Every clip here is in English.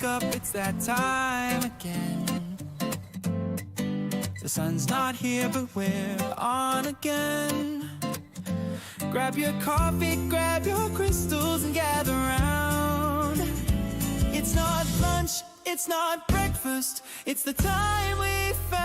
wake up, it's that time again. The sun's not here, but we're on again. Grab your coffee, grab your crystals and gather round. It's not lunch, it's not breakfast, it's the time we found.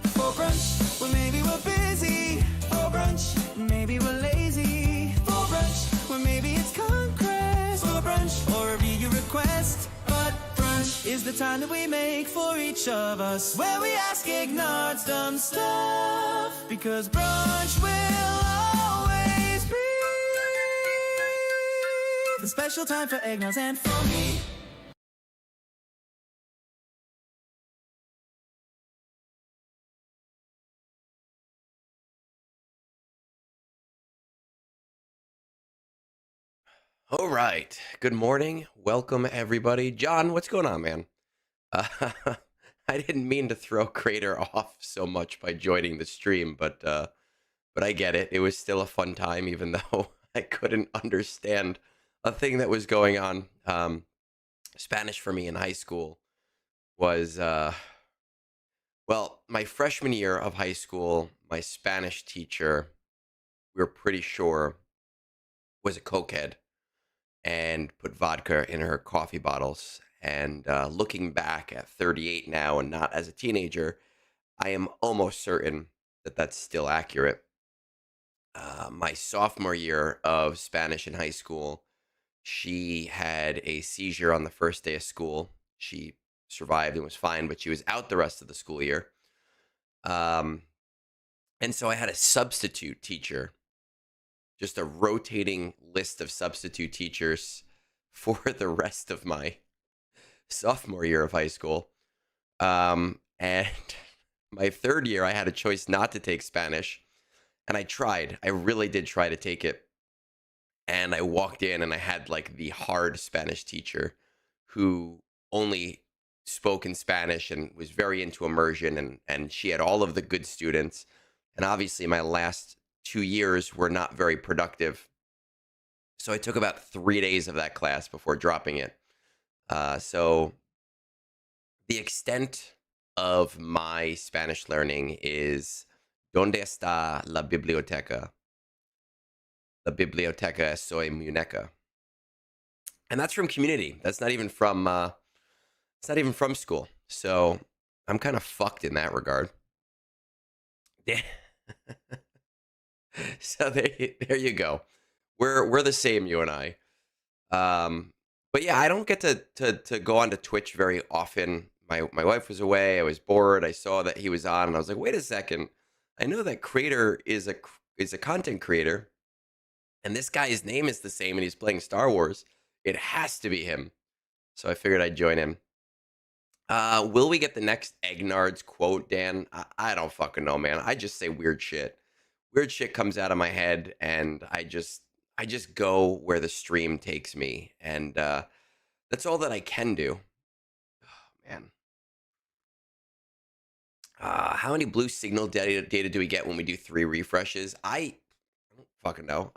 For brunch, well maybe we're busy. For brunch, maybe we're lazy. For brunch, well maybe it's conquest. For brunch, or a real request. But brunch is the time that we make for each of us, where we ask Egnards dumb stuff, because brunch will always be the special time for Egnards and for me. All right. Good morning. Welcome, everybody. John, what's going on, man? I didn't mean to throw Crater off so much by joining the stream, but I get it. It was still a fun time, even though I couldn't understand a thing that was going on. Spanish for me in high school was, well, my freshman year of high school, my Spanish teacher, we were pretty sure, was a cokehead and put vodka in her coffee bottles. And looking back at 38 now and not as a teenager, I am almost certain that that's still accurate. My sophomore year of Spanish in high school, she had a seizure on the first day of school. She survived and was fine, but she was out the rest of the school year. And so I had a substitute teacher, just a rotating list of substitute teachers for the rest of my sophomore year of high school. And my third year, I had a choice not to take Spanish. And I tried. I really did try to take it. And I walked in and I had like the hard Spanish teacher who only spoke in Spanish and was very into immersion. And she had all of the good students. And obviously my last 2 years were not very productive. So I took about 3 days of that class before dropping it. So the extent of my Spanish learning is ¿Dónde está la biblioteca? La biblioteca soy muñeca. And that's from Community. That's not even from it's not even from school. So I'm kind of fucked in that regard. Yeah. So there you go. We're the same, you and I. But yeah, I don't get to go onto Twitch very often. My wife was away. I was bored. I saw that he was on, and I was like, wait a second. I know that Creator is a content creator, and this guy's name is the same, and he's playing Star Wars. It has to be him. So I figured I'd join in. Will we get the next Egnards quote, Dan? I don't fucking know, man. I just say weird shit. Weird shit comes out of my head, and I just go where the stream takes me, and that's all that I can do. Oh, man. How many blue signal data do we get when we do 3 refreshes? I don't fucking know.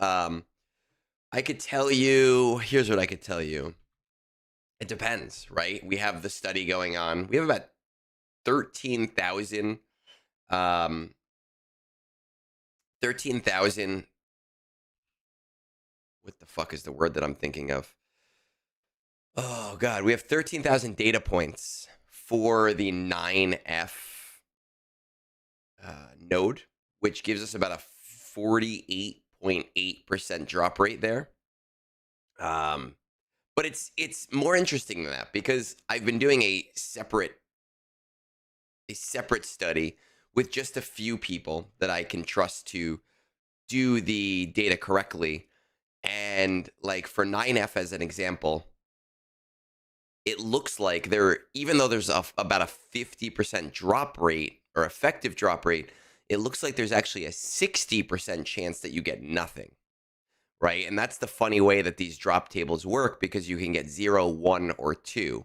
I could tell you. Here's what I could tell you. It depends, right? We have the study going on. We have about 13,000. 13,000. What the fuck is the word that I'm thinking of? Oh, God. We have 13,000 data points for the 9F node, which gives us about a 48.8% drop rate there. But it's more interesting than that, because I've been doing a separate study with just a few people that I can trust to do the data correctly. And like for 9F as an example, it looks like even though there's about a 50% drop rate or effective drop rate, it looks like there's actually a 60% chance that you get nothing, right? And that's the funny way that these drop tables work, because you can get 0, 1, or 2.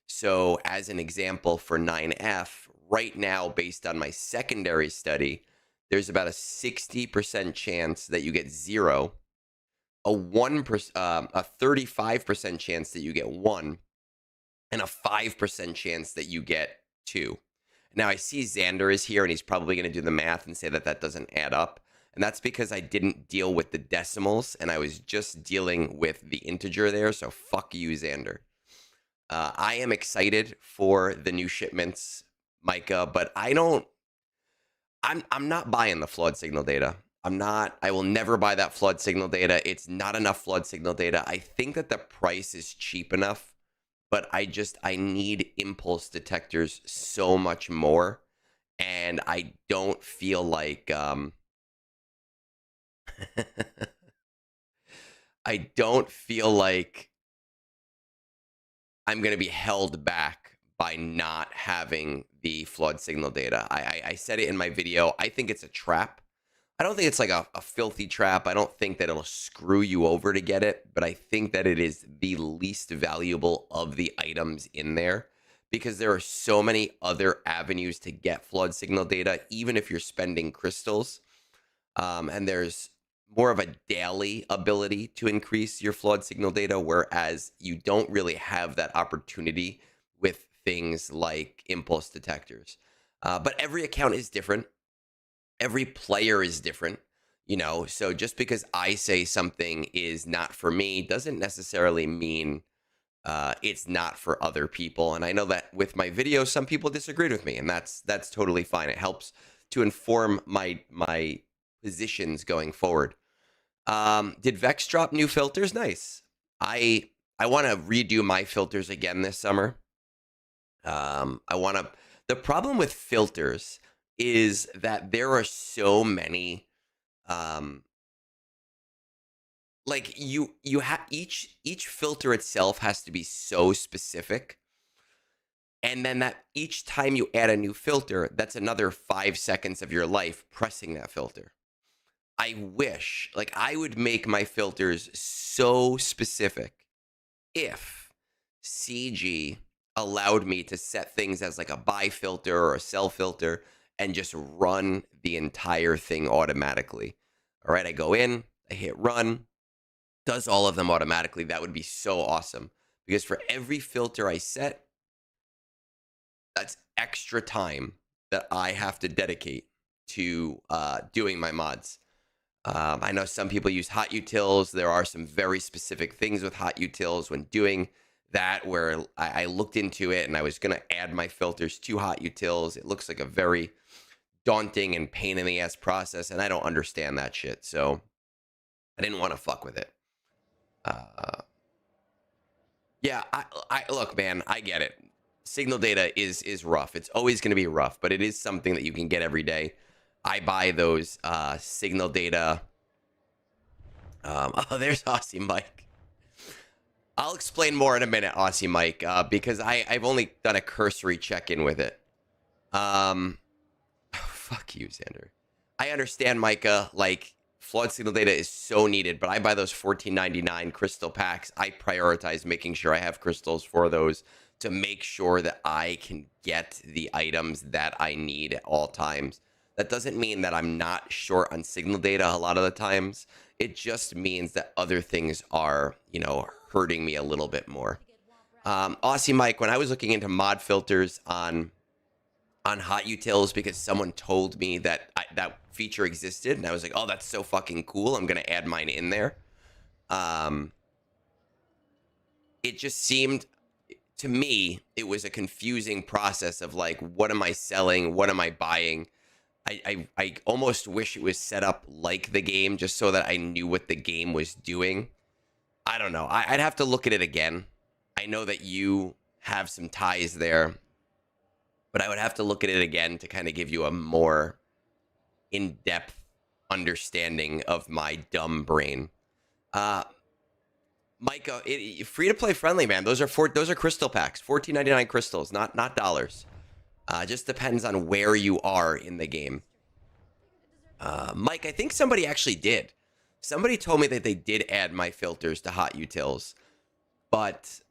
So as an example for 9F, right now, based on my secondary study, there's about a 60% chance that you get 0, a 35% chance that you get 1 and a 5% chance that you get 2. Now I see Xander is here and he's probably going to do the math and say that that doesn't add up. And that's because I didn't deal with the decimals and I was just dealing with the integer there. So fuck you, Xander. I am excited for the new shipments, Micah, but I'm not buying the flood signal data. I will never buy that flood signal data. It's not enough flood signal data. I think that the price is cheap enough, but I need impulse detectors so much more. And I don't feel like, I don't feel like I'm going to be held back by not having the flood signal data. I said it in my video. I think it's a trap. I don't think it's like a filthy trap. I don't think that it'll screw you over to get it, but I think that it is the least valuable of the items in there because there are so many other avenues to get flood signal data, even if you're spending crystals. And there's more of a daily ability to increase your flood signal data, whereas you don't really have that opportunity with things like impulse detectors. But every account is different. Every player is different, so just because I say something is not for me doesn't necessarily mean it's not for other people. And I know that with my video, some people disagreed with me, and that's totally fine. It helps to inform my positions going forward. Did Vex drop new filters? Nice. I want to redo my filters again this summer. The problem with filters is that there are so many, like you have each filter itself has to be so specific. And then that each time you add a new filter, that's another 5 seconds of your life pressing that filter. I wish, like, I would make my filters so specific if CG allowed me to set things as like a buy filter or a sell filter and just run the entire thing automatically. All right, I go in, I hit run, does all of them automatically. That would be so awesome because for every filter I set, that's extra time that I have to dedicate to doing my mods. I know some people use hot utils. There are some very specific things with hot utils when doing that where I looked into it and I was going to add my filters to hot utils. It looks like a very daunting and pain in the ass process, and I don't understand that shit, so I didn't want to fuck with it. Yeah, I look, man, I get it. Signal data is rough. It's always going to be rough, but it is something that you can get every day. I buy those signal data. Oh, there's Aussie Mike. I'll explain more in a minute, Aussie Mike, because I've only done a cursory check-in with it. Fuck you, Xander. I understand, Micah, like, flood signal data is so needed, but I buy those $14.99 crystal packs. I prioritize making sure I have crystals for those to make sure that I can get the items that I need at all times. That doesn't mean that I'm not short on signal data a lot of the times. It just means that other things are, hurting me a little bit more. Aussie Mike, when I was looking into mod filters on hot utils because someone told me that that feature existed, and I was like, oh, that's so fucking cool. I'm going to add mine in there. It just seemed, to me, it was a confusing process of like, what am I selling? What am I buying? I almost wish it was set up like the game just so that I knew what the game was doing. I don't know. I'd have to look at it again. I know that you have some ties there, but I would have to look at it again to kind of give you a more in-depth understanding of my dumb brain. Micah, free to play friendly, man. Those are crystal packs, $14.99 crystals, not dollars. Just depends on where you are in the game. Mike, I think somebody actually did. Somebody told me that they did add my filters to hot utils, but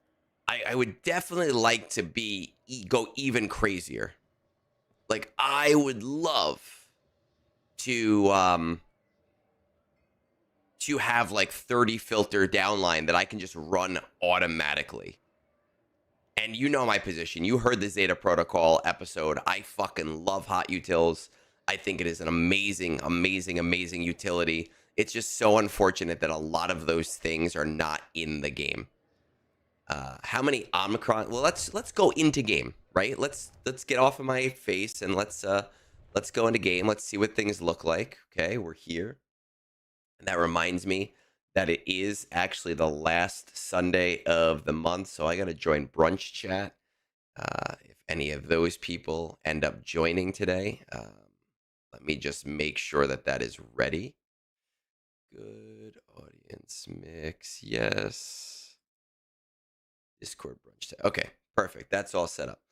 I would definitely like to go even crazier. Like, I would love to to have like 30 filter downline that I can just run automatically. And you know my position. You heard the Zeta Protocol episode. I fucking love hot utils. I think it is an amazing, amazing, amazing utility. It's just so unfortunate that a lot of those things are not in the game. How many Omicron? Well, let's go into game, right? Let's get off of my face and let's go into game. Let's see what things look like. Okay, we're here. And that reminds me that it is actually the last Sunday of the month, so I got to join Brunch chat. If any of those people end up joining today, let me just make sure that that is ready. Good audience mix, yes. Discord Brunch chat. Okay, perfect. That's all set up.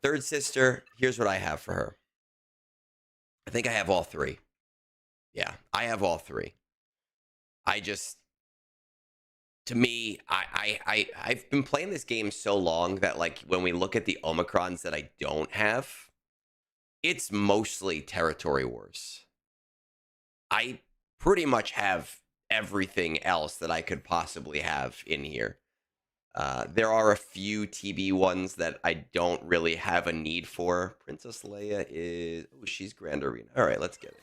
Third sister, here's what I have for her. I think I have all three. Yeah, I have all three. I just, to me, I've been playing this game so long that like when we look at the Omicrons that I don't have, it's mostly territory wars. I pretty much have everything else that I could possibly have in here. There are a few TB ones that I don't really have a need for. Princess Leia is, oh, she's Grand Arena. All right, let's get it.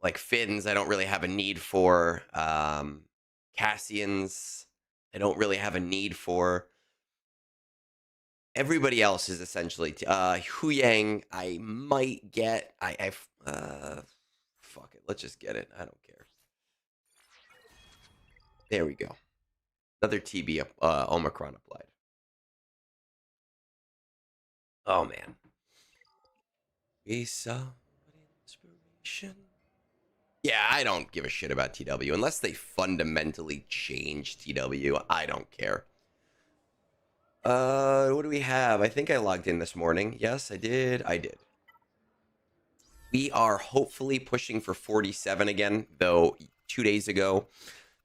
Like Finn's, I don't really have a need for. Cassian's, I don't really have a need for. Everybody else is essentially Hu Yang. I might get. Fuck it. Let's just get it. I don't care. There we go. Another TB Omicron applied. Oh man. We saw inspiration. Yeah, I don't give a shit about TW unless they fundamentally change TW. I don't care. What do we have? I think I logged in this morning. Yes, I did. We are hopefully pushing for 47 again, though 2 days ago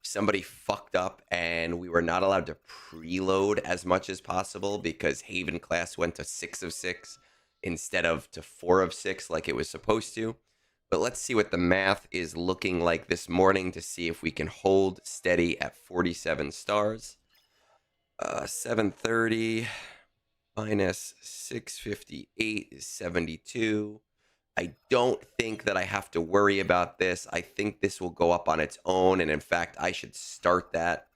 somebody fucked up and we were not allowed to preload as much as possible because Haven class went to 6 of 6 instead of to 4 of 6 like it was supposed to. But let's see what the math is looking like this morning to see if we can hold steady at 47 stars. 730 minus 658 is 72. I don't think that I have to worry about this. I think this will go up on its own. And in fact, I should start that.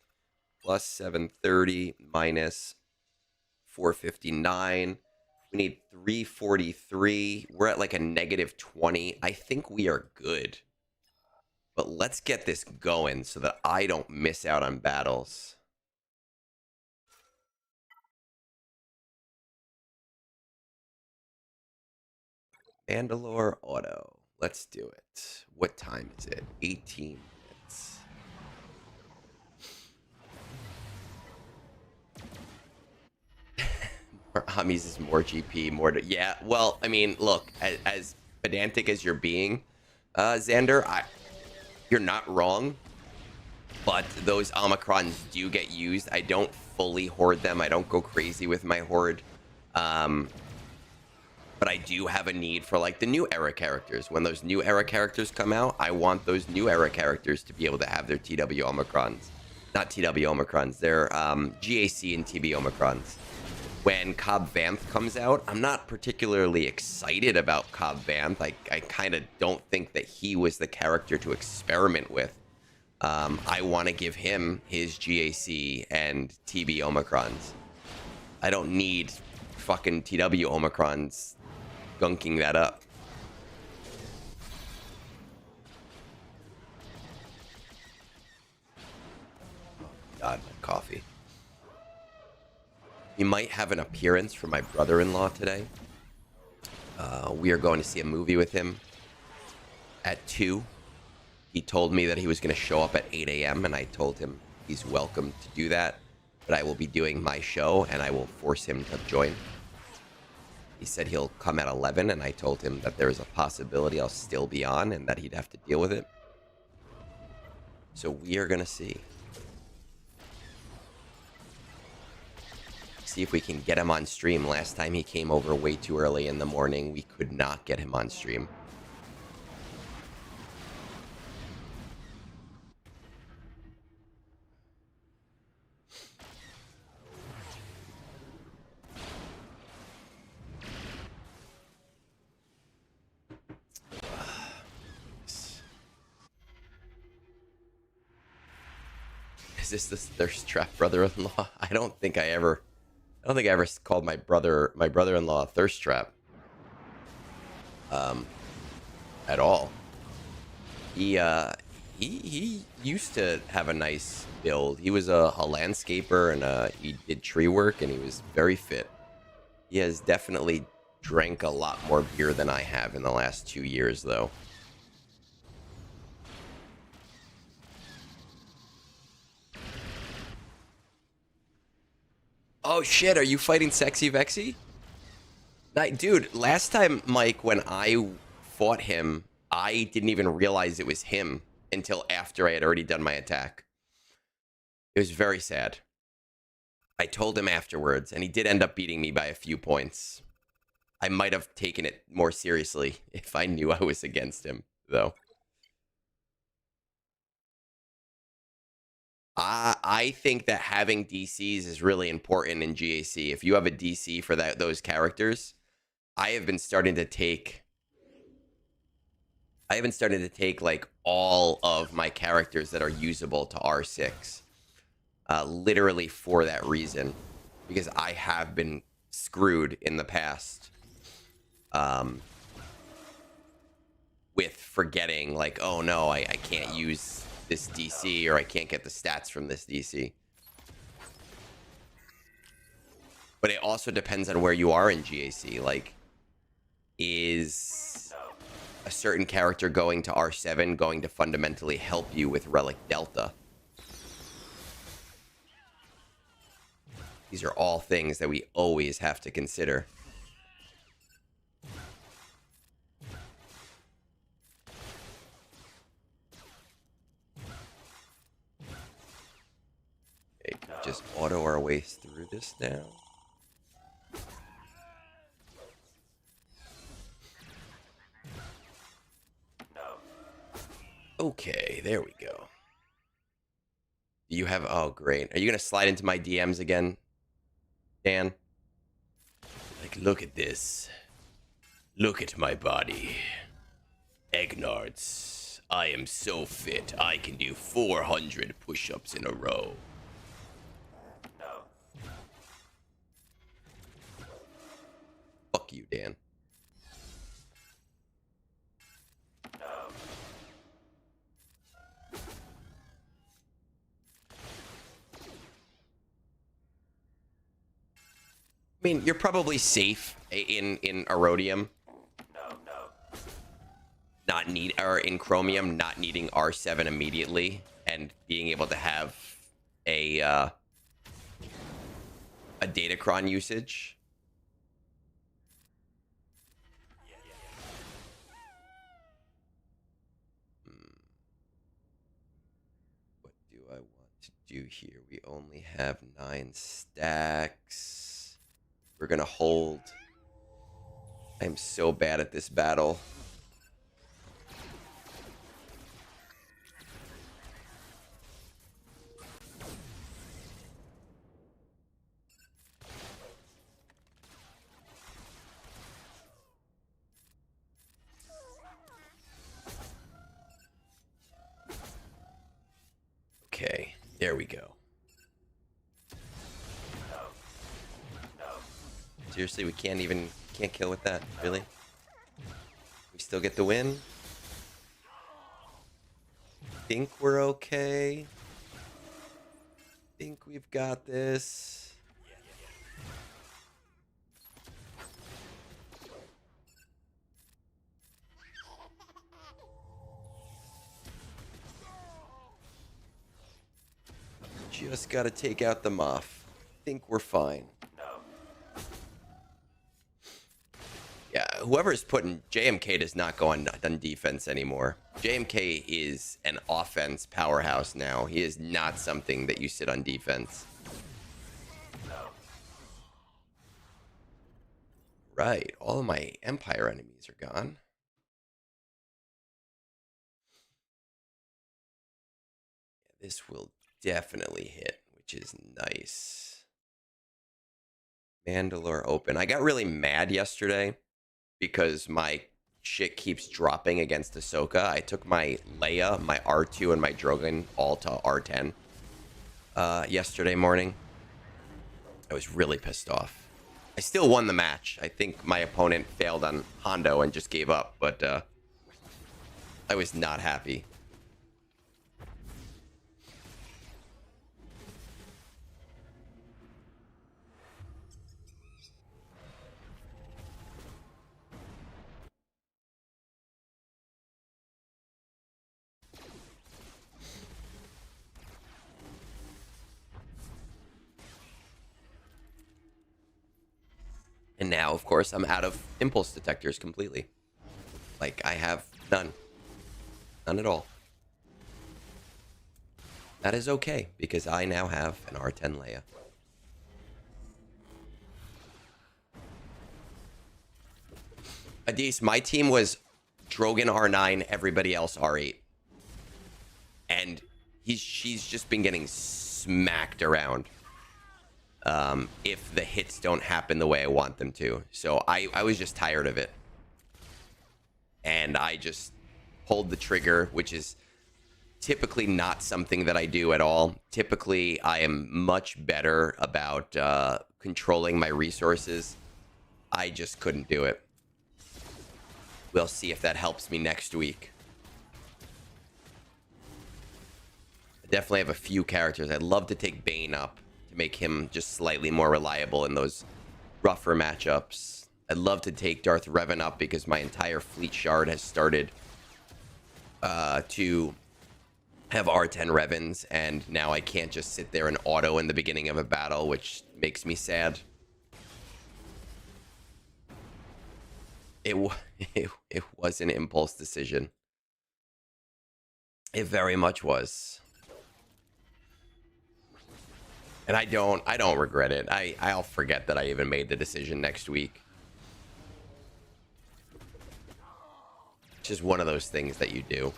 Plus 730 minus 459. We need 343. We're at like a negative 20. I think we are good. But let's get this going so that I don't miss out on battles. Mandalore Auto. Let's do it. What time is it? 18 minutes. More Hummies is more GP, more to... Yeah, well, I mean, look, as pedantic as you're being, Xander, you're not wrong, but those Omicrons do get used. I don't fully hoard them. I don't go crazy with my hoard. But I do have a need for like the new era characters. When those new era characters come out, I want those new era characters to be able to have their TW Omicrons. Not TW Omicrons, they're GAC and TB Omicrons. When Cobb Vanth comes out, I'm not particularly excited about Cobb Vanth. I kind of don't think that he was the character to experiment with. I want to give him his GAC and TB Omicrons. I don't need fucking TW Omicrons gunking that up. Oh God, my coffee. You might have an appearance from my brother-in-law today. We are going to see a movie with him at 2. He told me that he was going to show up at 8 a.m. and I told him he's welcome to do that, but I will be doing my show and I will force him to join. He said he'll come at 11, and I told him that there is a possibility I'll still be on and that he'd have to deal with it. So we are going to see. See if we can get him on stream. Last time he came over way too early in the morning. We could not get him on stream. Is this the thirst trap brother-in-law? I don't think I ever called my brother-in-law a thirst trap. At all. He used to have a nice build. He was a landscaper and he did tree work and he was very fit. He has definitely drank a lot more beer than I have in the last 2 years, though. Oh shit, are you fighting Sexy Vexy? Dude, last time, Mike, when I fought him, I didn't even realize it was him until after I had already done my attack. It was very sad. I told him afterwards, and he did end up beating me by a few points. I might have taken it more seriously if I knew I was against him, though. I think that having DCs is really important in GAC. If you have a DC for those characters, I have been starting to take like all of my characters that are usable to R6, literally for that reason, because I have been screwed in the past, with forgetting like, oh no, I can't use this DC, or I can't get the stats from this DC. But it also depends on where you are in GAC. Like, is a certain character going to R7 going to fundamentally help you with Relic Delta? These are all things that we always have to consider. Okay, can we just auto our way through this now? Okay, there we go. You have... Oh, great. Are you going to slide into my DMs again, Dan? Like, look at this. Look at my body. Egnards. I am so fit, I can do 400 push-ups in a row. Fuck you, Dan. I mean, you're probably safe in Erodium. Not need, or in Chromium, not needing R7 immediately, and being able to have a Datacron usage. What do I want to do here? We only have 9 stacks. We're gonna hold. I'm so bad at this battle. Okay, there we go. Seriously, we can't kill with that, really? We still get the win? Think we're okay? Think we've got this? Just gotta take out the muff. Think we're fine. Yeah, whoever's putting... JMK does not go on defense anymore. JMK is an offense powerhouse now. He is not something that you sit on defense. right. All of my Empire enemies are gone. This will definitely hit, which is nice. Mandalore open. I got really mad yesterday because my shit keeps dropping against Ahsoka. I took my Leia, my R2, and my Drogon all to R10 yesterday morning. I was really pissed off. I still won the match. I think my opponent failed on Hondo and just gave up, but I was not happy. And now, of course, I'm out of impulse detectors completely. Like, I have none. None at all. That is okay, because I now have an R10 Leia. Adis, my team was Drogon R9, everybody else R8. And she's just been getting smacked around. If the hits don't happen the way I want them to. So I was just tired of it. And I just pulled the trigger, which is typically not something that I do at all. Typically, I am much better about controlling my resources. I just couldn't do it. We'll see if that helps me next week. I definitely have a few characters. I'd love to take Bane up to make him just slightly more reliable in those rougher matchups. I'd love to take Darth Revan up because my entire fleet shard has started to have R10 Revans, and now I can't just sit there and auto in the beginning of a battle, which makes me sad. It was an impulse decision. It very much was. And I don't regret it. I'll forget that I even made the decision next week. It's just one of those things that you do.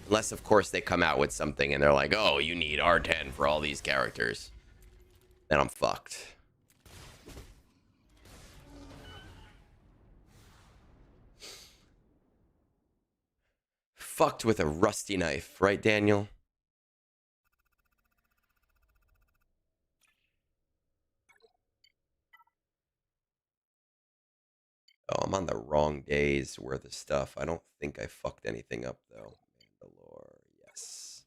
Unless, of course, they come out with something and they're like, oh, you need R10 for all these characters. Then I'm fucked. Fucked with a rusty knife, right, Daniel? Oh, I'm on the wrong days worth of stuff. I don't think I fucked anything up, though. Mandalore, yes.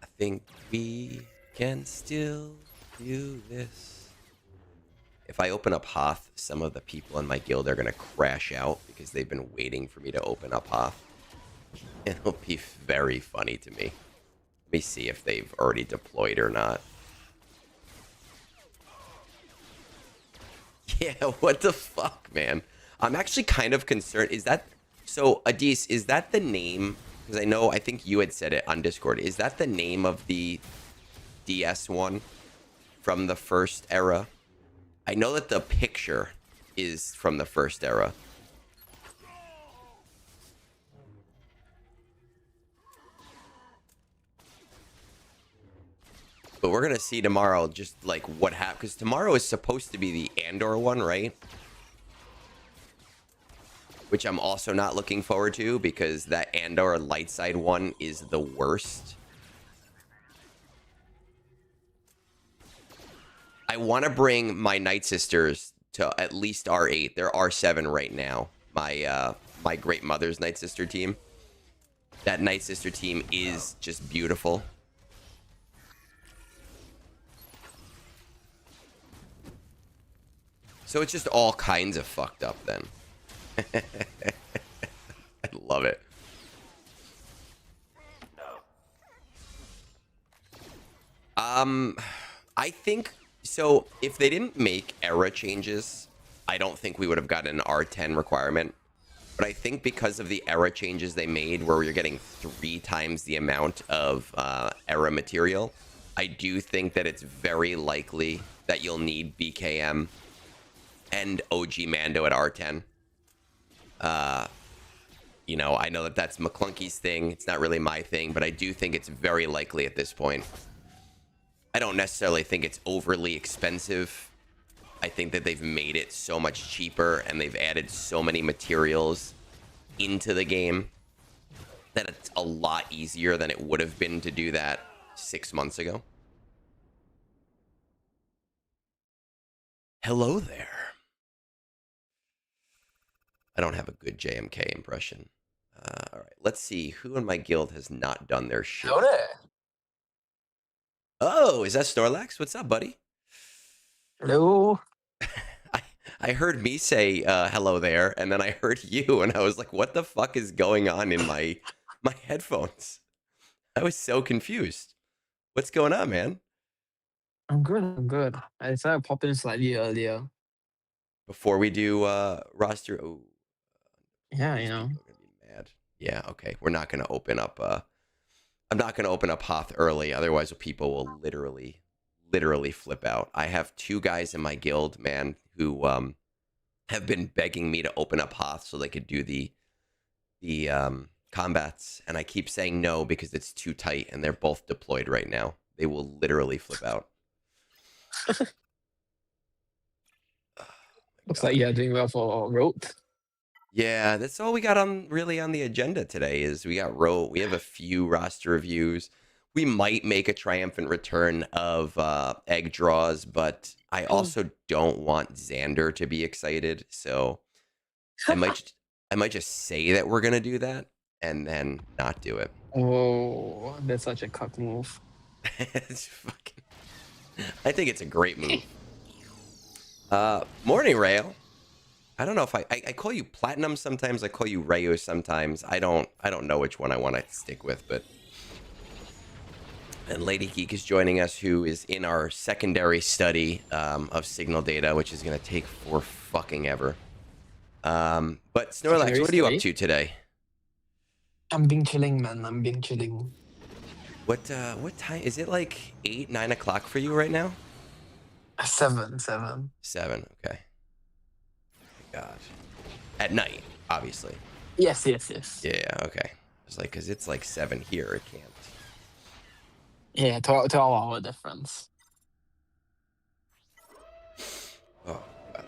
I think we can still do this. If I open up Hoth, some of the people in my guild are going to crash out because they've been waiting for me to open up Hoth. It'll be very funny to me. Let me see if they've already deployed or not. Yeah, what the fuck, man? I'm actually kind of concerned. Is that... So, Adis, is that the name? Because I think you had said it on Discord. Is that the name of the DS one from the first era? I know that the picture is from the first era. But we're going to see tomorrow just like what happened. Because tomorrow is supposed to be the Andor one, right? Which I'm also not looking forward to because that Andor light side one is the worst. I want to bring my Night Sisters to at least R8. They're R7 right now. My Great Mother's Night Sister team. That Night Sister team is just beautiful. So it's just all kinds of fucked up then. I love it. I think... So, if they didn't make era changes, I don't think we would have gotten an R10 requirement. But I think because of the era changes they made, where you're getting 3 times the amount of era material, I do think that it's very likely that you'll need BKM and OG Mando at R10. You know, I know that that's McClunky's thing. It's not really my thing, but I do think it's very likely at this point. I don't necessarily think it's overly expensive. I think that they've made it so much cheaper and they've added so many materials into the game that it's a lot easier than it would have been to do that 6 months ago. Hello there. I don't have a good JMK impression. All right, let's see who in my guild has not done their shit. Hello there. Oh, is that Snorlax? What's up, buddy? Hello. I heard me say hello there, and then I heard you, and I was like, what the fuck is going on in my headphones? I was so confused. What's going on, man? I'm good. I'm good. I decided to pop in slightly earlier. Before we do roster, oh, Yeah, these you know. people are gonna be mad. Yeah, okay. We're not gonna open up. I'm not gonna open up Hoth early, otherwise people will literally flip out. I have 2 guys in my guild, man, who have been begging me to open up Hoth so they could do the combats, and I keep saying no because it's too tight, and they're both deployed right now. They will literally flip out. Looks like you're doing well for road. Yeah, that's all we got on the agenda today. Is we got we have a few roster reviews. We might make a triumphant return of Egg Draws, but I also don't want Xander to be excited, so I might just say that we're gonna do that and then not do it. Oh, that's such a cuck move. It's fucking. I think it's a great move. Morning, Rayo. I don't know if I call you Platinum sometimes. I call you Rayo sometimes. I don't know which one I want to stick with, but. And Lady Geek is joining us, who is in our secondary study of signal data, which is going to take for fucking ever. But Snorlax, what are you up to today? I'm being chilling, man. I'm being chilling. What time is it? Like 8, 9 o'clock for you right now? 7. 7. Okay. God. At night, obviously. Yes. Yeah. Okay. It's like because it's like 7 here. It can't. Yeah, 12-hour difference. Oh, God.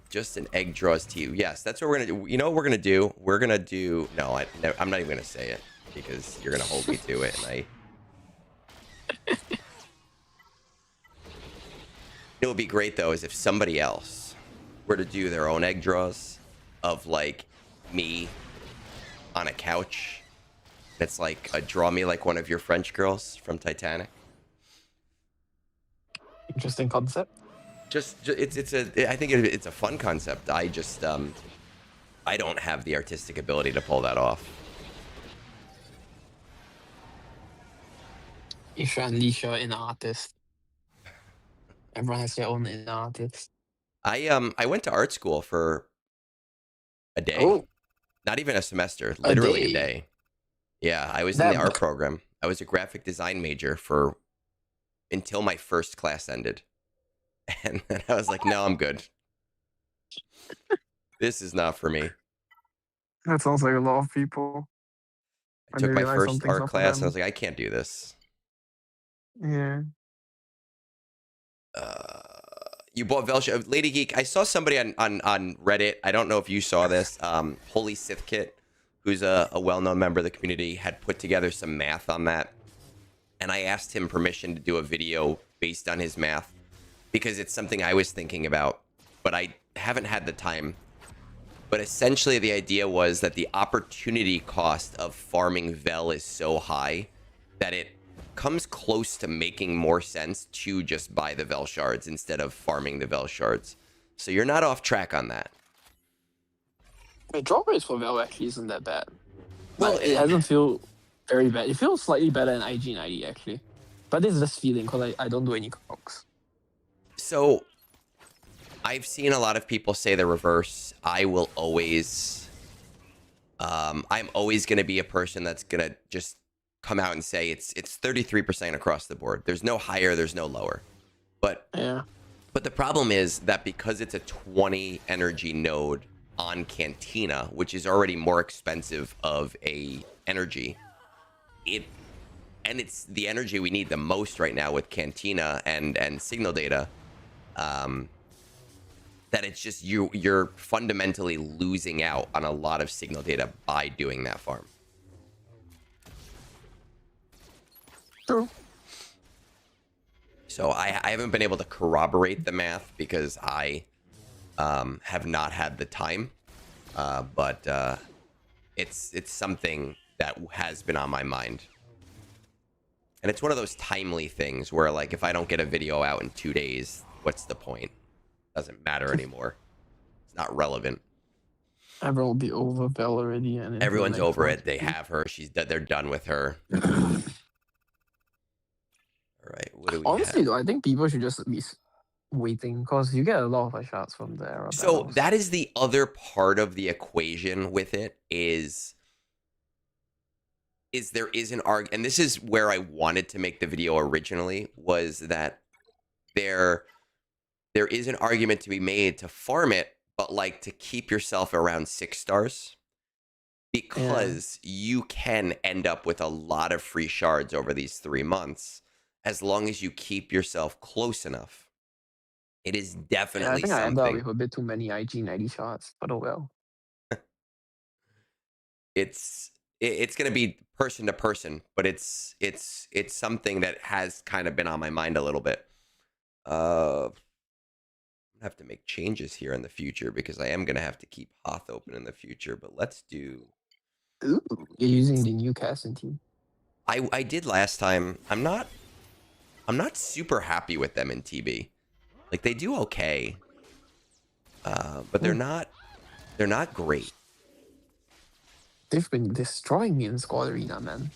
Just an Egg Draws to you. Yes, that's what we're gonna do. You know what we're gonna do? We're gonna do. No, I'm not even gonna say it because you're gonna hold me to it, and It would be great though, is if somebody else were to do their own Egg Draws of like me on a couch. It's like a draw me like one of your French girls from Titanic. Interesting concept. I think it's a fun concept. I just I don't have the artistic ability to pull that off. You should unleash your inner artist. Everyone has their own inner artist. I went to art school for a day. Oh, Not even a semester, literally a day. day. Yeah, I was in the art program. I was a graphic design major until my first class ended. And then I was like, no, I'm good. This is not for me. That sounds like a lot of people. I took my first art class and I was like, I can't do this. Yeah. You bought Velsh. Lady Geek, I saw somebody on Reddit. I don't know if you saw this. Holy Sith Kit, who's a well-known member of the community, had put together some math on that. And I asked him permission to do a video based on his math because it's something I was thinking about, but I haven't had the time. But essentially the idea was that the opportunity cost of farming Vel is so high that it comes close to making more sense to just buy the Vel shards instead of farming the Vel shards. So you're not off track on that. The drop rates for Vel actually isn't that bad. Well, it doesn't feel very bad. It feels slightly better than IG90 actually. But this is just feeling because I don't do any cogs. So I've seen a lot of people say the reverse. I will always I'm always going to be a person that's going to just come out and say it's 33% across the board. There's no higher, there's no lower. But Yeah. but the problem is that because it's a 20 energy node on Cantina, which is already more expensive of a energy, it's the energy we need the most right now with Cantina and signal data. That it's just you're fundamentally losing out on a lot of signal data by doing that farm. True. So I haven't been able to corroborate the math because I have not had the time, but it's something that has been on my mind. And it's one of those timely things where, like, if I don't get a video out in 2 days, what's the point? Doesn't matter anymore. It's not relevant. Everyone will be over Vel already, and Everyone's over it. They have her. They're done with her. All right. What do we Honestly, have? though, I think people should just be waiting because you get a lot of shots from the era So battles. that is the other part of the equation with it is there is an argument, and this is where I wanted to make the video originally, was that there is an argument to be made to farm it, but like to keep yourself around 6 stars, because you can end up with a lot of free shards over these 3 months as long as you keep yourself close enough. It is definitely I think I ended up something. with a bit too many IG90 shots, but oh well. It's going to be person to person, but it's something that has kind of been on my mind a little bit. I have to make changes here in the future because I am going to have to keep Hoth open in the future, but let's do. Ooh, you're using the new casting team. I did last time. I'm not super happy with them in TB. Like, they do okay, but they're not great. They've been destroying me in Squad Arena, man.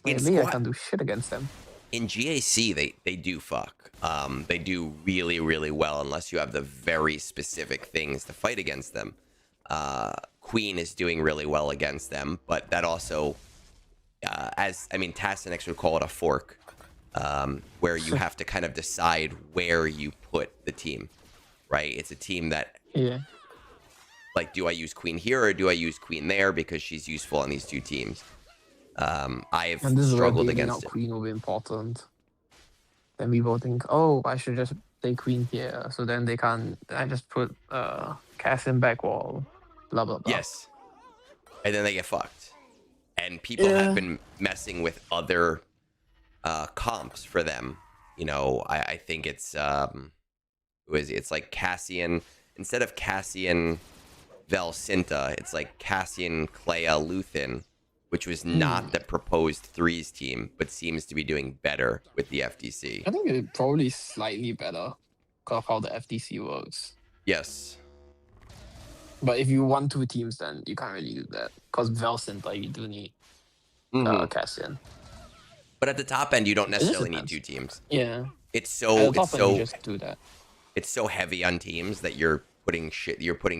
Lately, I can't do shit against them. In GAC, they do fuck. They do really, really well unless you have the very specific things to fight against them. Queen is doing really well against them, but that also, Tassinix would call it a fork, where you have to kind of decide where you put the team, right? It's a team that, like, do I use Queen here or do I use Queen there because she's useful on these two teams? I have struggled against it. Queen will be important. Then people think, oh, I should just play Queen here, so then they can't. I just put Cassin back wall, blah blah blah. Yes, and then they get fucked. And people have been messing with other comps for them. You know, I think it's like Cassian instead of Cassian Velcinta, it's like Cassian Clea Luthen, which was not the proposed threes team, but seems to be doing better with the FTC. I think it's probably slightly better because of how the FTC works. Yes. But if you want 2 teams, then you can't really do that because Velcinta, you do need Cassian. But at the top end, you don't necessarily need 2 teams. Yeah. It's so just do that. It's so heavy on teams that you're putting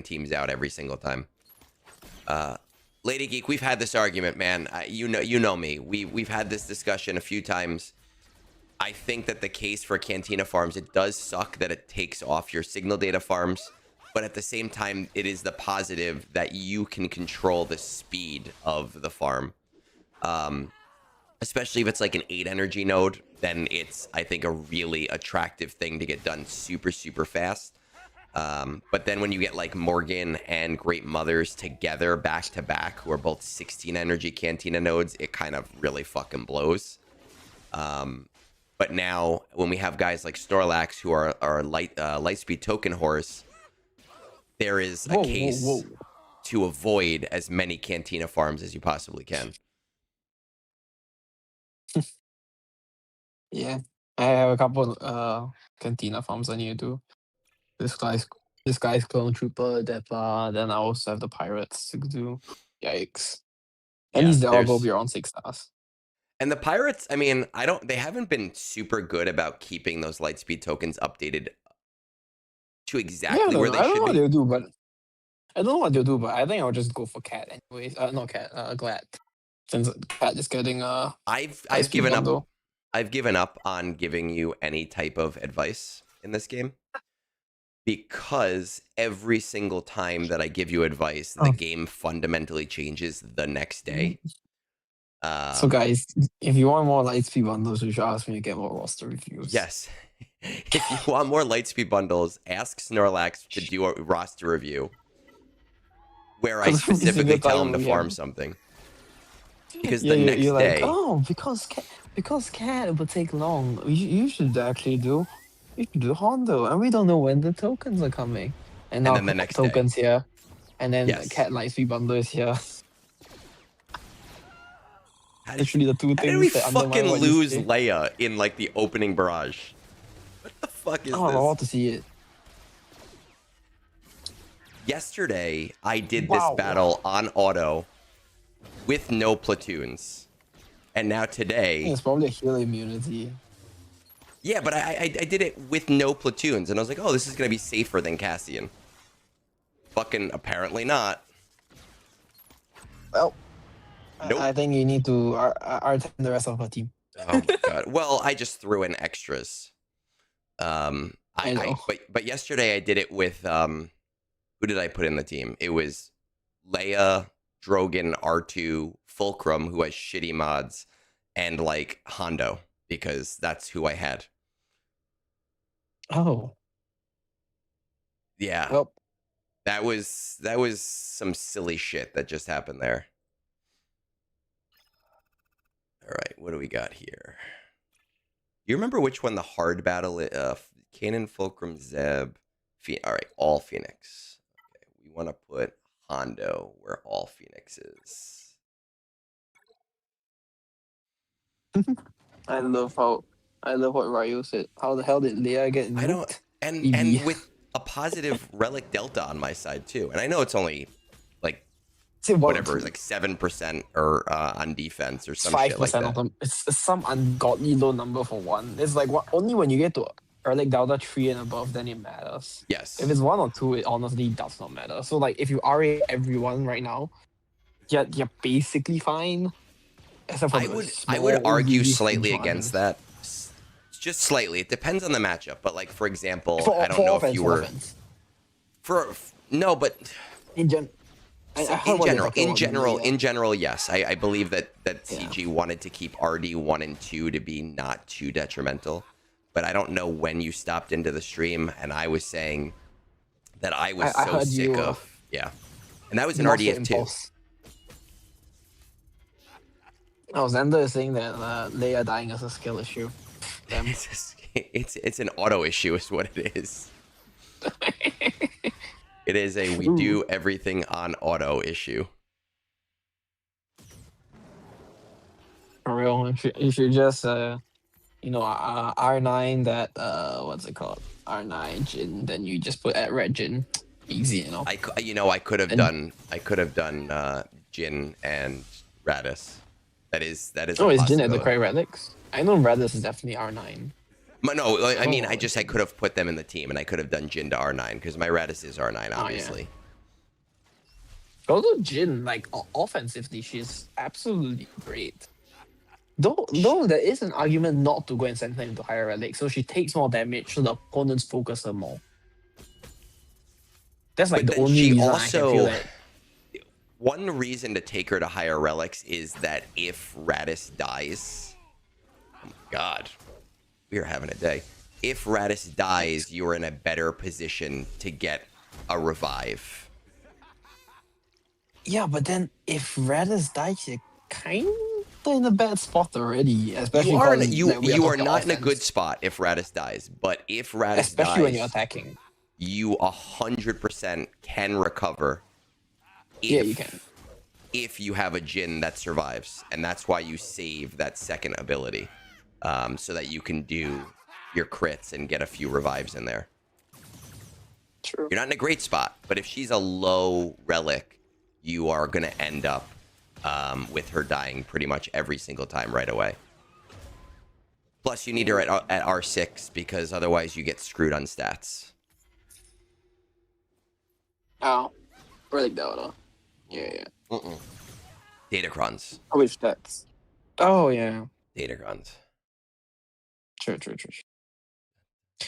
teams out every single time. Lady Geek, we've had this argument, man. You know me. We've had this discussion a few times. I think that the case for Cantina farms, it does suck that it takes off your signal data farms, but at the same time, it is the positive that you can control the speed of the farm. Especially if it's like an 8 energy node, then it's, I think, a really attractive thing to get done super, super fast. But then when you get like Morgan and Great Mothers together back to back, who are both 16 energy Cantina nodes, it kind of really fucking blows. But now when we have guys like Snorlax who are Lightspeed token horse, there is a case to avoid as many Cantina farms as you possibly can. Yeah, I have a couple Cantina farms I need to do. This guy's Clone Trooper, Depa, then I also have the Pirates to do. Yikes. At least they'll go beyond 6 stars. And the Pirates, I mean, they haven't been super good about keeping those Lightspeed tokens updated to exactly where they should be. I don't know what they'll do, but I don't know what they'll do, but I think I'll just go for Cat anyways. Not Cat, Glad. Since Cat is getting I've Lightspeed given up. bundle. I've given up on giving you any type of advice in this game because every single time that I give you advice, the Oh. game fundamentally changes the next day. So guys, if you want more Lightspeed bundles, you should ask me to get more roster reviews. Yes. If you want more Lightspeed bundles, ask Snorlax to do a roster review where I 'Cause every specifically single tell him time to we farm have- something. Because Yeah, the next you're like, day, oh, because cat would take long. You should actually do, you should do Hondo, and we don't know when the tokens are coming. And now then the next day. tokens here, and then Yes. Cat Lightspeed bundle is here. how did, Literally the two how did things we that undermine fucking what you lose say. Leia in like the opening barrage? What the fuck is Oh, I this? want to see it. Yesterday, I did Wow. this battle on auto with no platoons. And now today, It's probably a heal immunity. yeah, but I did it with no platoons. And I was like, oh, this is going to be safer than Cassian. Fucking apparently not. Well, Nope. I think you need to R10 the rest of our team. Oh my god. Well, I just threw in extras. I know. But yesterday I did it with who did I put in the team? It was Leia, Drogon, R2, Fulcrum, who has shitty mods, and like Hondo, because that's who I had. Oh, Yeah. well, That was some silly shit that just happened there. All right, what do we got here? You remember which one the hard battle is? Kanan, Fulcrum, Zeb. All right, all Phoenix. Okay, we want to put Hondo where all Phoenix is. I love what Ryu said. How the hell did Leia get nuked? I don't, and EV. with a positive relic delta on my side too. And I know it's only like Say one or whatever, two. it's like 7% or on defense or some shit like 5% of that. them. It's some ungodly low number for one. It's like only when you get to Relic Delta 3 and above, then it matters. Yes. If it's 1 or 2, it honestly does not matter. So like if you RA everyone right now, you're basically fine. Except for I the would small, argue really slightly huge against margins. that. Just slightly. It depends on the matchup. But like for example, For, I don't for know offense, if you for were offense. for no, but In general, in general, yes. I believe that Yeah. CG wanted to keep RD 1 and 2 to be not too detrimental. But I don't know when you stopped into the stream and I was saying that I was I so heard sick you, of yeah. And that was an Monster RDF too. Impulse. Oh, Xander is saying that Leia dying is a skill issue. Damn. It's an auto issue is what it is. It is a we do everything on auto issue. For real, you should just R9 that what's it called, R9 Jin, then you just put at red Jin, easy, you know. I could have done Jin and Radis. That is Oh, a is Jin at the possibility. correct relics? I know Radis is definitely R9. No, I mean Oh, I could have put them in the team and I could have done Jin to R9 because my Radis is R9 obviously. Although Jin, like offensively, she's absolutely great. Though there is an argument not to go and send her into higher relic, so she takes more damage, so the opponents focus her more. That's like But the then only she reason I also- can feel that. One reason to take her to higher relics is that if Radis dies, oh my god, we are having a day. If Radis dies, you're in a better position to get a revive. Yeah, but then if Radis dies, you're kind of in a bad spot already. Especially You are because, you like, we you are talking not in a offense, good spot if Radis dies, but if Radis especially when you're dies, attacking. you 100% can recover. Yeah, you can. If you have a Jin that survives, and that's why you save that second ability, so that you can do your crits and get a few revives in there. True. You're not in a great spot, but if she's a low relic, you are going to end up with her dying pretty much every single time right away. Plus, you need her at R6 because otherwise you get screwed on stats. Oh, relic Delta. Yeah. Datacrons. Which that's. Oh yeah. Datacrons. True.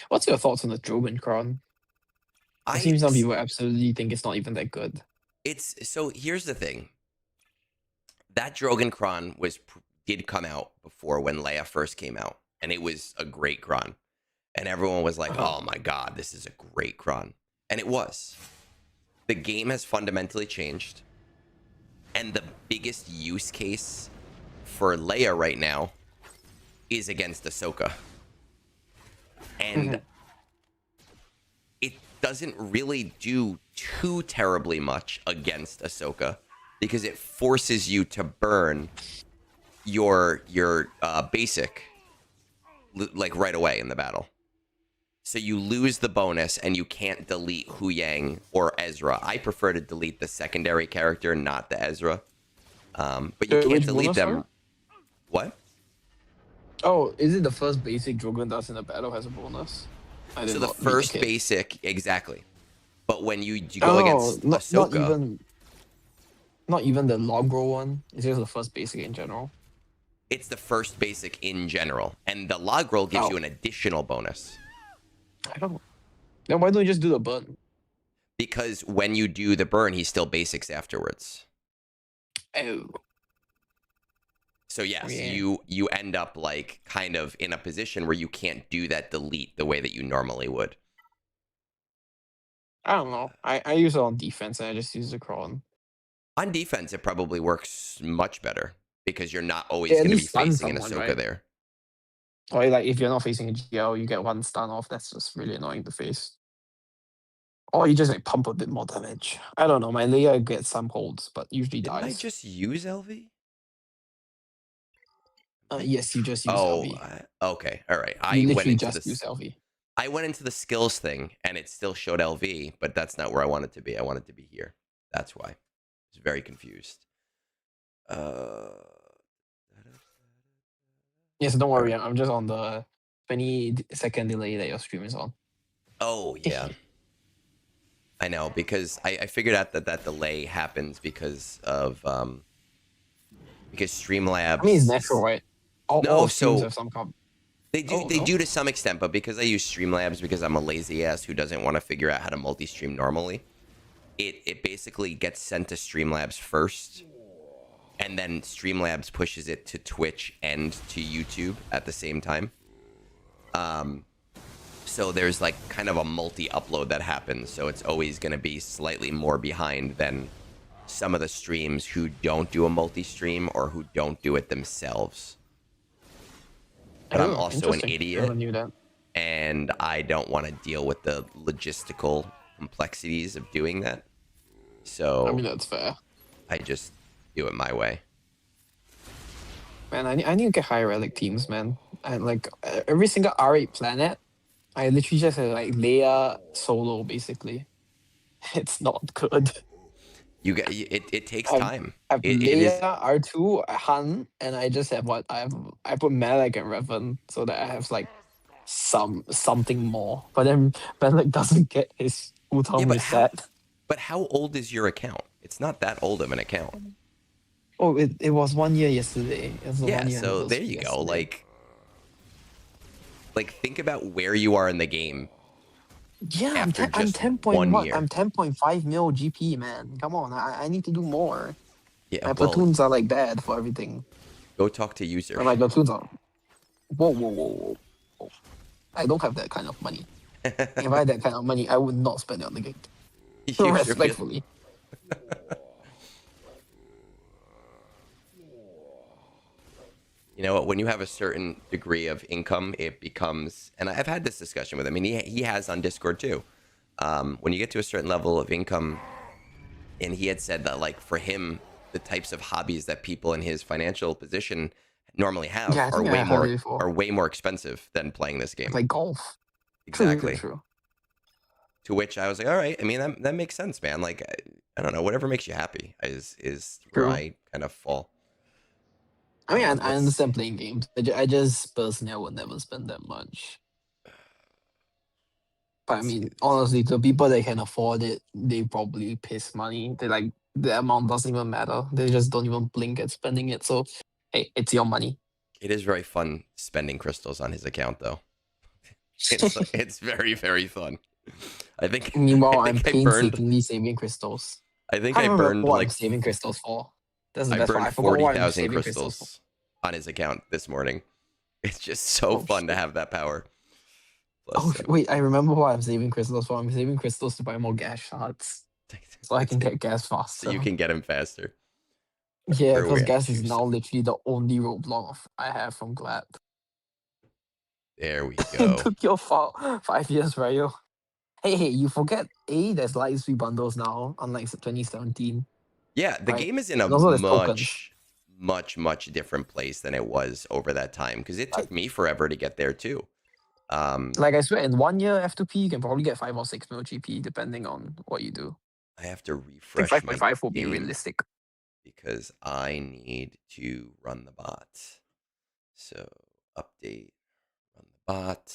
What's your thoughts on the Drogon Crown? It I seems some people absolutely think it's not even that good. it's so here's the thing. That Drogon Kron did come out before when Leia first came out, and it was a great Kron. And everyone was like, Uh-huh. "Oh my god, this is a great Kron." And it was. The game has fundamentally changed. And the biggest use case for Leia right now is against Ahsoka. And it doesn't really do too terribly much against Ahsoka because it forces you to burn your basic like right away in the battle. So you lose the bonus and you can't delete Hu Yang or Ezra. I prefer to delete the secondary character, not the Ezra. But you can't Which delete bonus, them. sorry? What? Oh, is it the first basic Drogon does in a battle has a bonus? I did So the not read the first kit. basic, exactly. But when you go against not Ahsoka, not even the log roll one. It's just the first basic in general. it's the first basic in general. And the log roll gives you an additional bonus. I don't know. Then why don't you just do the burn? Because when you do the burn, he still basics afterwards. Oh. So yes, Yeah. you end up like kind of in a position where you can't do that delete the way that you normally would. I don't know. I use it on defense and I just use the Cron. On defense, it probably works much better because you're not always It at going to be least stuns facing an someone, Ahsoka right? there. Or like if you're not facing a GL, you get one stun off. That's just really annoying to face. Or you just like pump a bit more damage. I don't know. My Leia gets some holds, but usually Didn't I dies. just use LV? Yes, you just use LV. Okay, all right. You I went literally into just use this. LV. I went into the skills thing, and it still showed LV, but that's not where I wanted to be. I wanted to be here. That's why. I was very confused. Yes, don't worry. Alright. I'm just on the 20-second delay that your stream is on. Oh yeah. I know, because I figured out that delay happens because of because Streamlabs. I mean, it's natural, right? All streams have some they do to some extent, but because I use Streamlabs because I'm a lazy ass who doesn't want to figure out how to multi-stream normally, it basically gets sent to Streamlabs first, and then Streamlabs pushes it to Twitch and to YouTube at the same time. So there's like kind of a multi-upload that happens, so it's always going to be slightly more behind than some of the streams who don't do a multi-stream or who don't do it themselves. But I'm also an idiot, never knew that. and I don't want to deal with the logistical complexities of doing that. So I mean, that's fair. I just do it my way. Man, I need to get higher relic teams, man. And like every single R8 planet, I literally just have like Leia solo basically. It's not good. You get it takes time. I have It Leia, is R2, Han, and I just have what I put Malak and Revan so that I have like something more. But then Malak doesn't get his full-time reset. But how old is your account? It's not that old of an account. Oh, it was 1 year yesterday. It was the Yeah, 1 year so there anniversary you go. yesterday. Like think about where you are in the game. Yeah, I'm after 10 just 10 1 point year. I'm 10.5 mil GP, man. Come on, I need to do more. Yeah, My well, platoons are like bad for everything. go talk to user. But my platoons are. Whoa. I don't have that kind of money. If I had that kind of money, I would not spend it on the game. User Respectfully. You know what? When you have a certain degree of income, it becomes, and I've had this discussion with him, and he has on Discord too. When you get to a certain level of income, and he had said that like for him, the types of hobbies that people in his financial position normally have Yeah, I are think I heard it before. way more expensive than playing this game. Like golf. Exactly. True. To which I was like, all right. I mean, that makes sense, man. Like, I don't know, whatever makes you happy is where True. I kind of fall. I mean, I understand playing games. I just personally, I would never spend that much. But I mean, honestly, the people that can afford it, they probably piss money. They like the amount doesn't even matter. They just don't even blink at spending it. So, hey, it's your money. It is very fun spending crystals on his account, though. It's very, very fun. I think I Meanwhile, I'm think I burned painstakingly saving crystals. I think I I can't remember burned what I'm like saving crystals for. That's the I best part. burned I forgot what I'm 40,000 saving crystals for. crystals on his account this morning. It's just so Oh fun to shit. have that power. Oh Plus, wait, I remember what I'm saving crystals for. I'm saving crystals to buy more gas shards, so I can get gas so faster. you can get him faster. Yeah, Where are we because at? gas is now literally the only roadblock I have from Glad. There we It go. took your 5 years, Ryo. Hey, you forget there's light sweep bundles now, unlike 2017. Yeah, the Right. game is in a And also there's tokens. much different place than it was over that time because it took Like, me forever to get there too. like I swear, in 1 year F2P, you can probably get 5 or 6 mil GP depending on what you do. I have to I think refresh my 5.5 will be game realistic. because I need to run the bot. So update, run the bot.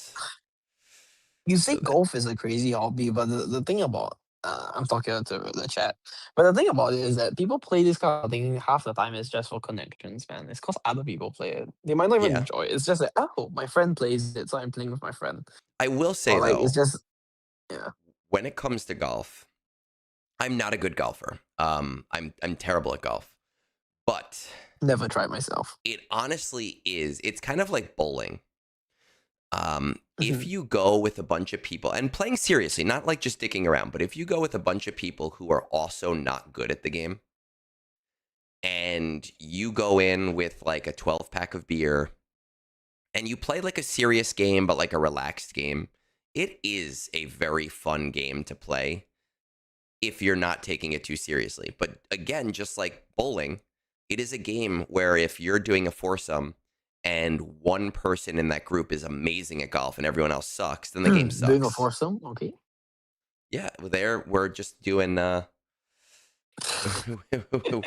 You So say that golf is a crazy hobby, but the thing about I'm talking to the chat, but the thing about it is that people play this kind of thing half the time is just for connections, man. It's because other people play it. They might not even yeah, enjoy it. It's just like, oh, my friend plays it, so I'm playing with my friend. I will Or say like it's though, just yeah, when it comes to golf, I'm not a good golfer. I'm terrible at golf, but never tried myself. it honestly is. It's kind of like bowling. If Mhm. you go with a bunch of people and playing seriously, not like just dicking around, but if you go with a bunch of people who are also not good at the game and you go in with like a 12 pack of beer and you play like a serious game, but like a relaxed game, it is a very fun game to play if you're not taking it too seriously. But again, just like bowling, it is a game where if you're doing a foursome and one person in that group is amazing at golf and everyone else sucks, then the game Doing a sucks. foursome, okay. Yeah, we're just doing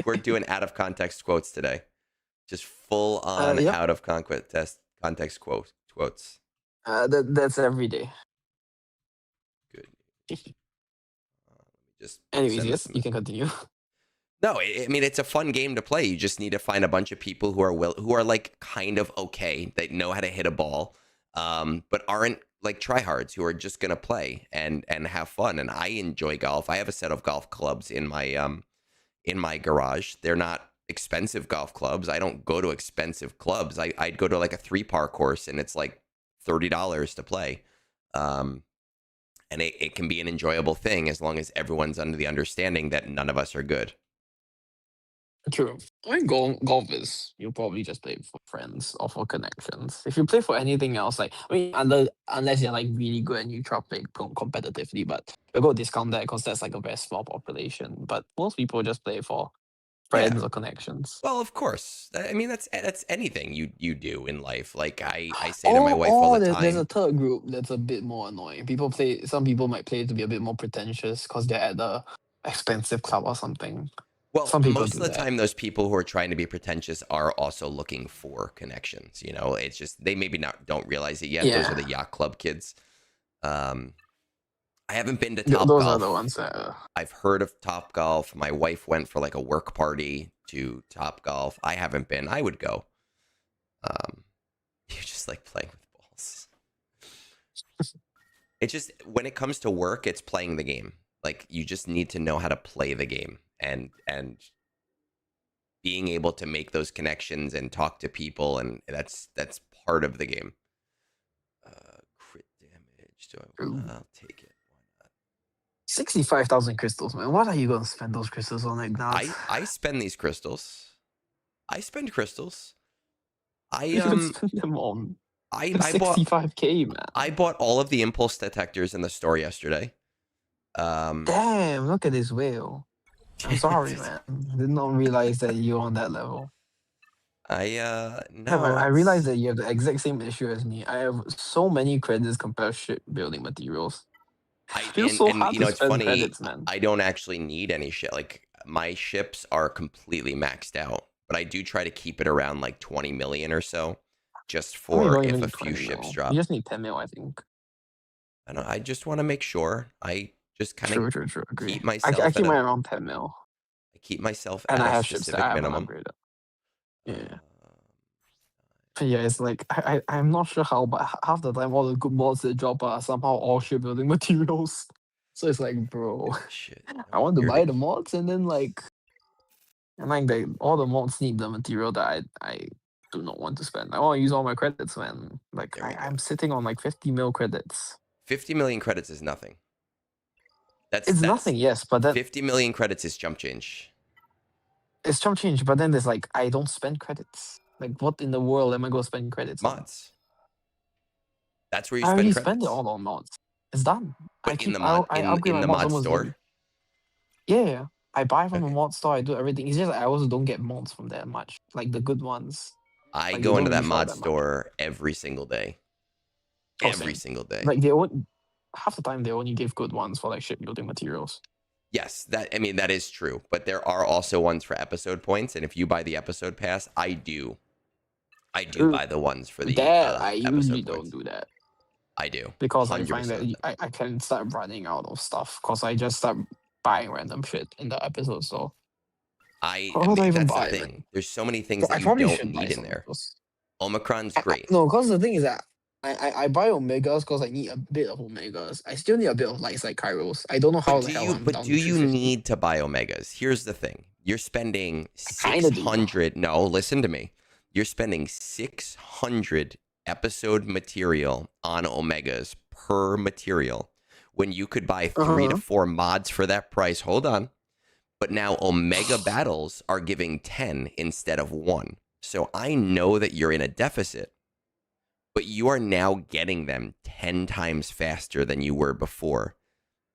we're doing out of context quotes today. Just full on Yep. out of context quotes. That's every day. Good. Let me just Anyways, send yes, this. you can continue. No, I mean it's a fun game to play. You just need to find a bunch of people who are like kind of okay, that know how to hit a ball, but aren't like tryhards who are just gonna play and have fun. And I enjoy golf. I have a set of golf clubs in my garage. They're not expensive golf clubs. I don't go to expensive clubs. I'd go to like a 3-par course and it's like $30 to play. And it can be an enjoyable thing as long as everyone's under the understanding that none of us are good. True. I mean, golf is you'll probably just play for friends or for connections. If you play for anything else, like I mean, unless you're like really good and you try to play competitively, but we'll go discount that because that's like a very small population. But most people just play for Yeah. friends or connections. Well, of course. I mean, that's anything you do in life. Like I say to my wife all the There's a time. third group that's a bit more annoying. Some people might play to be a bit more pretentious because they're at the expensive club or something. Well, Some people most do of the that. time, those people who are trying to be pretentious are also looking for connections. You know, it's just they maybe not don't realize it yet. Those are Yeah, the yacht club kids. Um, I haven't been to Top those are the Golf. ones that. I've heard of Top Golf. My wife went for like a work party to Top Golf. I haven't been. I would go. You just like playing with balls. It's just when it comes to work, it's playing the game. Like you just need to know how to play the game and being able to make those connections and talk to people, and that's part of the game. Crit damage. Do I want to? I'll take it. Why not? 65,000 crystals, man. What are you going to spend those crystals on, Egnards? I spend these crystals. I spend crystals. You can spend them on I bought 65K, man. I bought all of the impulse detectors in the store yesterday. Damn, look at this whale. I'm sorry, man. Did not realize that you're on that level. No, I realize it's that you have the exact same issue as me. I have so many credits compared to shipbuilding materials. Feels so and hard you to know it's spend funny. credits, man. I don't actually need any shit. Like my ships are completely maxed out, but I do try to keep it around like 20 million or so, just I mean, you for don't even if a need few 20 ships mil. You drop. just need 10 mil, I think. I don't. I just want to make sure. I just kind of True. Agree. keep I myself at keep a mine around 10 mil. I keep myself And at I a have Shipdit. I specific haven't minimum. upgraded. Yeah. Um, But yeah, it's like I'm not sure how, but half the time all the good mods that drop are somehow all shipbuilding materials. So it's like, bro, shit. I want to Here buy we the mods and then like, and like all the mods need the material that I do not want to spend. I want to use all my credits, man. Like There we go. I'm sitting on like 50 mil credits. 50 million credits is nothing. It's That's nothing, yes, but then 50 million credits is chump change. it's chump change. But then there's like I don't spend credits. Like what in the world am I going to spend credits on? Mods. That's where you I spend already spend it credits. all on mods. It's done. But in the I upgrade my the mods mod almost store. daily. Yeah, I buy from a Okay. mod store. I do everything. It's just I also don't get mods from there much, like the good ones. I Like they go don't into really that show mod that much. store every single day. Oh, Every same. single day. Like they won't. Half the time they only give good ones for like shipbuilding materials. Yes, that is true. But there are also ones for episode points, and if you buy the episode pass, I do buy the ones for the That I usually episode don't points. do that I do. because I 100% find that of them. I can start running out of stuff because I just start buying random shit in the episode. So I what do I mean, even that's the buy, thing. man? There's so many things So that I you probably don't should buy need in some of there. those. Omicron's great. No, because the thing is that I buy Omegas because I need a bit of Omegas. I still need a bit of light side Kairos. I don't know how the hell I'm But down do to you 350. need to buy Omegas? Here's the thing. You're spending Kinda do. 600. No, listen to me. You're spending 600 episode material on Omegas per material when you could buy 3 to 4 mods for that price. Hold on. But now Omega battles are giving 10 instead of 1. So I know that you're in a deficit, but you are now getting them 10 times faster than you were before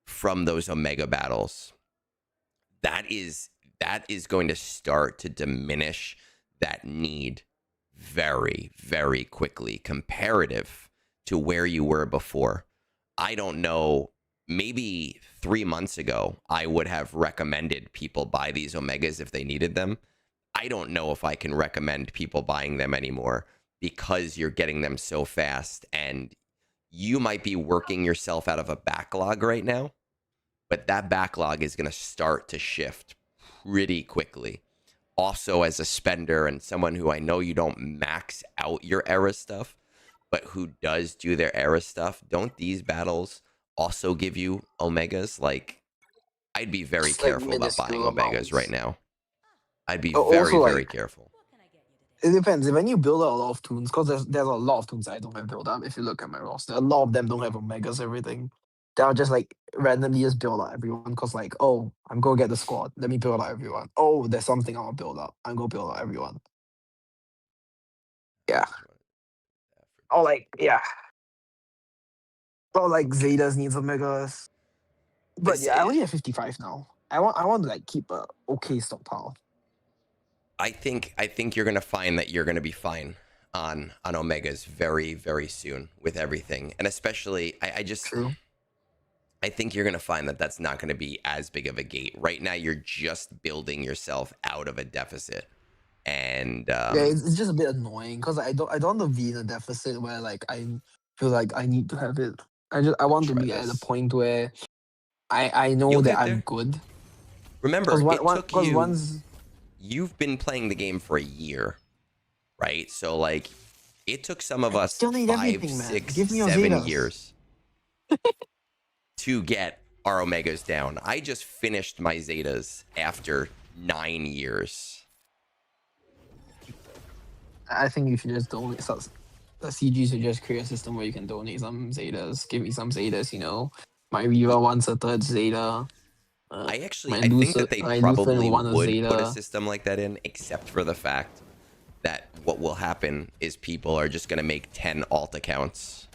from those Omega battles. That is going to start to diminish that need very, very quickly comparative to where you were before. I don't know, maybe 3 months ago, I would have recommended people buy these Omegas if they needed them. I don't know if I can recommend people buying them anymore because you're getting them so fast, and you might be working yourself out of a backlog right now, but that backlog is going to start to shift pretty quickly. Also, as a spender and someone who I know you don't max out your era stuff, but who does do their era stuff, don't these battles also give you Omegas? Like, I'd be very It's like careful about buying minuscule Omegas amounts. right now. I'd be Also, very like careful. it depends. When you build out a lot of tunes, because there's a lot of tunes I don't have built up. If you look at my roster, a lot of them don't have Omegas. Everything. They'll just like randomly just build out everyone because like, oh, I'm gonna get the squad. Let me build out everyone. Oh, there's something I want to build up. I'm gonna build out everyone. Yeah. Or like yeah. Or like Zetas needs Omegas. But yeah, I only have 55 now. I want to like keep a okay stockpile. I think you're gonna find that you're gonna be fine on Omegas very, very soon with everything, and especially True. I think you're gonna find that that's not gonna be as big of a gate. Right now, you're just building yourself out of a deficit, and Yeah, it's just a bit annoying because I don't want to be in a deficit where like I feel like I need to have it. I want to try be at a this. point where I know You'll that get I'm there. good. Remember, it took you. Once You've been playing the game for a year, right? So like, it took some of I us still need 5, everything, man. 6, Give me your 7 Zetas. years to get our Omegas down. I just finished my Zetas after 9 years. I think you should just donate. The CG should just create a system where you can donate some Zetas. Give me some Zetas, you know. My Riva wants a third Zeta. I My think that they my Lutheran probably want a would put a Zeta. system like that in, except for the fact that what will happen is people are just going to make 10 alt accounts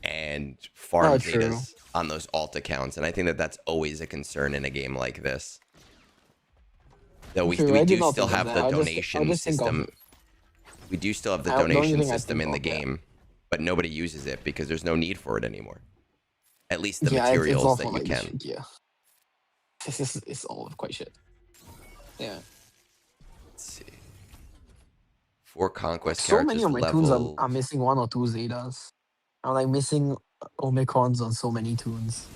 and farm True. Zetas on those alt accounts. And I think that that's always a concern in a game like this. Though we do still have the donation system. We do still have the donation system in the game, but nobody uses it because there's no need for it anymore. At least the materials that you can. Yeah. It's all quite shit. Yeah. Let's see. 4 conquest So characters many of my leveled. tunes are missing 1 or 2 Zetas. I'm like missing Omicrons on so many tunes.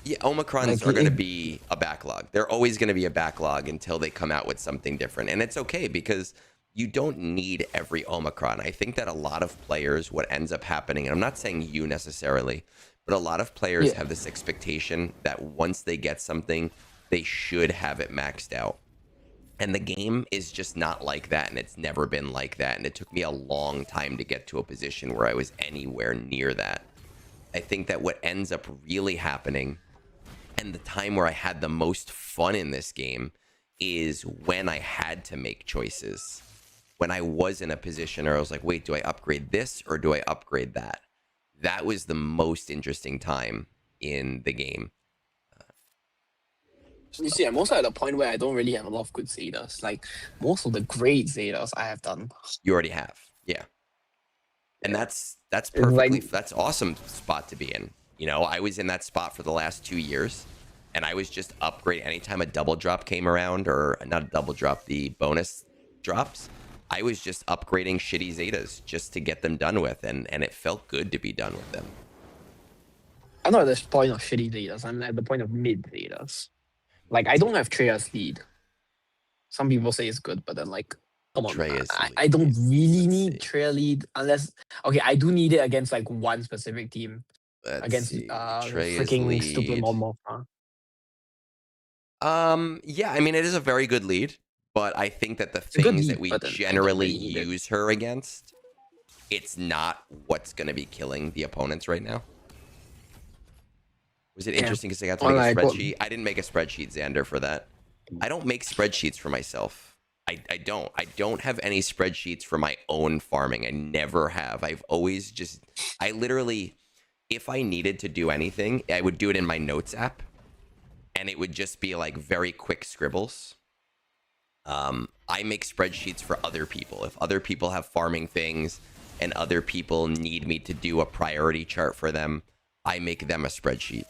Yeah, Omicrons Like are going to be a backlog. They're always going to be a backlog until they come out with something different. And it's okay because you don't need every Omicron. I think that a lot of players, what ends up happening, and I'm not saying you necessarily, but a lot of players yeah. have this expectation that once they get something, they should have it maxed out. And the game is just not like that, and it's never been like that. And it took me a long time to get to a position where I was anywhere near that. I think that what ends up really happening, and the time where I had the most fun in this game, is when I had to make choices. When I was in a position where I was like, wait, do I upgrade this or do I upgrade that? That was the most interesting time in the game. You see, I'm also at a point where I don't really have a lot of good Zetas. Like most of the great Zetas I have done. You already have. Yeah. And Yeah. that's It's like perfectly, that's awesome spot to be in. You know, I was in that spot for the last 2 years, and I was just upgrading anytime a double drop came around, or not a double drop, the bonus drops. I was just upgrading shitty Zetas just to get them done with, and it felt good to be done with them. I'm not at the point of shitty Zetas. I'm at the point of mid Zetas. Like I don't have Treya's lead. Some people say it's good, but then like, come on, Treya's I don't really Let's need see. Treya lead unless okay, I do need it against like one specific team. Let's Against see. the Treya's freaking stupid lead. Mon. Yeah, I mean, it is a very good lead, but I think that the It's a good things that lead, we but then I don't generally really need it. use her against, it's not what's going to be killing the opponents right now. Was it Yeah. interesting because I got to Or make a like what spreadsheet? I didn't make a spreadsheet, Xander, for that. I don't make spreadsheets for myself. I don't. I don't have any spreadsheets for my own farming. I never have. I've always just, I literally, if I needed to do anything, I would do it in my notes app, and it would just be like very quick scribbles. I make spreadsheets for other people. If other people have farming things and other people need me to do a priority chart for them, I make them a spreadsheet.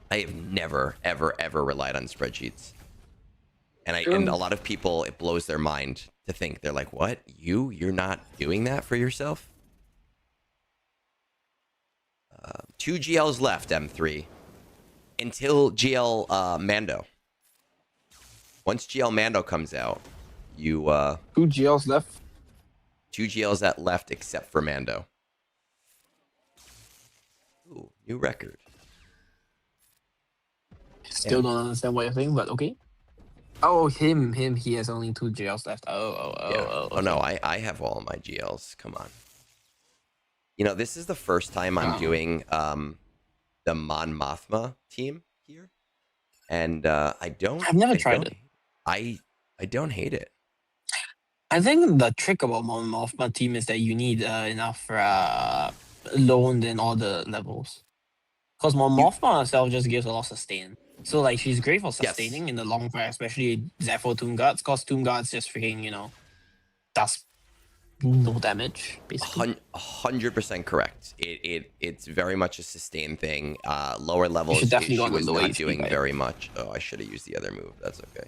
I have never, ever, ever relied on spreadsheets. And a lot of people, it blows their mind to think, they're like, what? You're not doing that for yourself? 2 GLs left, M3. Until GL Mando. Once GL Mando comes out, you 2 GLs left. 2 GLs that left except for Mando. Ooh, new record. Still don't understand what you're saying, but okay. Oh, him. He has only 2 GLs left. Yeah. Okay. Oh no, I have all my GLs. Come on. You know, this is the first time I'm doing the Mon Mothma team here, and I don't. I've never I tried don't. it. I don't hate it. I think the trick about my team is that you need enough loan in all the levels. Because Mothma herself just gives a lot of sustain. So like she's great for Yes. sustaining in the long run, especially Zavor Tomb Guards, because Tomb Guards just freaking, does no damage, basically. 100% correct. It's very much a sustained thing. Lower levels, should definitely go she on the was low not HP doing type. very much. Oh, I should have used the other move. That's okay.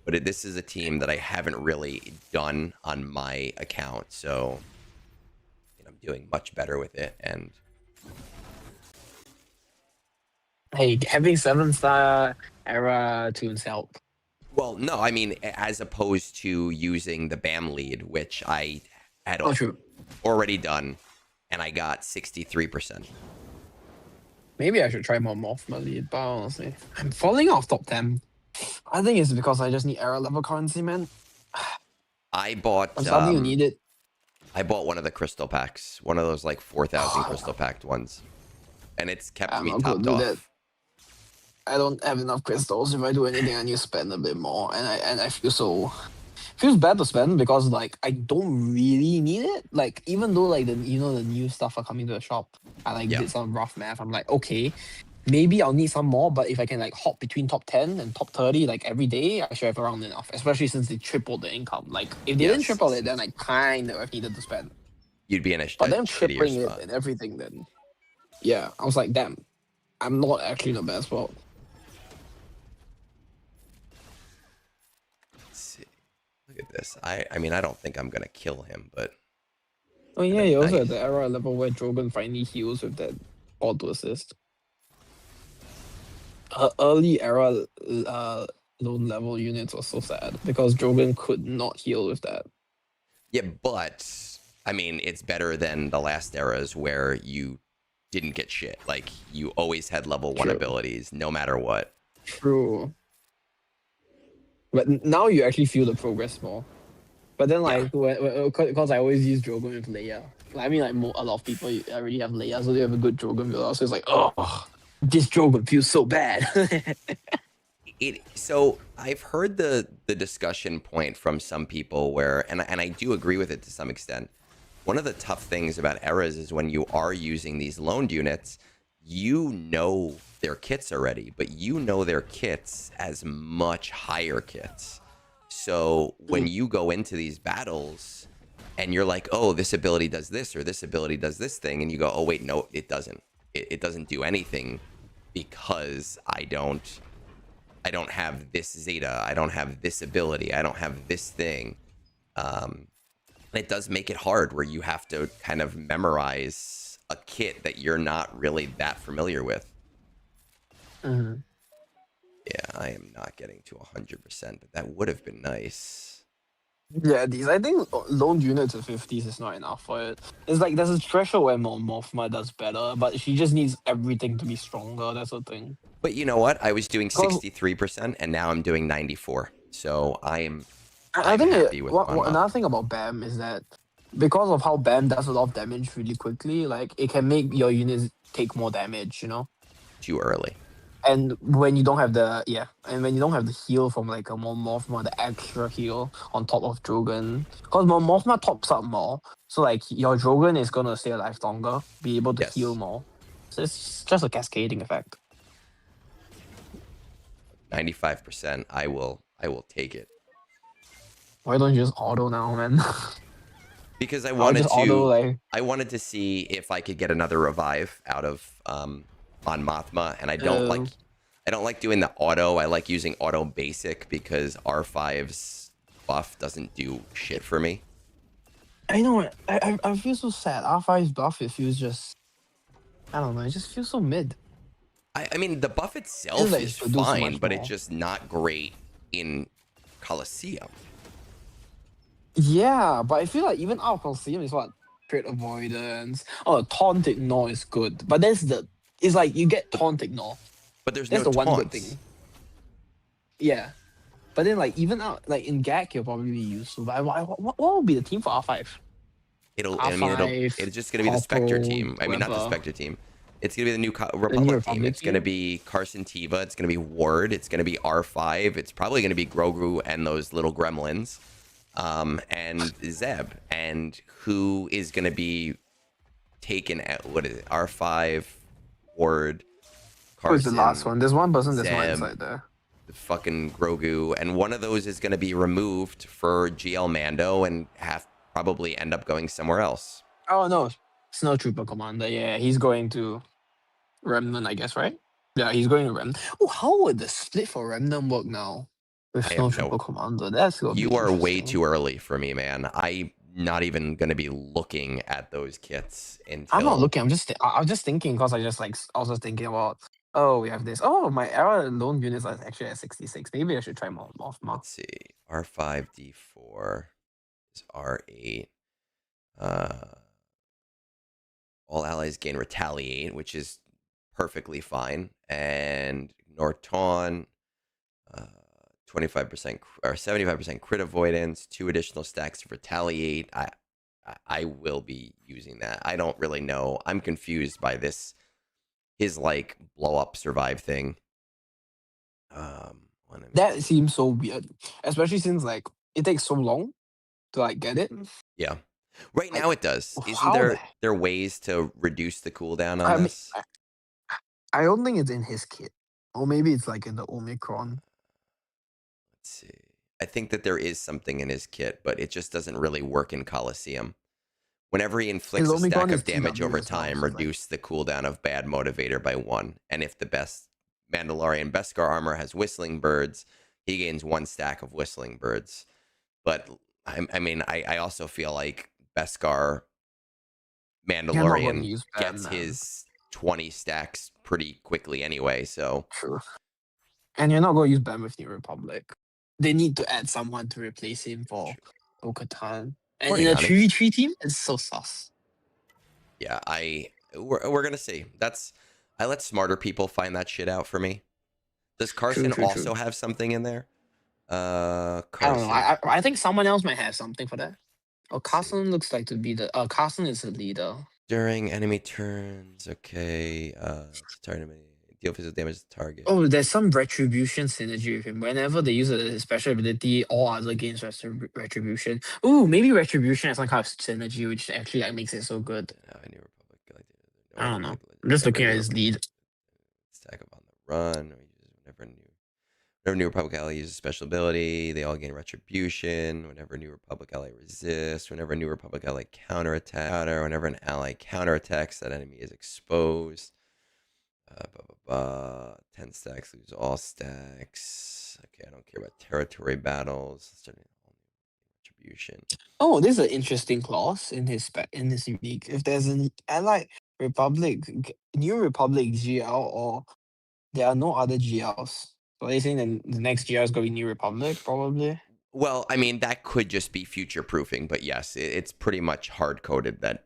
But this is a team that I haven't really done on my account, so I'm doing much better with it. And Hey, having 7-star era tunes help. well, no, I mean, as opposed to using the BAM lead, which I had True. already done, and I got 63%. Maybe I should try more Mothma lead, but honestly, I'm falling off top 10. I think it's because I just need era level currency, man. I bought I'm starting to need it. I bought one of the crystal packs, one of those like 4,000 crystal packed ones, and it's kept I'm me not gonna topped do off. that. I don't have enough crystals. If I do anything, I need to spend a bit more, and I feel so. Feels bad to spend because like I don't really need it. Like even though like the new stuff are coming to the shop, I like Yeah. did some rough math. I'm like, okay, maybe I'll need some more, but if I can like hop between top 10 and top 30 like every day, I should have around enough. Especially since they tripled the income. Like if they didn't Yes. triple it, then I kind of needed to spend. You'd be in a But then shittier tripling it spot. and everything, then yeah, I was like, damn, I'm not actually in the best spot. Let's see. Look at this. I mean, I don't think I'm gonna kill him, but Oh And yeah, then you also nice. had the era level where Drogon finally heals with that auto assist. Early era lone level units was so sad because Drogon could not heal with that. Yeah, but I mean, it's better than the last eras where you didn't get shit. Like you always had level 1 True. abilities no matter what. True. But now you actually feel the progress more. But then, Yeah. like, because I always use Drogon with Leia. Like, I mean, like, a lot of people already have Leia, so they have a good Drogon build. So it's like, oh, this Drogon feels so bad. So I've heard the discussion point from some people where, and I do agree with it to some extent. One of the tough things about eras is when you are using these loaned units, you know their kits already, but you know their kits as much higher kits. So when you go into these battles and you're like, oh, this ability does this or this ability does this thing, and you go, oh wait, no, it doesn't. It doesn't do anything because I don't have this Zeta. I don't have this ability. I don't have this thing. Um, and it does make it hard where you have to kind of memorize a kit that you're not really that familiar with. Mhm. Yeah, I am not getting to 100%, but that would have been nice. Yeah, these I think lone units of 50s is not enough for it. It's like there's a threshold where Mothma does better, but she just needs everything to be stronger. That's the thing. But you know what? I was doing Because 63%, and now I'm doing 94. So I I'm think happy with Mon another Mothma. thing about BAM is that because of how BAM does a lot of damage really quickly, like it can make your units take more damage, you know? Too early. And when you don't have the and when you don't have the heal from like a Mon Mothma, the extra heal on top of Drogon, because Mon Mothma tops up more, so like your Drogon is gonna stay alive longer, be able to heal Yes. more. So it's just a cascading effect. 95%. I will take it. Why don't you just auto now, man? Because I'll just auto like I wanted to see if I could get another revive out of Mon Mothma, and uh, I don't like doing the auto. I like using auto basic because R5's buff doesn't do shit for me. I know I feel so sad. R5's buff it feels just I don't know, it just feels so mid. I mean, the buff It feels itself like is it should do so fine, much but it's more. just not great in Colosseum. Yeah, but I feel like even out of Colosseum is what trade avoidance. Oh, taunt ignore is good, but that's the it's like you get taunt ignore. But there's That's no the one good taunts. thing. Yeah, but then like even out like in GAC you'll probably be useful. But what would be the team for R5? I mean, R5, it's just going to be the Spectre Corporal, team. I mean, not the whoever. Spectre team. It's going to be the new The New Republic team. Republic It's going to team. be Carson Tiva. It's going to be Ward. It's going to be R5. It's probably going to be Grogu and those little gremlins. And Zeb. And who is going to be taken at, what is it? R5, Ward, Who's the last Carson, one? There's one person that's not Zeb, inside there. the fucking Grogu. And one of those is going to be removed for GL Mando and probably end up going somewhere else. Oh no, Snow Trooper Commander. Yeah, he's going to Remnant, I guess, right? Yeah, he's going to Remnant. Oh, how would the split for Remnant work now with I have Snow no. Trooper Commander? That's gonna be You are way interesting. too early for me, man. I'm not even going to be looking at those kits I'm not until. looking. I'm just thinking because I just like I was just thinking about. Oh, we have this. Oh, my era lone units are actually at 66. Maybe I should try more Mothma. Let's see. R5D4 is R8. Uh, all allies gain retaliate, which is perfectly fine. And Norton, 25% or 75% crit avoidance, 2 additional stacks of retaliate. I will be using that. I don't really know. I'm confused by this. His like blow up survive thing. That seems so weird, especially since like it takes so long to like get it. Yeah. Right Like, now it does. Isn't how the? there ways to reduce the cooldown on I mean, this? I don't think it's in his kit, or maybe it's like in the Omicron. Let's see. I think that there is something in his kit, but it just doesn't really work in Coliseum. Whenever he His inflicts a Omicron stack is of damage TW over as well, time, so it's like reduce the cooldown of bad motivator by 1. And if the best Mandalorian Beskar armor has whistling birds, he gains 1 stack of whistling birds. But I mean, I also feel like Beskar You're not going to Mandalorian use Ben, gets man. his 20 stacks pretty quickly anyway, so True. And you're not going to use Ben with New Republic. They need to add someone to replace him for Bo-Katan. And Morning, in a honey. 3v3 team, it's so sus. Yeah, we're gonna see. I let smarter people find that shit out for me. Does Carson True. also have something in there? I don't know. Carson. I think someone else might have something for that. Oh, Let's see. Carson looks like to be the. Carson is the leader. During enemy turns, okay. Target enemy, deal physical damage to the target. Oh, there's some retribution synergy with him. Whenever they use a special ability, all other games have retribution. Ooh, maybe retribution has some kind of synergy, which actually like makes it so good. New Republic. I don't know. I'm just looking at his lead. Stack up on the run. Whenever New Republic ally uses a special ability, they all gain retribution. Whenever New Republic ally resists, whenever New Republic ally counterattack, whenever an ally counterattacks, that enemy is exposed. 10 stacks, lose all stacks. Okay, I don't care about territory battles. Retribution. Oh, this is an interesting clause in his unique. If there's an allied New Republic GL, or there are no other GLs. So are you saying the next GL is going to be New Republic, probably? Well, I mean, that could just be future proofing, but yes, it's pretty much hard coded that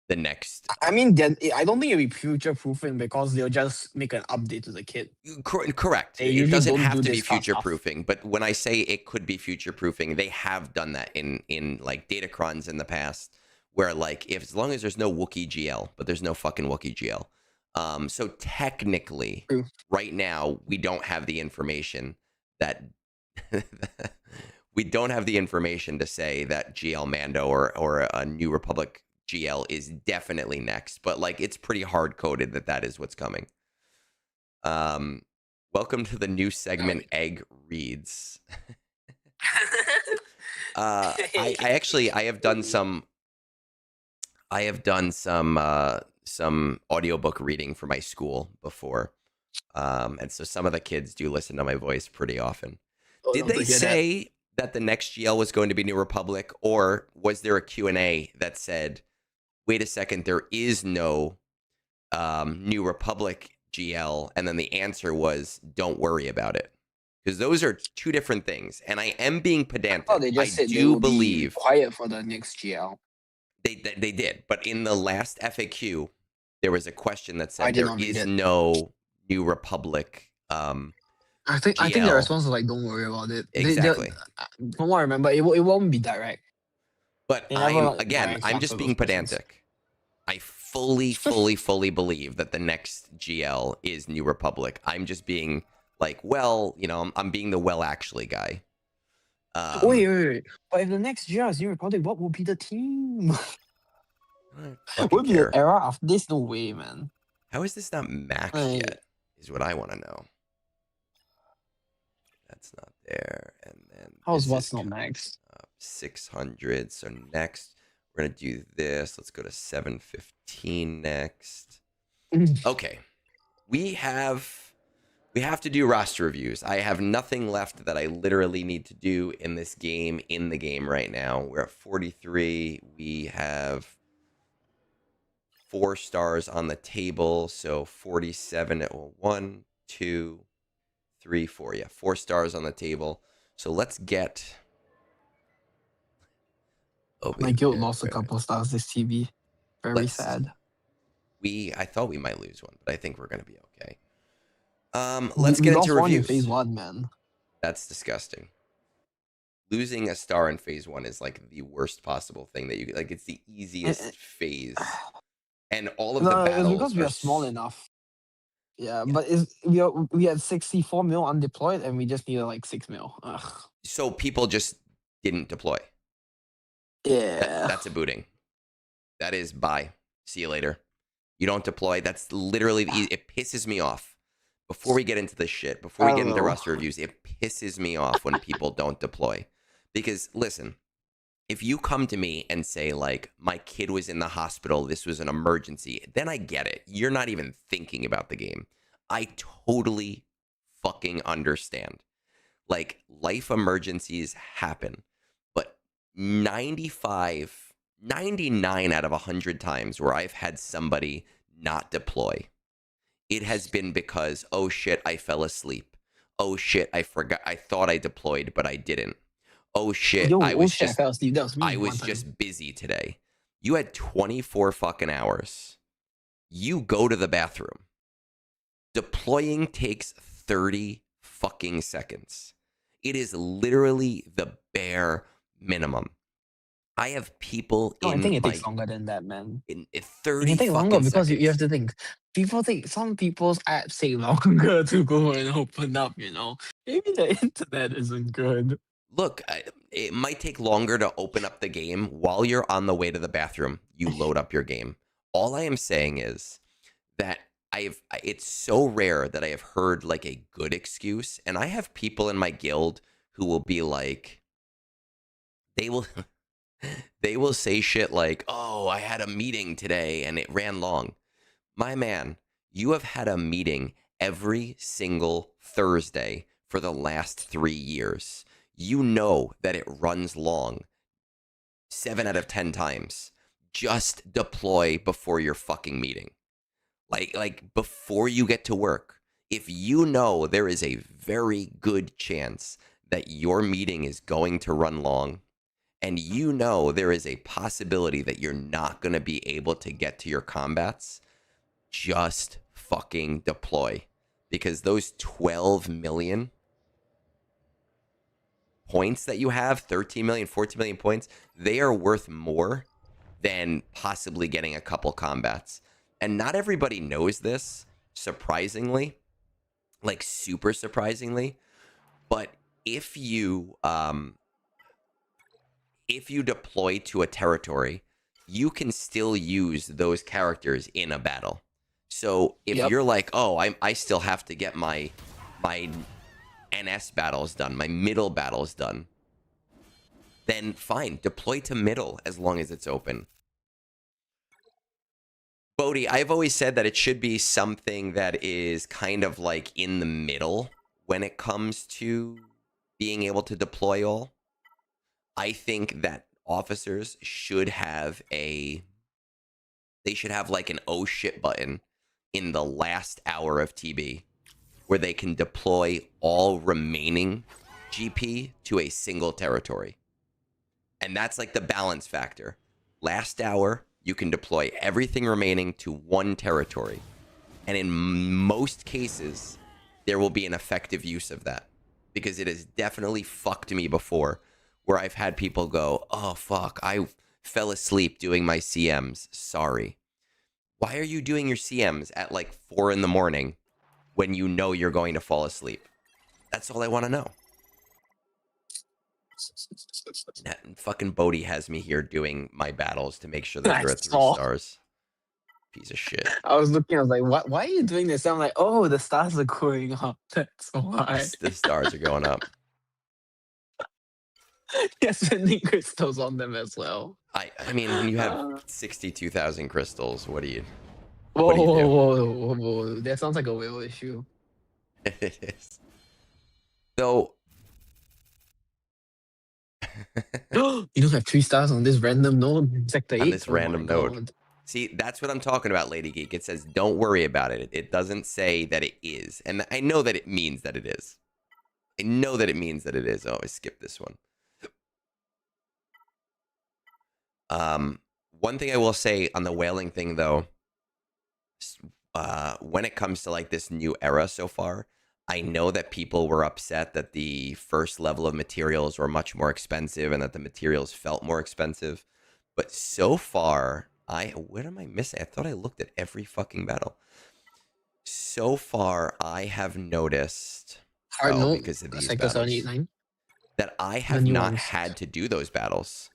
the next. I mean, then I don't think it'll be future proofing because they'll just make an update to the kit. Correct. They It usually doesn't don't have do to be this kind of future stuff. proofing, but when I say it could be future proofing, they have done that in like Datacrons in the past, where like if as long as there's no Wookiee GL, but there's no fucking Wookiee GL. So technically, True. right now we don't have the information that we don't have the information to say that GL Mando or a New Republic GL is definitely next, but like it's pretty hard coded that is what's coming. Welcome to the new segment, Egg Reads. I have done some audiobook reading for my school before, and so some of the kids do listen to my voice pretty often. Did they say that the next GL was going to be New Republic, or was there a Q&A that said, wait a second, there is no New Republic GL, and then the answer was, don't worry about it? Because those are two different things, and I am being pedantic. Oh, they just said do believe quiet for the next GL. They did, but in the last FAQ, there was a question that said there there is no New Republic. I think the GL. response was like, don't worry about it. Exactly. From what I remember, it won't be direct. But I'm just being pedantic. I fully believe that the next GL is New Republic. I'm just being like, well, you know, I'm being the well actually guy. Wait. But if the next GL is New Republic, what will be the team? What would be the era after this? No way, man. How is this not maxed yet? Is what I want to know. That's not there. And then how's what's not maxed? 600. So next, we're gonna do this. Let's go to 715 next. Okay, we have to do roster reviews. I have nothing left that I literally need to do in this game, in the game right now. We're at 43. We have 4 stars on the table. So 47. Well, 1, 2, 3, 4. Yeah, 4 stars on the table. So let's get. My guild lost a couple stars this TV. Very sad. I thought we might lose one, but I think we're gonna be okay. Let's get into reviews. Phase 1, man. That's disgusting. Losing a star in phase 1 is like the worst possible thing that you like. It's the easiest phase, and all of the battles. It's because we are small enough. Yeah, but we had 64 mil undeployed, and we just needed like 6 mil. Ugh. So people just didn't deploy. Yeah, that's a booting. That is bye. See you later. You don't deploy. That's literally it pisses me off. Before we get into this shit, before we get into roster reviews, it pisses me off when people don't deploy. Because listen, if you come to me and say like, my kid was in the hospital, this was an emergency, then I get it. You're not even thinking about the game. I totally fucking understand. Like, life emergencies happen, but 95 99 out of 100 times where I've had somebody not deploy, it has been because, oh shit, I fell asleep. Oh shit, I forgot. I thought I deployed, but I didn't. Oh shit, Oh shit, I fell asleep. That was me I one was time. just busy today. You had 24 fucking hours. You go to the bathroom. Deploying takes 30 fucking seconds. It is literally the bare minimum. I have people No, I think in it my takes longer than that, man. in It 30 can take longer fucking because you have seconds. to think. Some people's apps take longer to go and open up, Maybe the internet isn't good. Look, it might take longer to open up the game while you're on the way to the bathroom. You load up your game. All I am saying is that it's so rare that I have heard like a good excuse, and I have people in my guild who will be like, they will they will say shit like, "Oh, I had a meeting today and it ran long." My man, you have had a meeting every single Thursday for the last 3 years. You know that it runs long 7 out of 10 times. Just deploy before your fucking meeting. Like before you get to work. If you know there is a very good chance that your meeting is going to run long, and you know there is a possibility that you're not going to be able to get to your combats, just fucking deploy. Because those 12 million points that you have, 13 million, 14 million points, they are worth more than possibly getting a couple combats. And not everybody knows this, surprisingly, like super surprisingly. But if you deploy to a territory, you can still use those characters in a battle. So if Yep. you're like, oh, I still have to get my NS battles done, my middle battles done, then fine, deploy to middle as long as it's open. Bodhi, I've always said that it should be something that is kind of like in the middle when it comes to being able to deploy all. I think that officers should have they should have like an oh shit button in the last hour of TB where they can deploy all remaining GP to a single territory. And that's like the balance factor. Last hour, you can deploy everything remaining to one territory. And in most cases, there will be an effective use of that. Because it has definitely fucked me before, where I've had people go, oh, fuck, I fell asleep doing my CMs. Sorry. Why are you doing your CMs at like 4 in the morning when you know you're going to fall asleep? That's all I want to know. That fucking Bodhi has me here doing my battles to make sure that they're at 3 stars. Piece of shit. I was looking, I was like, why are you doing this? I'm like, oh, the stars are going up. That's why. The stars are going up. You're spending crystals on them as well. I mean, when you have 62,000 crystals, what do you Whoa, do? whoa. That sounds like a whale issue. It is. So You don't have 3 stars on this random node? Sector 8? on this Oh my random node. God. See, that's what I'm talking about, Lady Geek. It says, don't worry about it. It doesn't say that it is. And I know that it means that it is. I know that it means that it is. Oh, I skipped this one. One thing I will say on the whaling thing, though, when it comes to like this new era so far, I know that people were upset that the first level of materials were much more expensive and that the materials felt more expensive. But so far, what am I missing? I thought I looked at every fucking battle. So far, I have noticed, Hard note, because of these Sector battles, 789. that I have new not ones. had to do those battles.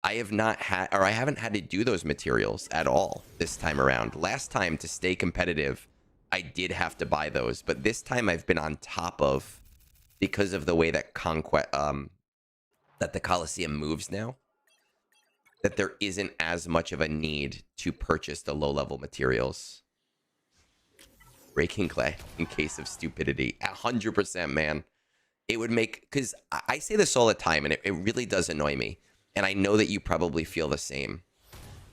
I haven't had to do those materials at all this time around. Last time, to stay competitive, I did have to buy those, but this time I've been on top of, because of the way that that the Coliseum moves now, that there isn't as much of a need to purchase the low-level materials. Breaking clay in case of stupidity. 100%, man. It would make, because I say this all the time, and it really does annoy me. and I know that you probably feel the same.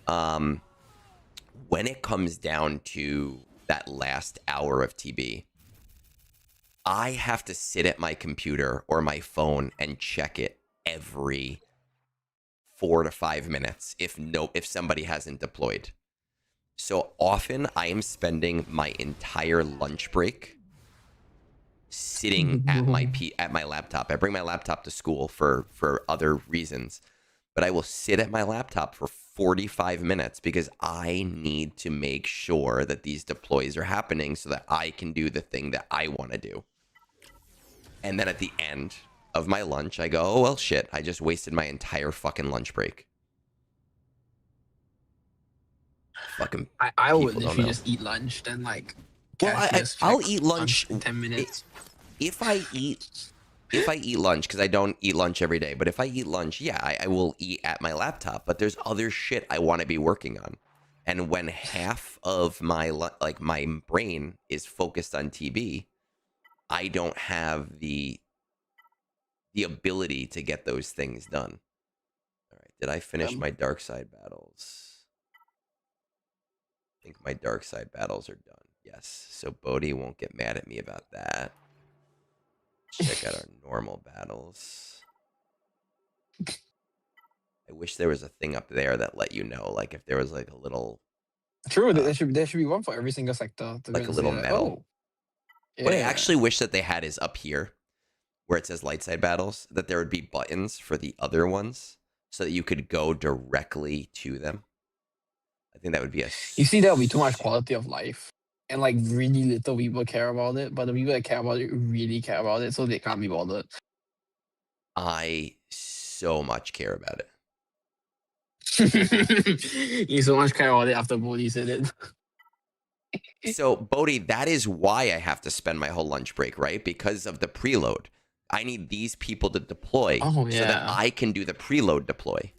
When it comes down to that last hour of TB, I have to sit at my computer or my phone and check it every 4 to 5 minutes if somebody hasn't deployed. So often I am spending my entire lunch break sitting at my laptop. I bring my laptop to school for other reasons, but I will sit at my laptop for 45 minutes because I need to make sure that these deploys are happening so that I can do the thing that I want to do. And then at the end of my lunch, I go, oh, well, shit, I just wasted my entire fucking lunch break. Fucking I would people don't literally know. just eat lunch, then like Well, cashiers I'll check eat lunch in 10 minutes. if I eat lunch, because I don't eat lunch every day, but if I eat lunch, yeah, I will eat at my laptop. But there's other shit I want to be working on, and when half of my my brain is focused on TB, I don't have the ability to get those things done. All right, did I finish my dark side battles? I think my dark side battles are done. Yes, so Bodhi won't get mad at me about that. Check out our normal battles. I wish there was a thing up there that let you know, like if there was like a little, True, there should be one for every single sector. To like a go and little say that, medal. oh, yeah. What I actually wish that they had is up here, where it says light side battles, that there would be buttons for the other ones, so that you could go directly to them. I think that would be a. You see, that would be too much quality of life. And like really little people care about it, but the people that care about it really care about it, so they can't be bothered. I so much care about it. You so much care about it after Bodhi said it. So, Bodhi, that is why I have to spend my whole lunch break, right? Because of the preload. I need these people to deploy Oh, so that yeah. I can do the preload deploy.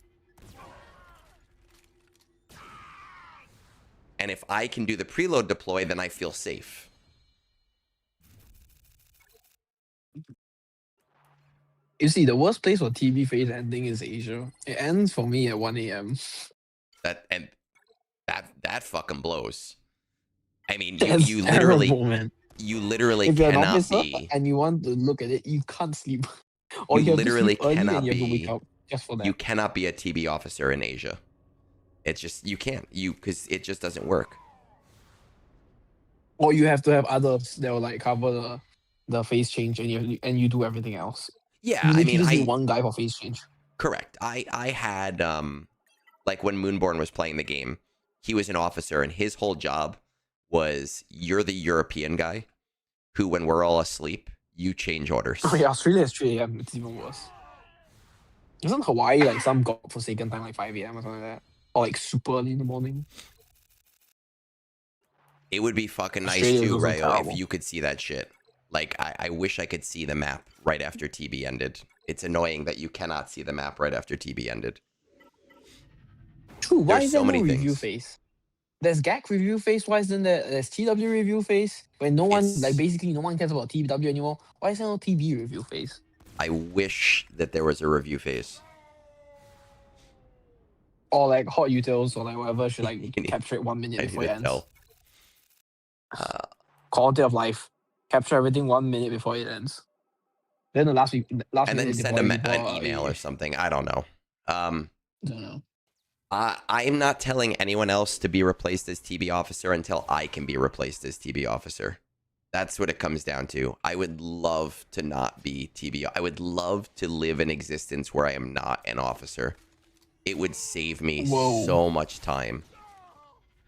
And if I can do the preload deploy, then I feel safe. You see, the worst place for TB phase ending is Asia. It ends for me at 1 a.m. That fucking blows. I mean, That's you literally terrible, man. if If you're an officer and you want to look at it, you can't sleep. Or you you have to literally sleep early cannot and you have to wake be up just for that. you cannot be a TB officer in Asia. It's just you can't because it just doesn't work. Or you have to have others that will like cover the phase change and you do everything else. Yeah, You I literally mean, just need one guy for phase change. correct. I had like when Moonborn was playing the game, he was an officer and his whole job was you're the European guy who, when we're all asleep, you change orders. Oh yeah, Australia is 3 a.m. It's even worse. Isn't Hawaii like some godforsaken time, like 5 a.m. or something like that? Or like super early in the morning? It would be fucking nice Australia is too, also Rayo, terrible. if you could see that shit. Like, I wish I could see the map right after TB ended. It's annoying that you cannot see the map right after TB ended. True, why There's is so there no many review things. phase? There's GAC review phase, why isn't there's TW review phase? When no one, like It's- basically no one cares about TW anymore. Why is there no TB review phase? I wish that there was a review phase. Or like hot utils or like whatever should like You need- capture it 1 minute I before need it to ends. tell. Quality of life. Capture everything 1 minute before it ends. Then the last And then minute send deploy them an people, email or something. I don't know. don't know. I'm not telling anyone else to be replaced as TB officer until I can be replaced as TB officer. That's what it comes down to. I would love to not be TB. I would love to live an existence where I am not an officer. It would save me so much time.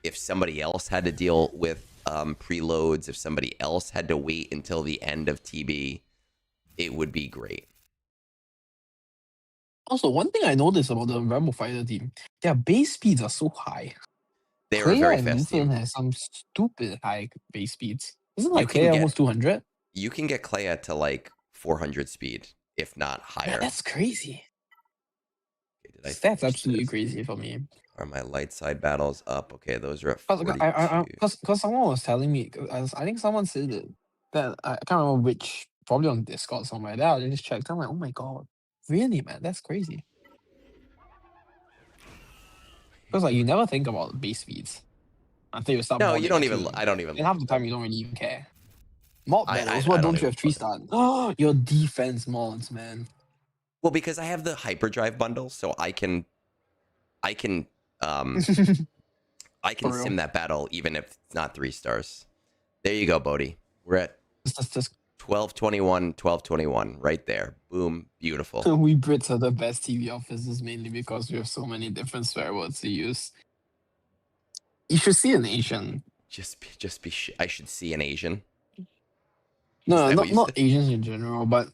If somebody else had to deal with preloads, if somebody else had to wait until the end of TB, it would be great. Also, one thing I noticed about the Rebel Fighter team, their base speeds are so high. They are a Clea very and fast Luthien team. has some stupid high base speeds. Isn't You like can Clea get- almost 200? You can get Clea to like 400 speed, if not higher. Yeah, that's crazy. Okay, did I That's finish absolutely this? crazy for me. Are my light side battles up? Okay, those are at 42. Because someone was telling me, I think someone said that I can't remember which, probably on Discord somewhere. Then I just checked. I'm like, oh my god, really, man, that's crazy. Because like you never think about base speeds until you start No, you modding don't a even. team. I don't even. And Look half the at time them. you don't really even care. Mod battles, what I don't don't you even have 3 look at them. star? Oh, your defense mods, man. Well, because I have the hyperdrive bundle, so I can um I can For real. sim that battle even if it's not 3 stars. There you go, Bodhi. We're at Just 1221, 1221, right there. Boom, beautiful. we Brits are the best TV officers mainly because we have so many different swear words to use. You should see an Asian. Just be. I should see an Asian. Is No, that what not you said? Asians in general, but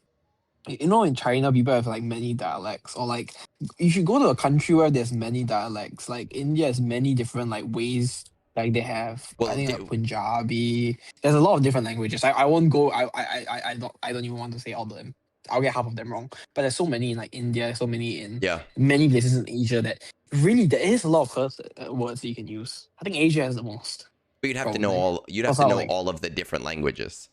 you know, in China, people have like many dialects, or like you should go to a country where there's many dialects. Like India has many different like ways. Like they have, I Well, think like Punjabi. There's a lot of different languages. I won't go. I don't even want to say all of them. I'll get half of them wrong. But there's so many in like India, so many in yeah. many places in Asia that really there is a lot of curse words that you can use. I think Asia has the most But you'd have to know probably. all. You'd have Because to I know like all of the different languages,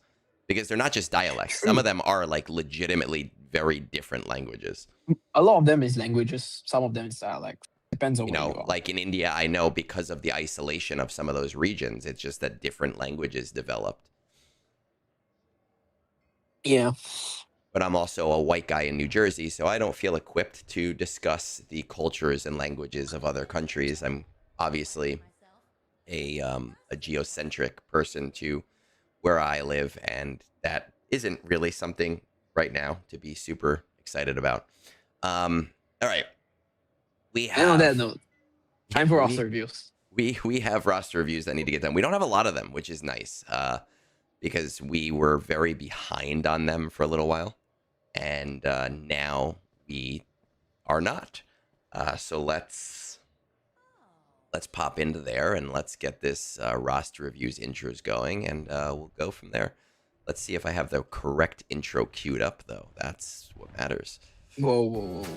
because they're not just dialects. Some of true. them are like legitimately very different languages. A lot of them is languages. Some of them is dialects. Depends on You where you know, are. like in India, I know because of the isolation of some of those regions, it's just that different languages developed. Yeah. But I'm also a white guy in New Jersey, so I don't feel equipped to discuss the cultures and languages of other countries. I'm obviously a geocentric person to where I live, and that isn't really something right now to be super excited about. All right, we And on that have note, yeah time for roster we reviews. we have roster reviews that need to get done. We don't have a lot of them, which is nice, because we were very behind on them for a little while, and now we are not. So let's pop into there and let's get this roster reviews intros going, and we'll go from there. Let's see if I have the correct intro queued up, though. That's what matters. Whoa, whoa, whoa.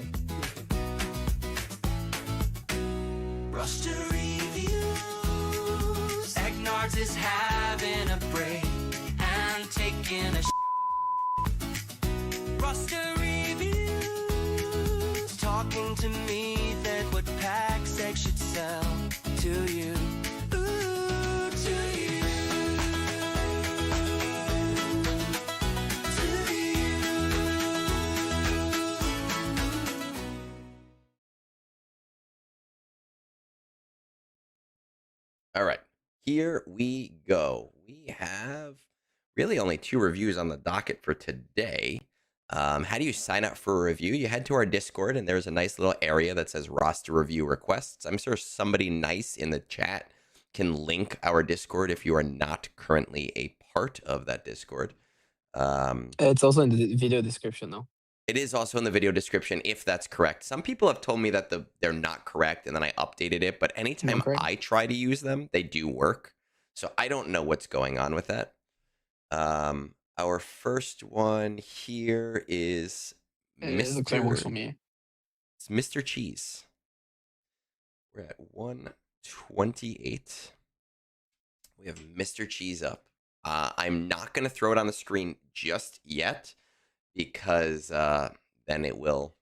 Roster reviews. Egnards is having a break and taking a roster reviews. Talking to me that what pack sex should sell to you. Ooh, to you. To you. All right, here we go. We have really only 2 reviews on the docket for today. How do you sign up for a review? You head to our Discord, and there's a nice little area that says roster review requests. I'm sure somebody nice in the chat can link our Discord if you are not currently a part of that Discord. It's also in the video description though. It is also in the video description if that's correct. Some people have told me that they're not correct, and then I updated it. But anytime Not correct. I try to use them, they do work. So I don't know what's going on with that. Our first one here is It looks like it works for Mr. me. It's MrCheez. We're at 128. We have MrCheez up. I'm not going to throw it on the screen just yet, because then it will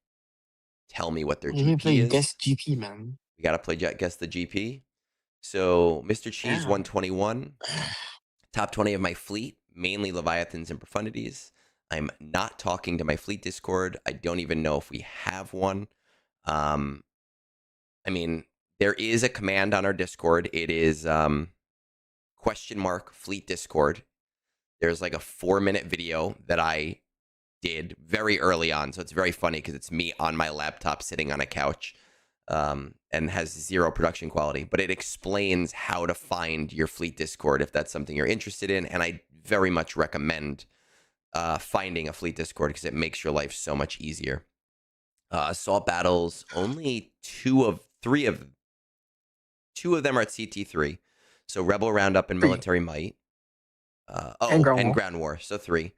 tell me what their You need to GP play is. guess GP, man. We got to play guess the GP. So MrCheez Yeah. 121. Top 20 of my fleet, mainly Leviathans and Profundities. I'm not talking to my fleet Discord. I don't even know if we have one. I mean, there is a command on our Discord. It is !fleet Discord. There's like a 4-minute video that I did very early on. So it's very funny because it's me on my laptop sitting on a couch, and has 0 production quality. But it explains how to find your fleet Discord if that's something you're interested in. And I very much recommend finding a fleet Discord because it makes your life so much easier. Assault battles, only 2 of them are at CT3. So Rebel Roundup and 3. Military Might. And Ground War. Ground War, so 3.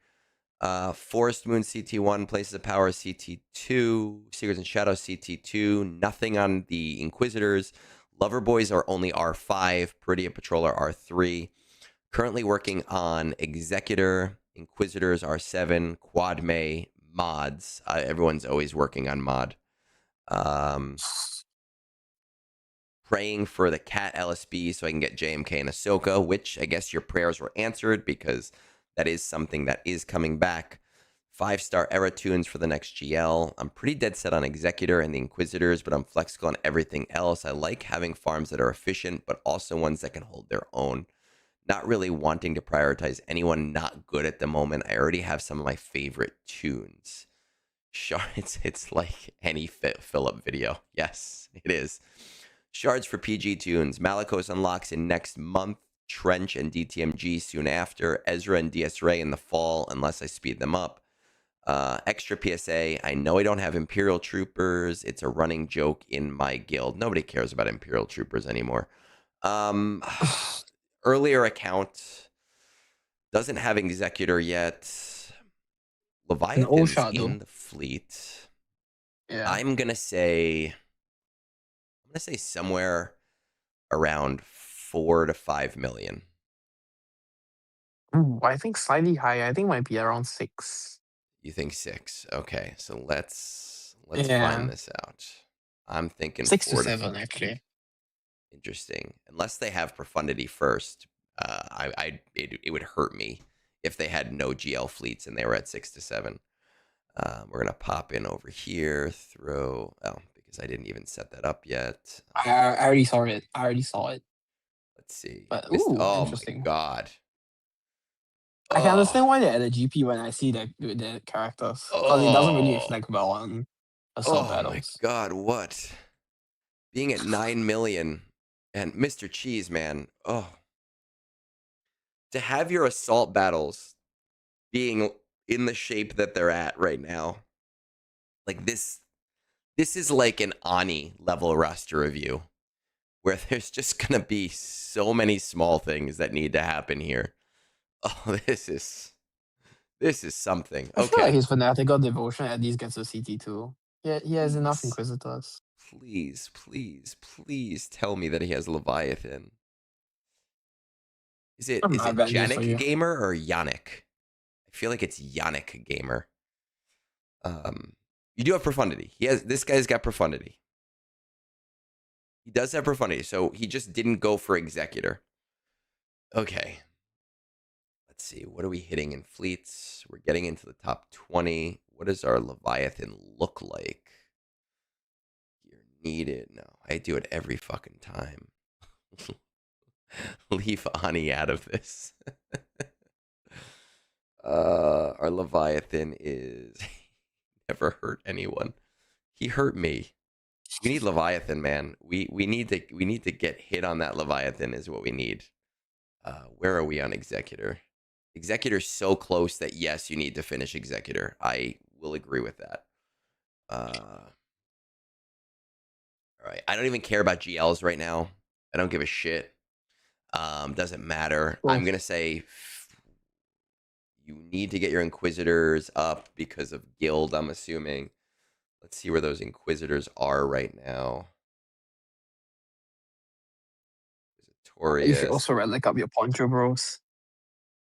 Forest Moon CT1, Places of Power CT2, Secrets and Shadows CT2, nothing on the Inquisitors. Lover Boys are only R5, Peridia Patroller R3. Currently working on Executor, Inquisitors R7, Quad May, mods. Everyone's always working on mod. praying for the cat LSB so I can get JMK and Ahsoka, which I guess your prayers were answered because that is something that is coming back. 5-star era tunes for the next GL. I'm pretty dead set on Executor and the Inquisitors, but I'm flexible on everything else. I like having farms that are efficient, but also ones that can hold their own. Not really wanting to prioritize anyone not good at the moment. I already have some of my favorite tunes. It's like any Philip video. Yes, it is. Shards for PG tunes. Malicos unlocks in next month. Trench and DTMG soon after. Ezra and DS Ray in the fall, unless I speed them up. Extra PSA. I know I don't have Imperial Troopers. It's a running joke in my guild. Nobody cares about Imperial Troopers anymore. Earlier account doesn't have Executor yet. Leviathan's shot, in though. the fleet. Yeah. I'm gonna say somewhere around 4 to 5 million. Ooh, I think slightly higher. I think might be around 6. You think 6? Okay, so let's Yeah. find this out. I'm thinking 6 to 4 to 7 5. actually. Interesting. Unless they have Profundity first, it would hurt me if they had no GL fleets and they were at 6 to 7. We're gonna pop in over here, because I didn't even set that up yet. I already saw it. Let's see. But Oh my interesting. god. I can understand Oh, why they're at the GP when I see the characters. Because it doesn't really reflect well on assault oh my battles. god, what? Being at 9 million and MrCheez, man. Oh. To have your assault battles being in the shape that they're at right now. Like this is like an Ani level roster review where there's just going to be so many small things that need to happen here. Oh, this is something. I feel like Okay. his fanatical devotion at least gets a CT2. Yeah, he has enough Please, Inquisitors. please, please, please tell me that he has Leviathan. Is I it bet news for Janik you. Gamer or Yannick? I feel like it's Yannick Gamer. You do have Profundity. This guy's got Profundity. He does have Profundity, so he just didn't go for Executor. Okay. Let's see. What are we hitting in fleets? We're getting into the top 20. What does our Leviathan look like? You're needed. No, I do it every fucking time. Leave Ani out of this. Our Leviathan is never hurt anyone. He hurt me. We need Leviathan, man. We need to get hit on that Leviathan is what we need. Where are we on Executor? Executor's so close that yes, you need to finish Executor. I will agree with that. All right. I don't even care about GLs right now. I don't give a shit. Doesn't matter. Cool. I'm gonna say you need to get your Inquisitors up because of guild, I'm assuming. Let's see where those Inquisitors are right now. You should Victorious. also relic up your Poncho Bros.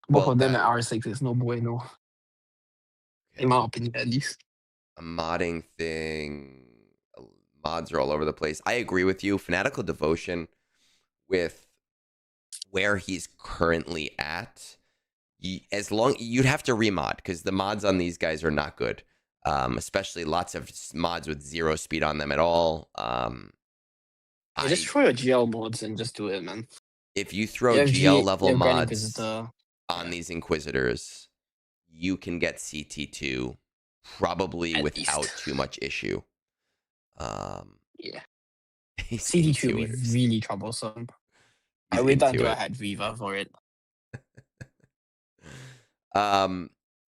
Both Well, of them at R6 is no bueno. okay. In my opinion, at least. A modding thing. Mods are all over the place. I agree with you. Fanatical Devotion, with where he's currently at, you'd have to remod because the mods on these guys are not good. Especially lots of mods with 0 speed on them at all. Just throw your GL mods and just do it, man. If you throw You have GL level you have Grand mods Inquisitor. on these Inquisitors, you can get CT2 probably At without least. too much issue. Yeah. These CT2 would be Intuitors. really troublesome. These I waited until I Intuit. had Viva for it.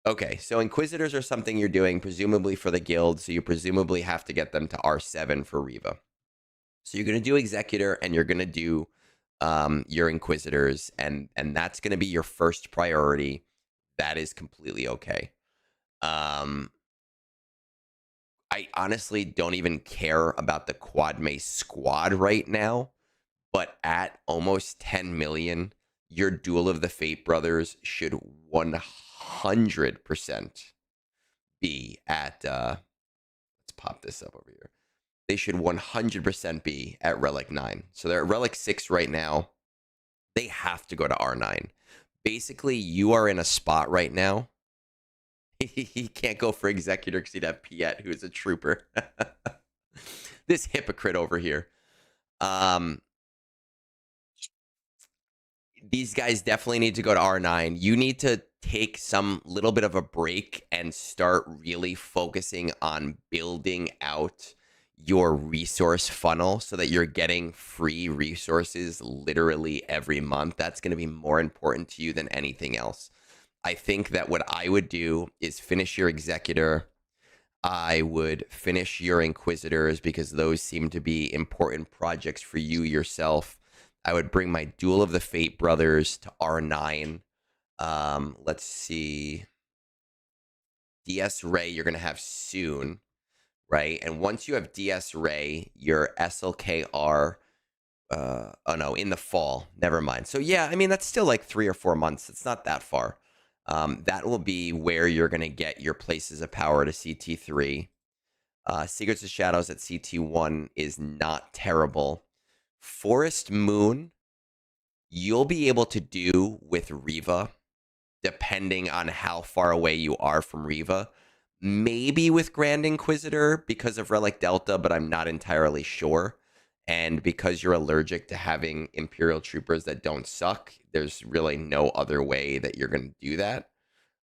Okay, so Inquisitors are something you're doing presumably for the guild, so you presumably have to get them to R7 for Riva. So you're going to do Executor and you're going to do your Inquisitors, and that's going to be your first priority. That is completely okay. I honestly don't even care about the Quad Mace squad right now, but at almost 10 million, your Duel of the Fate Brothers should 100% be at, let's pop this up over here. they should 100% be at Relic 9. So they're at Relic 6 right now. They have to go to R9. Basically, you are in a spot right now. He can't go for Executor because he'd have Piet, who is a trooper. This hypocrite over here. These guys definitely need to go to R9. You need to take some little bit of a break and start really focusing on building out your resource funnel so that you're getting free resources literally every month. That's going to be more important to you than anything else. I think that what I would do is finish your Executor. I would finish your Inquisitors because those seem to be important projects for you yourself. I would bring my Duel of the Fate Brothers to R9. Let's see. DS Ray you're going to have soon, right? And once you have DS Ray, your SLKR, oh no, in the fall. Never mind. So yeah, I mean, that's still like 3 or 4 months. It's not that far. That will be where you're going to get your Places of Power to CT3. Secrets of Shadows at CT1 is not terrible. Forest Moon, you'll be able to do with Riva, depending on how far away you are from Riva. Maybe with Grand Inquisitor because of Relic Delta, but I'm not entirely sure. And because you're allergic to having Imperial Troopers that don't suck, there's really no other way that you're going to do that.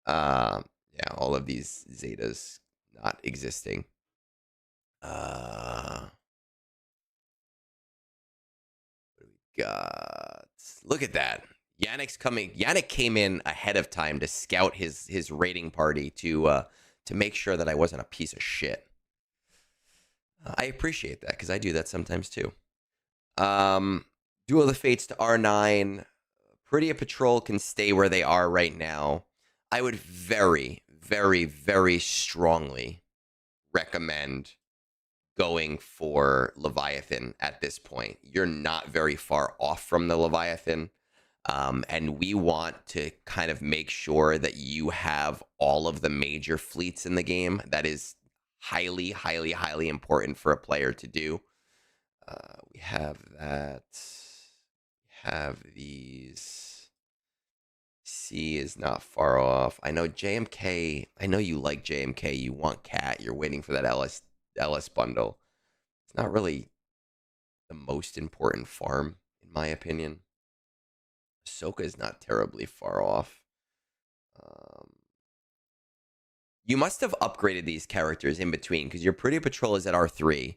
Yeah, all of these Zetas not existing. What do we got? Look at that. Yannick's coming. Yannick came in ahead of time to scout his raiding party to make sure that I wasn't a piece of shit. I appreciate that because I do that sometimes too. Duel of the Fates to R9. Pretty Patrol can stay where they are right now. I would very, very, very strongly recommend going for Leviathan at this point. You're not very far off from the Leviathan. And we want to kind of make sure that you have all of the major fleets in the game. That is highly, highly, highly important for a player to do. We have that. We have these. C is not far off. I know JMK. I know you like JMK. You want Cat. You're waiting for that LS bundle. It's not really the most important farm, in my opinion. Ahsoka is not terribly far off. You must have upgraded these characters in between because your Pretty Patrol is at R3,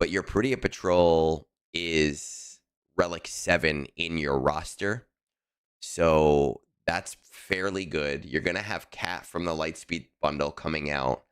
but your Pretty Patrol is Relic 7 in your roster. So that's fairly good. You're going to have Cat from the Lightspeed bundle coming out.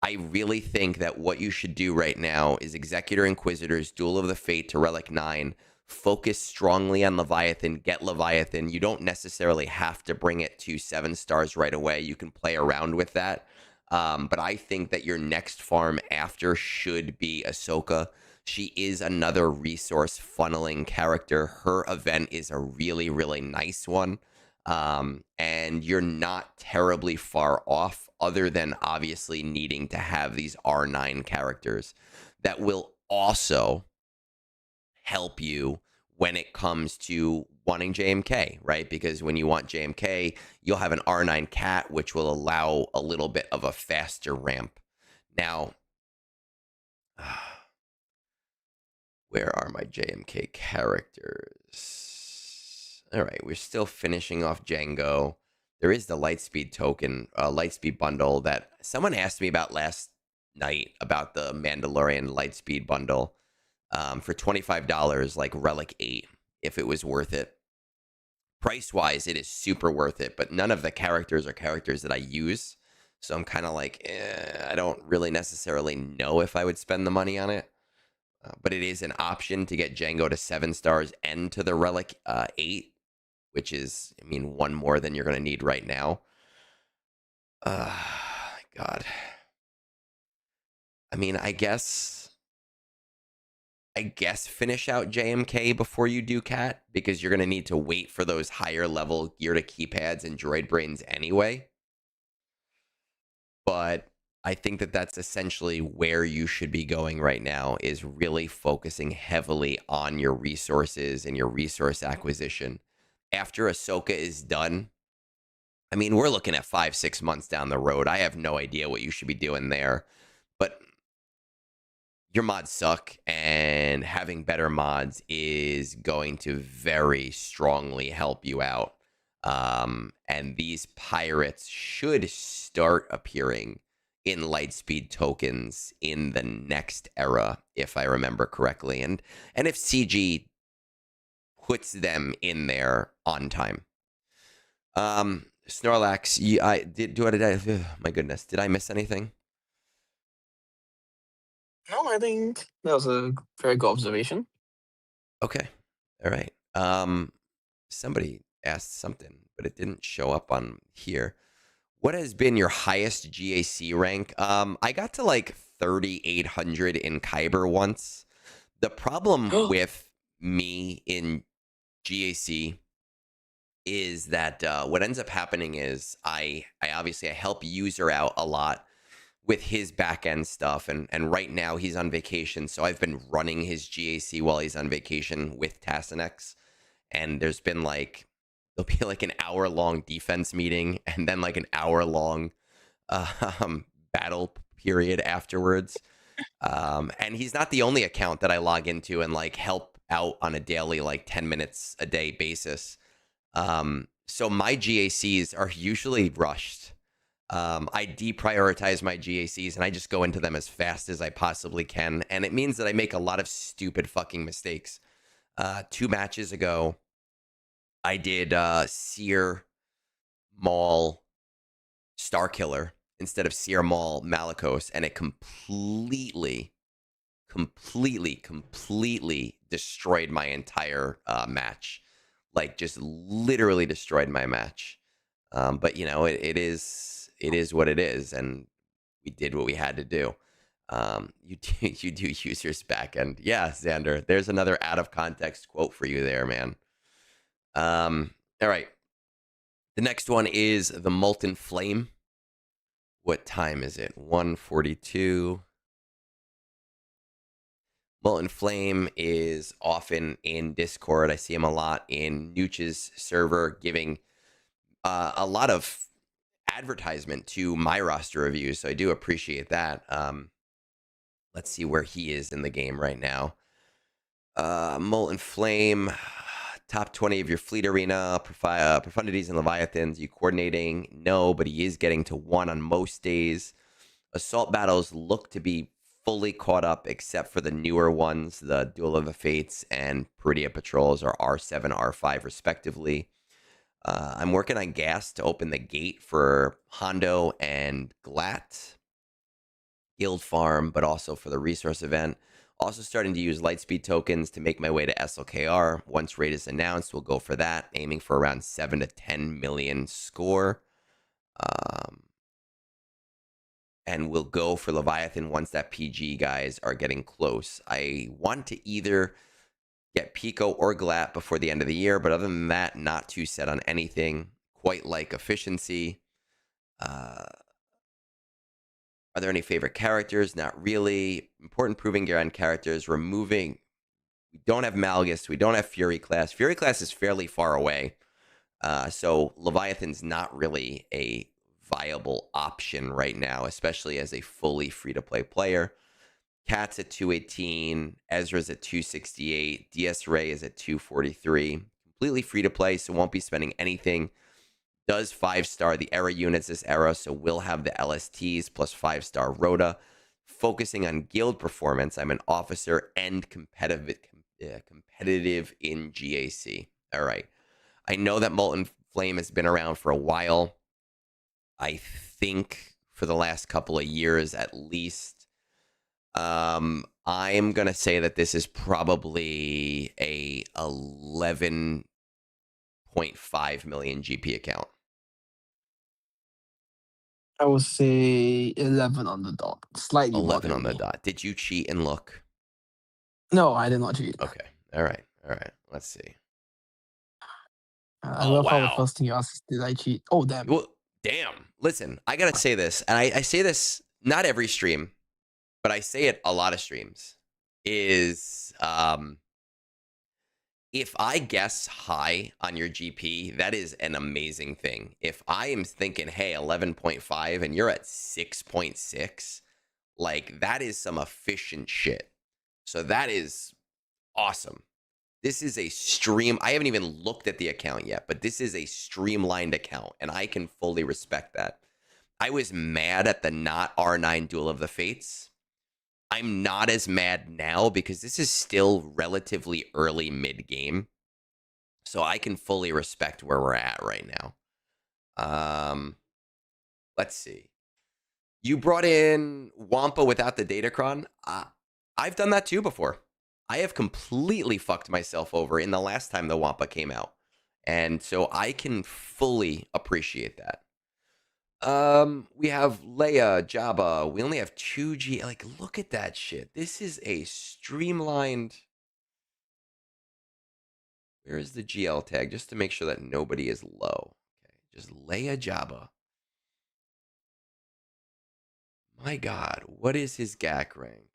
I really think that what you should do right now is Executor Inquisitors, Duel of the Fate to Relic 9, focus strongly on Leviathan, get Leviathan. You don't necessarily have to bring it to 7 stars right away. You can play around with that. But I think that your next farm after should be Ahsoka. She is another resource funneling character. Her event is a really, really nice one. And you're not terribly far off, other than obviously needing to have these R9 characters that will also help you when it comes to wanting JMK, right? Because when you want JMK, you'll have an R9 Cat, which will allow a little bit of a faster ramp. Now, where are my JMK characters? All right, we're still finishing off Django. There is the Lightspeed token, Lightspeed bundle that someone asked me about last night about the Mandalorian Lightspeed bundle for $25, like Relic 8, if it was worth it. Price-wise, it is super worth it, but none of the characters are characters that I use. So I'm kind of like, I don't really necessarily know if I would spend the money on it. But it is an option to get Django to 7 stars and to the Relic 8. Which is, I mean, one more than you're going to need right now. God. I mean, I guess finish out JMK before you do Cat, because you're going to need to wait for those higher level gear to keypads and droid brains anyway. But I think that that's essentially where you should be going right now, is really focusing heavily on your resources and your resource acquisition. After Ahsoka is done, I mean, we're looking at 5-6 months down the road. I have no idea what you should be doing there, but your mods suck, and having better mods is going to very strongly help you out. And these pirates should start appearing in Lightspeed tokens in the next era, if I remember correctly, and if CG puts them in there on time. Snorlax, my goodness, did I miss anything? No, I think that was a very good observation. Okay. All right. Somebody asked something, but it didn't show up on here. What has been your highest GAC rank? I got to like 3,800 in Kyber once. The problem with me in GAC is that what ends up happening is I obviously I help user out a lot with his back end stuff, and right now he's on vacation, so I've been running his GAC while he's on vacation with Tassanex, and there's been like there'll be like an hour-long defense meeting and then like an hour-long battle period afterwards. And he's not the only account that I log into and like help out on a daily, like 10 minutes a day basis. So my GACs are usually rushed. I deprioritize my GACs and I just go into them as fast as I possibly can. And it means that I make a lot of stupid fucking mistakes. 2 matches ago, I did Seer Maul Starkiller instead of Seer Maul Malicos, and it completely destroyed my entire match. Like, just literally destroyed my match. But you know, it is what it is, and we did what we had to do. You do use your back end. Yeah, Xander, there's another out of context quote for you there, man. All right. The next one is TheMoltenFlame. What time is it? 1:42. MoltenFlame is often in Discord. I see him a lot in Nooch's server, giving a lot of advertisement to my roster reviews, so I do appreciate that. Let's see where he is in the game right now. MoltenFlame, top 20 of your fleet arena, profundities and leviathans. You coordinating? No, but he is getting to 1 on most days. Assault battles look to be fully caught up, except for the newer ones. The Duel of the Fates and Peridia patrols are R7, R5 respectively. I'm working on gas to open the gate for Hondo and Glatt Guild Farm, but also for the resource event. Also starting to use Lightspeed tokens to make my way to SLKR. Once raid is announced, we'll go for that, aiming for around 7 to 10 million score. And we'll go for Leviathan once that PG guys are getting close. I want to either get Pico or Glatt before the end of the year, but other than that, not too set on anything. Quite like efficiency. Are there any favorite characters? Not really. Important proving gear on characters. Removing. We don't have Malgus. We don't have Fury class. Fury class is fairly far away. So Leviathan's not really a viable option right now, especially as a fully free-to-play player. Cat's at 218, Ezra's at 268, DS Ray is at 243. Completely free-to-play, so won't be spending anything. Does 5-star the era units this era, so we'll have the LSTs plus 5-star Rhoda. Focusing on guild performance, I'm an officer and competitive in GAC. All right. I know that MoltenFlame has been around for a while. I think for the last couple of years at least. I'm going to say that this is probably a 11.5 million GP account. I would say 11 on the dot. Slightly 11 more on than the me. dot. Did you cheat and look? No, I did not cheat. Okay. All right. Let's see. I Oh, love how the wow. first thing you ask is, did I cheat? Oh, damn. Well, damn. Listen, I got to say this, and I say this not every stream, but I say it a lot of streams, is if I guess high on your GP, that is an amazing thing. If I am thinking, hey, 11.5 and you're at 6.6, like that is some efficient shit. So that is awesome. This is a stream. I haven't even looked at the account yet, but this is a streamlined account, and I can fully respect that. I was mad at the not R9 Duel of the Fates. I'm not as mad now because this is still relatively early mid-game. So I can fully respect where we're at right now. Let's see. You brought in Wampa without the Datacron. I've done that too before. I have completely fucked myself over in the last time the Wampa came out. And so I can fully appreciate that. We have Leia, Jabba. We only have 2G. Like, look at that shit. This is a streamlined. Where is the GL tag? Just to make sure that nobody is low. Okay, just Leia, Jabba. My God, what is his GAC rank?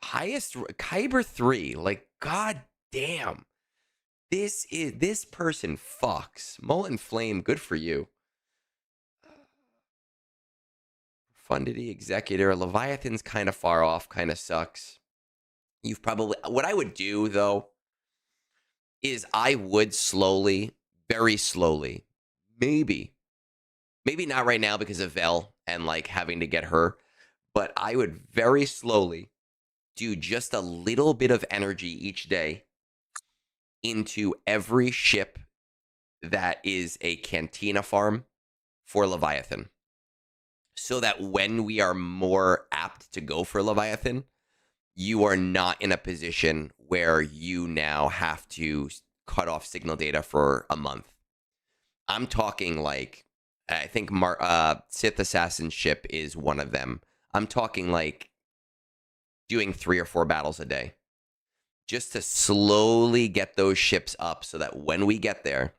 Highest Kyber 3. Like, god damn. This person fucks. MoltenFlame, good for you. Fundity, Executor. Leviathan's kind of far off, kind of sucks. You've probably, what I would do though, is I would slowly, very slowly, maybe not right now because of Vel and like having to get her, but I would very slowly do just a little bit of energy each day into every ship that is a Cantina farm for Leviathan. So that when we are more apt to go for Leviathan, you are not in a position where you now have to cut off signal data for a month. I'm talking like, I think Sith Assassin ship is one of them. I'm talking like doing 3 or 4 battles a day just to slowly get those ships up so that when we get there,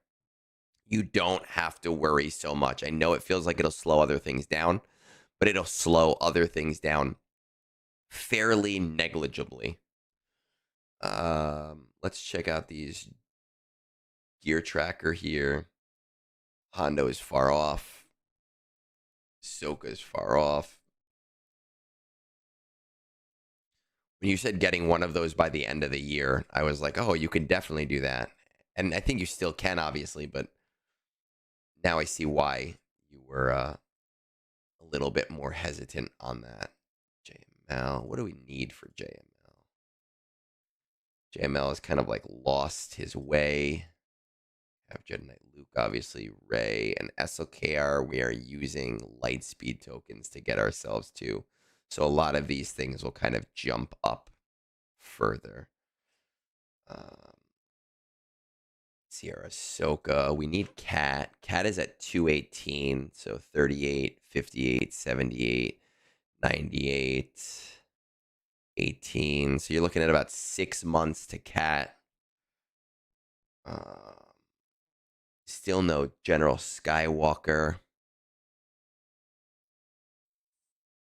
you don't have to worry so much. I know it feels like it'll slow other things down, but it'll slow other things down fairly negligibly. Let's check out these gear tracker here. Hondo is far off. Soka is far off. When you said getting one of those by the end of the year, I was like, oh, you can definitely do that. And I think you still can, obviously, but now I see why you were a little bit more hesitant on that. JML, what do we need for JML? JML has kind of like lost his way. Have Jedi Knight Luke, obviously, Ray, and SLKR. We are using light speed tokens to get ourselves to. So a lot of these things will kind of jump up further. Sierra Ahsoka. We need Cat. Cat is at 218. So 38, 58, 78, 98, 18. So you're looking at about 6 months to Cat. Still no General Skywalker.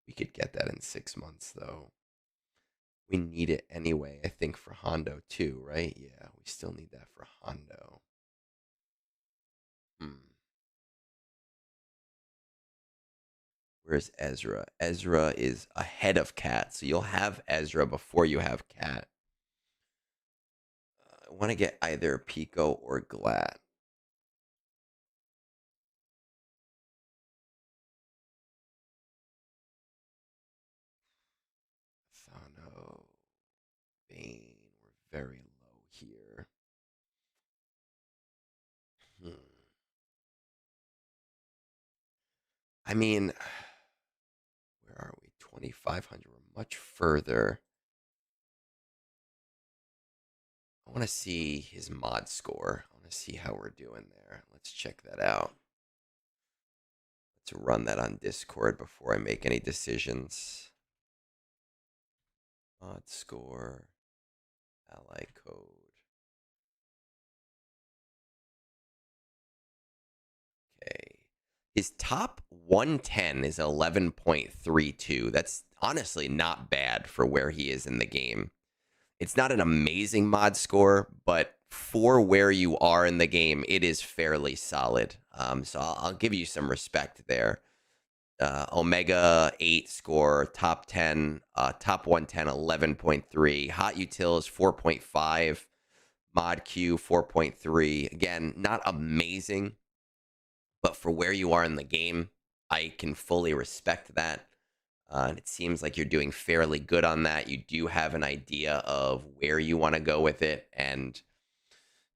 We could get that in 6 months, though. We need it anyway, I think, for Hondo, too, right? Yeah, we still need that for Hondo. Where's Ezra? Ezra is ahead of Cat, so you'll have Ezra before you have Cat. I want to get either Pico or Glat. Thano, Bane, we're very low here. I mean, where are we? 2,500. We're much further. I want to see his mod score. I want to see how we're doing there. Let's check that out. Let's run that on Discord before I make any decisions. Mod score, ally code. Okay. His top 110 is 11.32. That's honestly not bad for where he is in the game. It's not an amazing mod score, but for where you are in the game, it is fairly solid. So I'll give you some respect there. Omega 8 score, top 10, top 110, 11.3. Hot Utils, 4.5. Mod Q, 4.3. Again, not amazing, but for where you are in the game, I can fully respect that. And it seems like you're doing fairly good on that. You do have an idea of where you want to go with it. And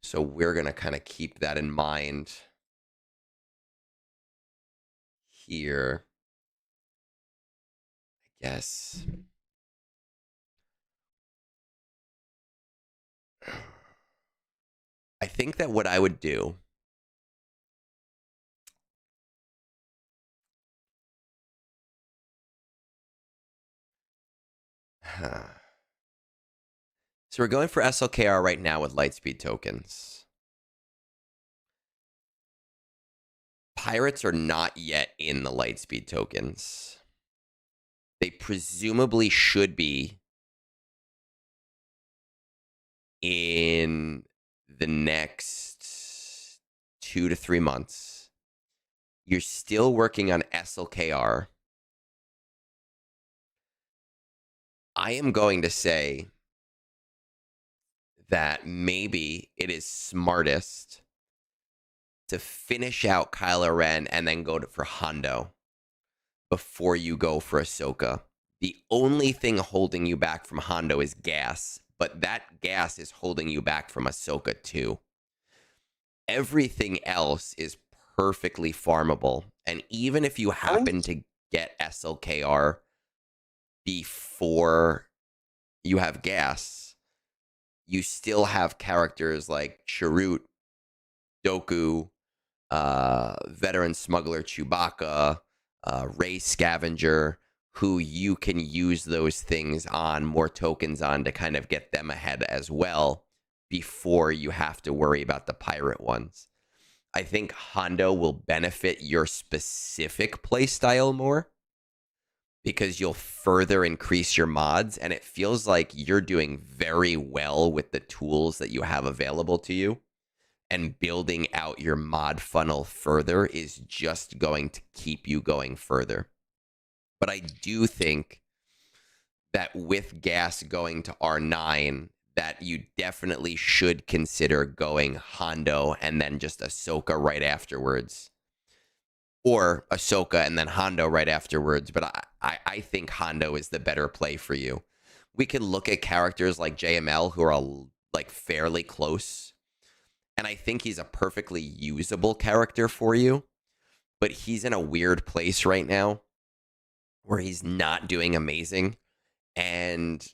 so we're going to kind of keep that in mind here. I guess. I think that what I would do so we're going for SLKR right now with Lightspeed tokens. Pirates are not yet in the Lightspeed tokens. They presumably should be in the next 2 to 3 months. You're still working on SLKR. I am going to say that maybe it is smartest to finish out Kylo Ren and then go for Hondo before you go for Ahsoka. The only thing holding you back from Hondo is gas, but that gas is holding you back from Ahsoka too. Everything else is perfectly farmable. And even if you happen to get SLKR before you have gas, you still have characters like Chirrut, Dooku, veteran smuggler Chewbacca, Ray Scavenger, who you can use those things on, more tokens on, to kind of get them ahead as well before you have to worry about the pirate ones. I think Hondo will benefit your specific playstyle more because you'll further increase your mods, and it feels like you're doing very well with the tools that you have available to you. And building out your mod funnel further is just going to keep you going further. But I do think that with gas going to R9, that you definitely should consider going Hondo and then just Ahsoka right afterwards. Or Ahsoka and then Hondo right afterwards. But I think Hondo is the better play for you. We can look at characters like JML who are like fairly close. And I think he's a perfectly usable character for you. But he's in a weird place right now where he's not doing amazing. And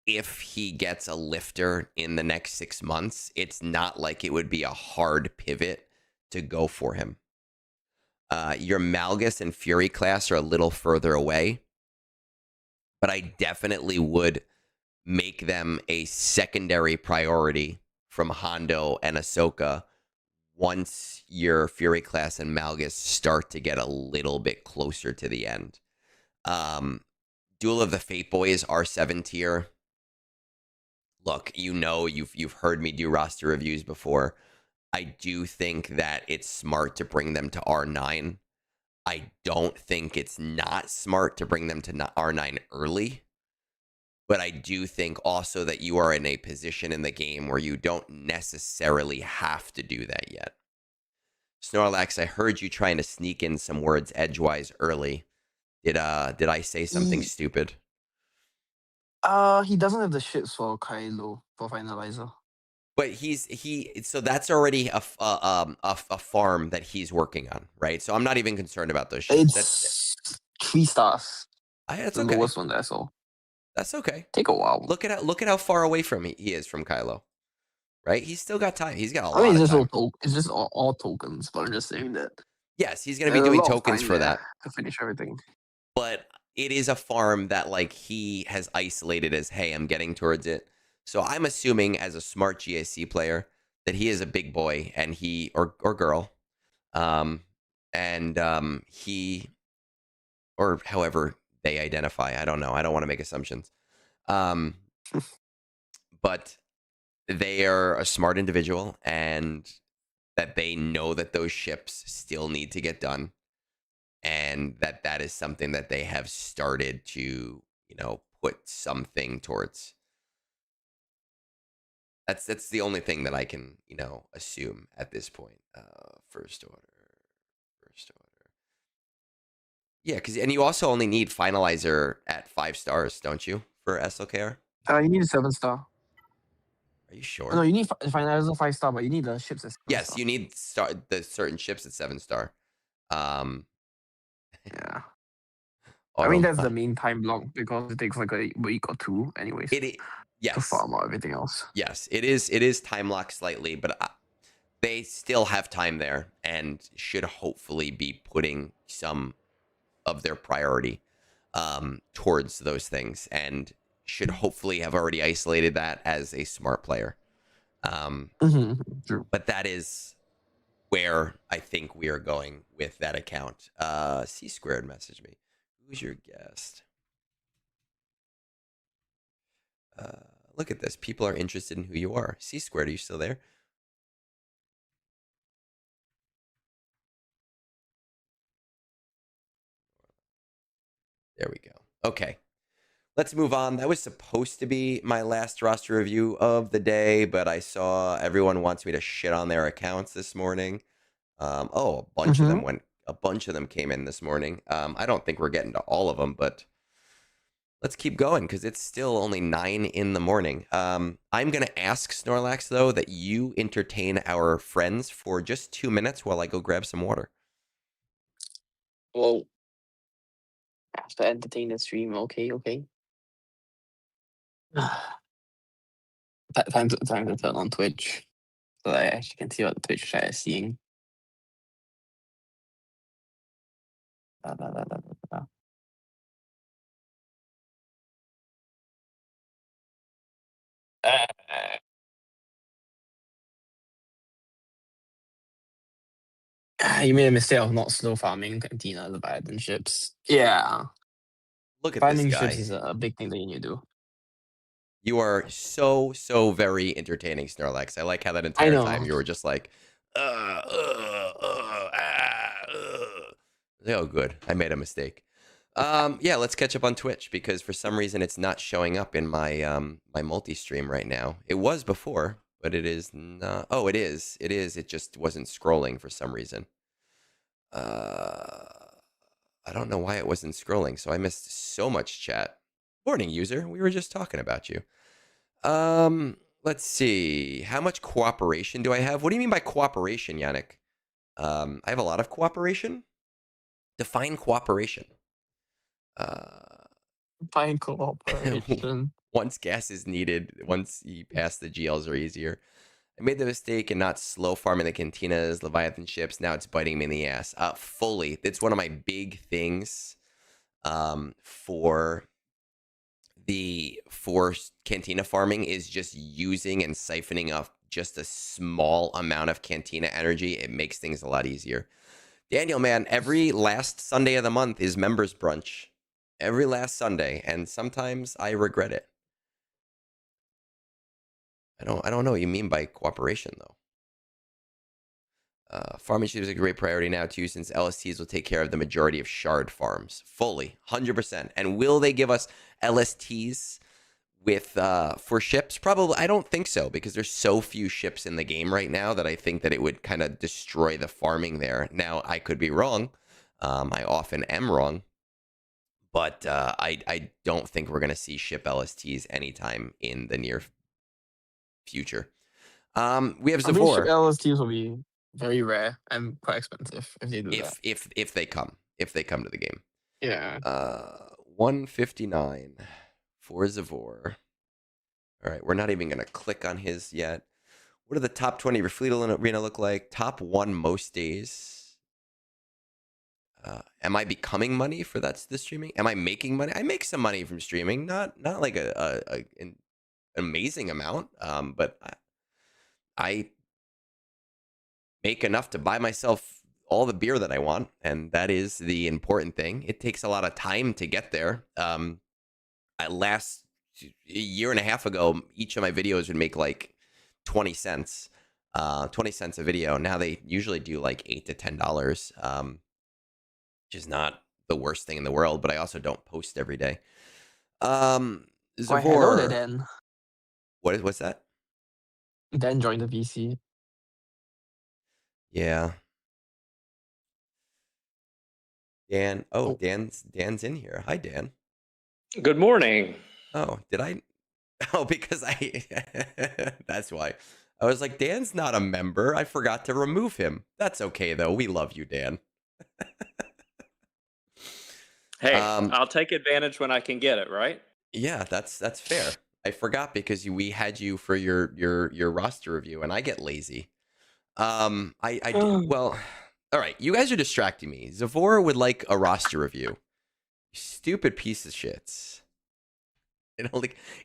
if he gets a lifter in the next 6 months, it's not like it would be a hard pivot to go for him. Your Malgus and Fury class are a little further away. But I definitely would make them a secondary priority from Hondo and Ahsoka once your Fury class and Malgus start to get a little bit closer to the end. Duel of the Fate Boys R7 tier. Look, you know, you've heard me do roster reviews before. I do think that it's smart to bring them to R9. I don't think it's not smart to bring them to R9 early. But I do think also that you are in a position in the game where you don't necessarily have to do that yet. Snorlax, I heard you trying to sneak in some words edgewise early. Did I say something stupid? He doesn't have the shits for Kylo for Finalizer. But so that's already a farm that he's working on, right? So I'm not even concerned about those shits. It's 3 stars. That's The okay. lowest one there, so That's okay. take a while. Look at how far away from he is from Kylo, right? He's still got time. He's got a lot I mean, of time. it's just all tokens, but I'm just saying that. Yes, he's going to be doing tokens for that to finish everything. But it is a farm that like he has isolated as, hey, I'm getting towards it. So I'm assuming as a smart GAC player that he is a big boy and he or girl and he, or however they identify, I don't know. I don't want to make assumptions. But they are a smart individual, and that they know that those ships still need to get done, and that is something that they have started to, put something towards. That's the only thing that I can, assume at this point. First order. Yeah, and you also only need finalizer at 5 stars, don't you, for SLKR? You need a 7-star. Are you No, sure? you need finalizer 5-star, but you need the ships as 7 Yes, star. you need the certain ships at 7 star. Yeah. I mean, Auto that's the main time block because it takes like a week or two, anyways, to yes, farm out everything else. yes, it is. It is time locked slightly, but they still have time there and should hopefully be putting some of their priority towards those things, and should hopefully have already isolated that as a smart player. True. But that is where I think we are going with that account. C squared messaged me. Who's your guest? Look at this. People are interested in who you are. C squared, are you still there? There we go. Okay. Let's move on. That was supposed to be my last roster review of the day, but I saw everyone wants me to shit on their accounts this morning. A bunch of them came in this morning. I don't think we're getting to all of them, but let's keep going because it's still only 9 in the morning. I'm going to ask Snorlax, though, that you entertain our friends for just 2 minutes while I go grab some water. Well, I have to entertain the stream. Okay. Time to turn on Twitch so that I actually can see what the Twitch chat is seeing. Da, da, da, da, da, da. You made a mistake of not slow farming Cantina Leviathan ships. Yeah. Look at this Farming ships guy. is a big thing that you need to do. You are so very entertaining, Snorlax. I like how that I entire know. time you were just like, ah. Oh, good. I made a mistake. Yeah, let's catch up on Twitch because for some reason it's not showing up in my my multi-stream right now. It was before, but it is not. Oh, it is. It is. It just wasn't scrolling for some reason. I don't know why it wasn't scrolling, so I missed so much chat. Morning, user. We were just talking about you. Let's see. How much cooperation do I have? What do you mean by cooperation, Yannick? I have a lot of cooperation. Define cooperation. Fine cooperation. Once gas is needed, once you pass the GLs are easier. I made the mistake in not slow farming the Cantinas, Leviathan ships. Now it's biting me in the ass. Fully. It's one of my big things for Cantina farming is just using and siphoning off just a small amount of Cantina energy. It makes things a lot easier. Daniel, man, every last Sunday of the month is members brunch. Every last Sunday, and sometimes I regret it. I don't know what you mean by cooperation, though. Farming ships is a great priority now, too, since LSTs will take care of the majority of shard farms. Fully, 100%. And will they give us LSTs with for ships? Probably. I don't think so, because there's so few ships in the game right now that I think that it would kind of destroy the farming there. Now, I could be wrong. I often am wrong. But I don't think we're going to see ship LSTs anytime in the near future. We have Zavor. LSTs will be very rare and quite expensive if they do that. If they come to the game. Yeah. 159 for Zavor. All right, we're not even going to click on his yet. What do the top 20 of your fleet arena look like? Top 1 most days. Am I becoming money for the streaming? Am I making money? I make some money from streaming, not like an amazing amount, but I make enough to buy myself all the beer that I want, and that is the important thing. It takes a lot of time to get there. Last a year and a half ago, each of my videos would make like 20 cents. 20 cents a video. Now they usually do like $8 to $10, which is not the worst thing in the world, but I also don't post every day. Oh, hello there, Zavor, Dan. what's that? Dan joined the VC. Yeah. Dan. Oh, Oh. Dan's in here. Hi, Dan. Good morning. Oh, did I? Oh, because I. That's why. I was like, Dan's not a member. I forgot to remove him. That's okay though. We love you, Dan. Hey, I'll take advantage when I can get it, right? Yeah, that's fair. I forgot because we had you for your roster review, and I get lazy. Well, all right. You guys are distracting me. Zavor would like a roster review. Stupid piece of shits.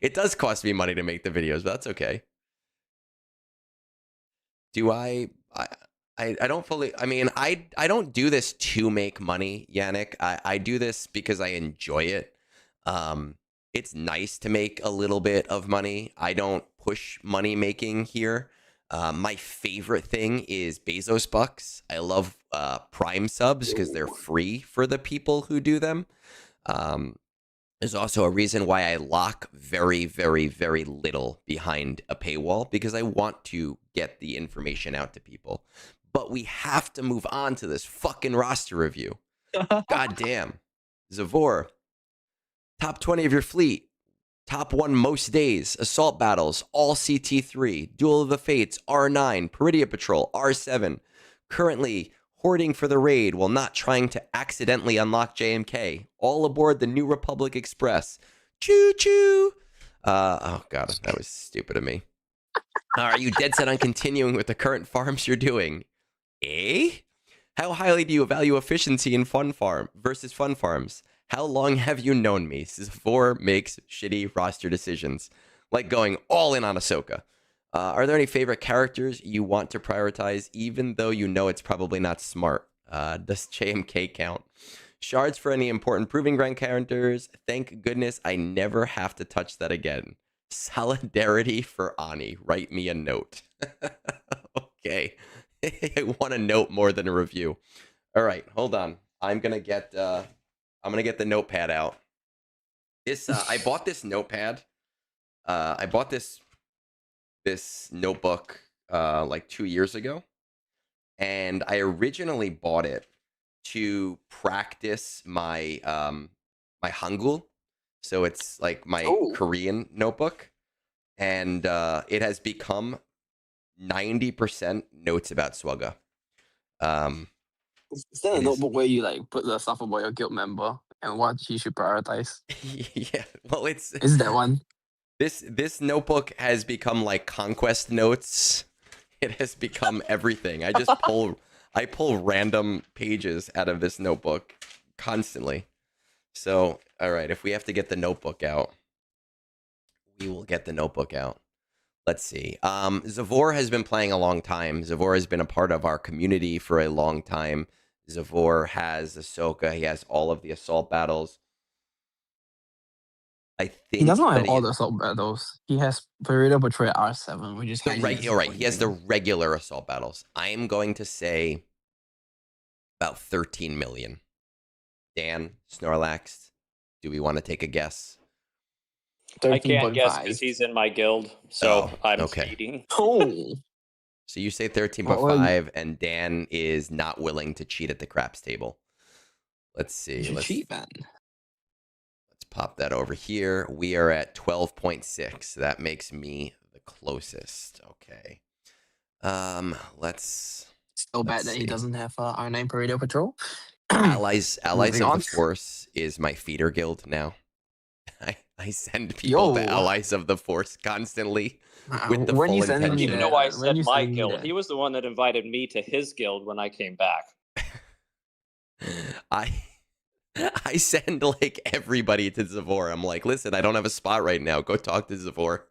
It does cost me money to make the videos, but that's okay. Do I don't fully. I mean, I don't do this to make money, Yannick. I do this because I enjoy it. It's nice to make a little bit of money. I don't push money making here. My favorite thing is Bezos bucks. I love Prime subs because they're free for the people who do them. There's also a reason why I lock very, very, very little behind a paywall, because I want to get the information out to people. But we have to move on to this fucking roster review. God damn. Zavor, top 20 of your fleet. Top 1 most days. Assault battles, all CT3. Duel of the Fates, R9. Peridia Patrol, R7. Currently hoarding for the raid while not trying to accidentally unlock JMK. All aboard the New Republic Express. Choo choo. Oh god, that was stupid of me. Are you dead set on continuing with the current farms you're doing? Eh? How highly do you value efficiency in fun farm versus fun farms? How long have you known me? Zavor makes shitty roster decisions, like going all in on Ahsoka. Are there any favorite characters you want to prioritize, even though you know it's probably not smart? Does JMK count? Shards for any important proving ground characters. Thank goodness I never have to touch that again. Solidarity for Ani. Write me a note. Okay. I want a note more than a review. All right, hold on. I'm gonna get the notepad out. This I bought this notepad. I bought this notebook like 2 years ago, and I originally bought it to practice my my Hangul. So it's like my Korean notebook, and it has become 90% notes about Swugga. Is there a notebook where you like put the stuff about your guild member and what he should prioritize? Yeah, well, Is that one? This notebook has become like conquest notes. It has become everything. I pull random pages out of this notebook constantly. So, all right, if we have to get the notebook out, we will get the notebook out. Let's see. Zavor has been playing a long time. Zavor has been a part of our community for a long time. Zavor has Ahsoka. He has all of the assault battles. I think he doesn't have all the assault battles. He has Peridia Patrol R7, which is all right. He has the regular assault battles. I am going to say about 13 million. Dan, Snorlax, do we want to take a guess? I can't guess because he's in my guild, so I'm cheating. Oh. So you say 13.5, and Dan is not willing to cheat at the craps table. Let's see. Let's cheat, man. Let's pop that over here. We are at 12.6. That makes me the closest. Okay. Let's. Still bad that he doesn't have R9 Peridia Patrol. Allies of the Force is my feeder guild now. I send people to Allies of the Force constantly with the full intention. You know why I said my guild? He was the one that invited me to his guild when I came back. I send like everybody to Zavor. I'm like, listen, I don't have a spot right now. Go talk to Zavor.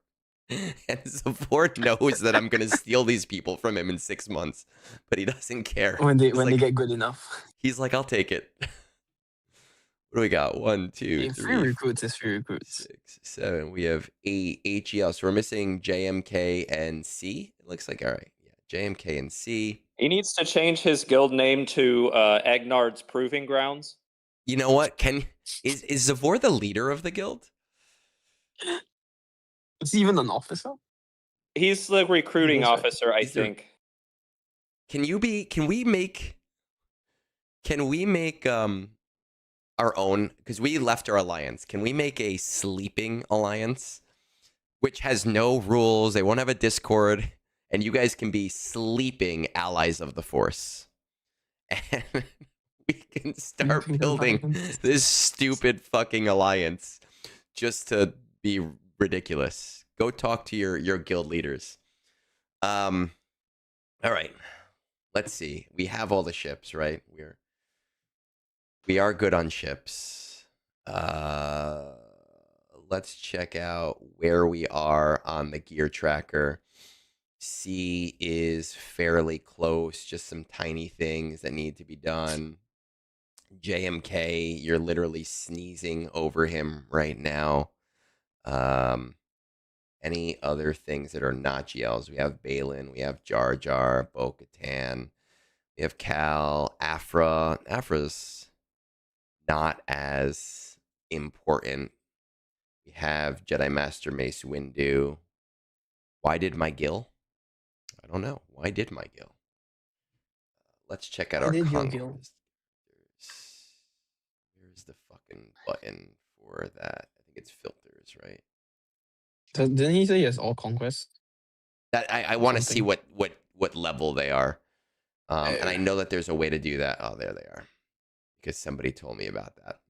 And Zavor knows that I'm gonna steal these people from him in 6 months, but he doesn't care. When they He's get good enough. he's like, I'll take it. What do we got? 1, 2, Hey, free 3, recruits is free recruits. 6, 7. We have 8 HEL. So we're missing JMK and C. It looks like all right. Yeah, JMK and C. He needs to change his guild name to Egnards Proving Grounds. You know what? Is Zavor the leader of the guild? Is he even an officer? He's the recruiting That's right. officer, I think. Can we make our own, because we left our alliance. Can we make a sleeping alliance which has no rules? They won't have a Discord, and you guys can be sleeping allies of the Force. And we can start building this stupid fucking alliance just to be ridiculous. Go talk to your guild leaders. All right. Let's see. We have all the ships, right? We are good on ships. Let's check out where we are on the gear tracker. C is fairly close, just some tiny things that need to be done. JMK, you're literally sneezing over him right now. Any other things that are not GLs? We have Balin, we have Jar Jar, Bo-Katan, we have Cal, Afra. Afra's not as important. We have Jedi Master Mace Windu. Why did my Gil? I don't know. Why did my Gil? Let's check out our conquest. Where's the fucking button for that? I think it's filters, right? Didn't he say he has all conquests? That I want to see what level they are. And I know that there's a way to do that. Oh, there they are. Because somebody told me about that.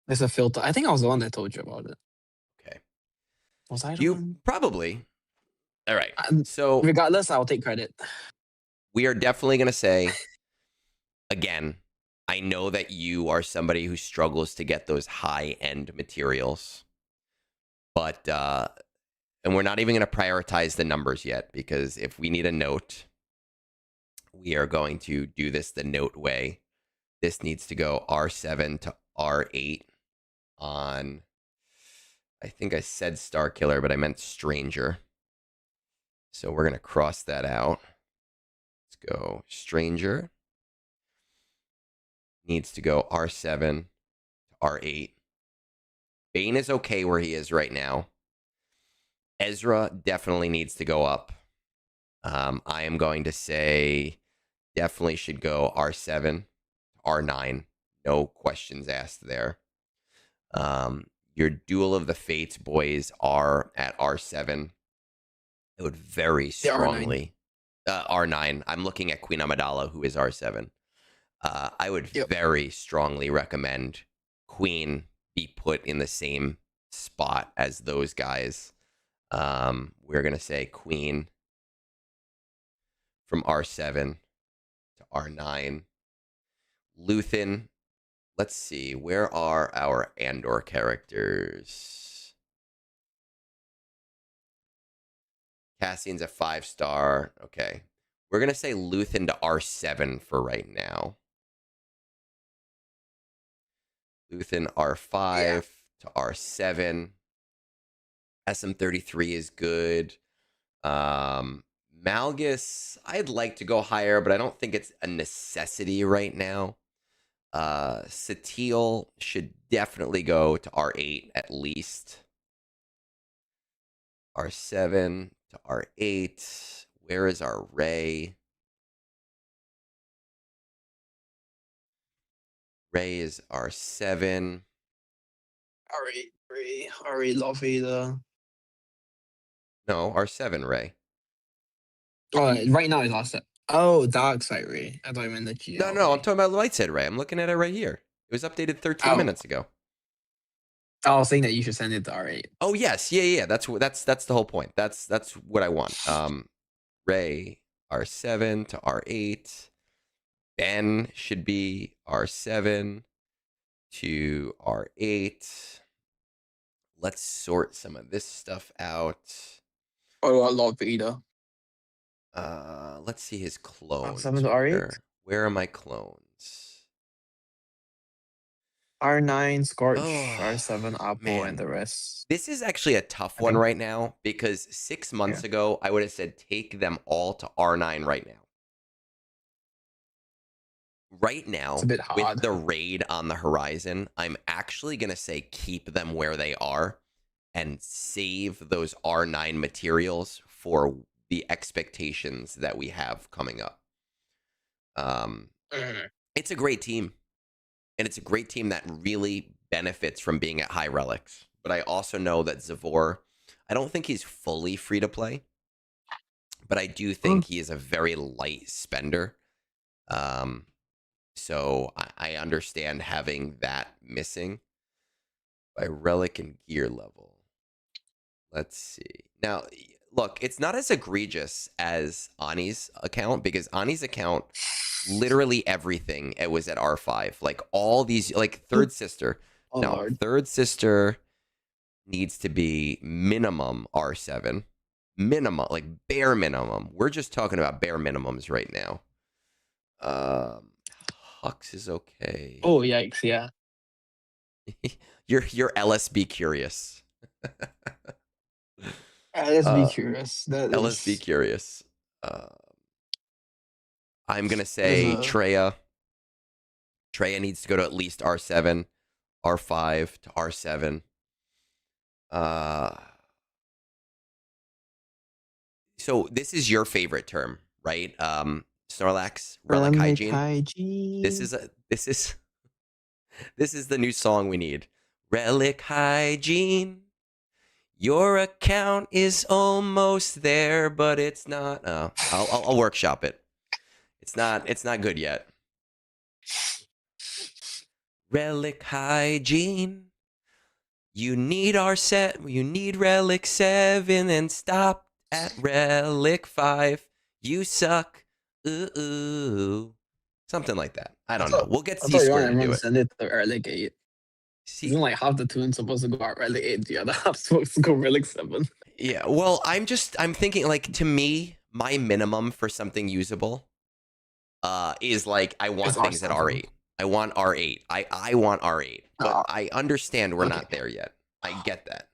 There's a filter. I think I was the one that told you about it. Okay. Was I the one? Probably. All right. So regardless, I'll take credit. We are definitely going to say, again, I know that you are somebody who struggles to get those high-end materials. But, and we're not even going to prioritize the numbers yet, because if we need a note, we are going to do this the note way. This needs to go R7 to R8 on, I think I said Star Killer, but I meant Stranger. So we're going to cross that out. Let's go Stranger. Needs to go R7 to R8. Bane is okay where he is right now. Ezra definitely needs to go up. I am going to say definitely should go R7, R9. No questions asked there. Your Duel of the Fates boys are at R7. I would very strongly... R9. I'm looking at Queen Amidala, who is R7. I would very strongly recommend Queen be put in the same spot as those guys. We're going to say Queen from R7 to R9. Luthen. Let's see. Where are our Andor characters? Cassian's a 5-star. Okay. We're going to say Luthen to R7 for right now. Luthen R5 to R7. SM33 is good. Malgus, I'd like to go higher, but I don't think it's a necessity right now. Satele should definitely go to R8 at least. R7 to R8. Where is our Rey? Rey is R7. R8 Love Vader. No, R7 Rey. Oh, right now it's R7. Oh, Dark Side Rey. I thought you meant the GL. No, I'm talking about the light side Rey. I'm looking at it right here. It was updated 13 minutes ago. I was saying that you should send it to R8. Oh yes, yeah. That's the whole point. That's what I want. Rey R7 to R8. Ben should be R7 to R8. Let's sort some of this stuff out. Or a lot of Vader. Let's see his clones. R7 to R8? Where are my clones? R9, Scorch, Oh, R7, Apple, man. and the rest. This is actually a tough I one think- right now because 6 months ago, I would have said take them all to R9 right now. Right now, It's a bit with hard. the raid on the horizon, I'm actually going to say keep them where they are and save those R9 materials for the expectations that we have coming up. It's a great team. And it's a great team that really benefits from being at high relics. But I also know that Zavor, I don't think he's fully free to play, but I do think he is a very light spender. So I understand having that missing by relic and gear level. Let's see. Now, look, it's not as egregious as Ani's account because Ani's account, literally everything, it was at R5. Like all these, like third sister. Oh, no, Lord. third sister needs to be minimum R7. Minimum, like bare minimum. We're just talking about bare minimums right now. Hux is okay. Oh, yikes, yeah. You're LSB curious. Let's be curious. Let's be curious. I'm gonna say Treya. Treya needs to go to at least R7, R5 to R7. So this is your favorite term, right? Snorlax, relic hygiene. This is the new song we need. Relic hygiene. Your account is almost there, but it's not. I'll workshop it. It's not good yet. Relic hygiene. You need our set. You need relic 7 and stop at relic 5. You suck. Ooh. Something like that. I don't know. We'll get C Square to do it. Send it to relic 8. Isn't like half the tunes supposed to go out relic 8, the other half supposed to go relic 7. Yeah, well, I'm thinking, like, to me, my minimum for something usable is like I want things at R8. I want R8. I want R8. But I understand we're not there yet. I get that.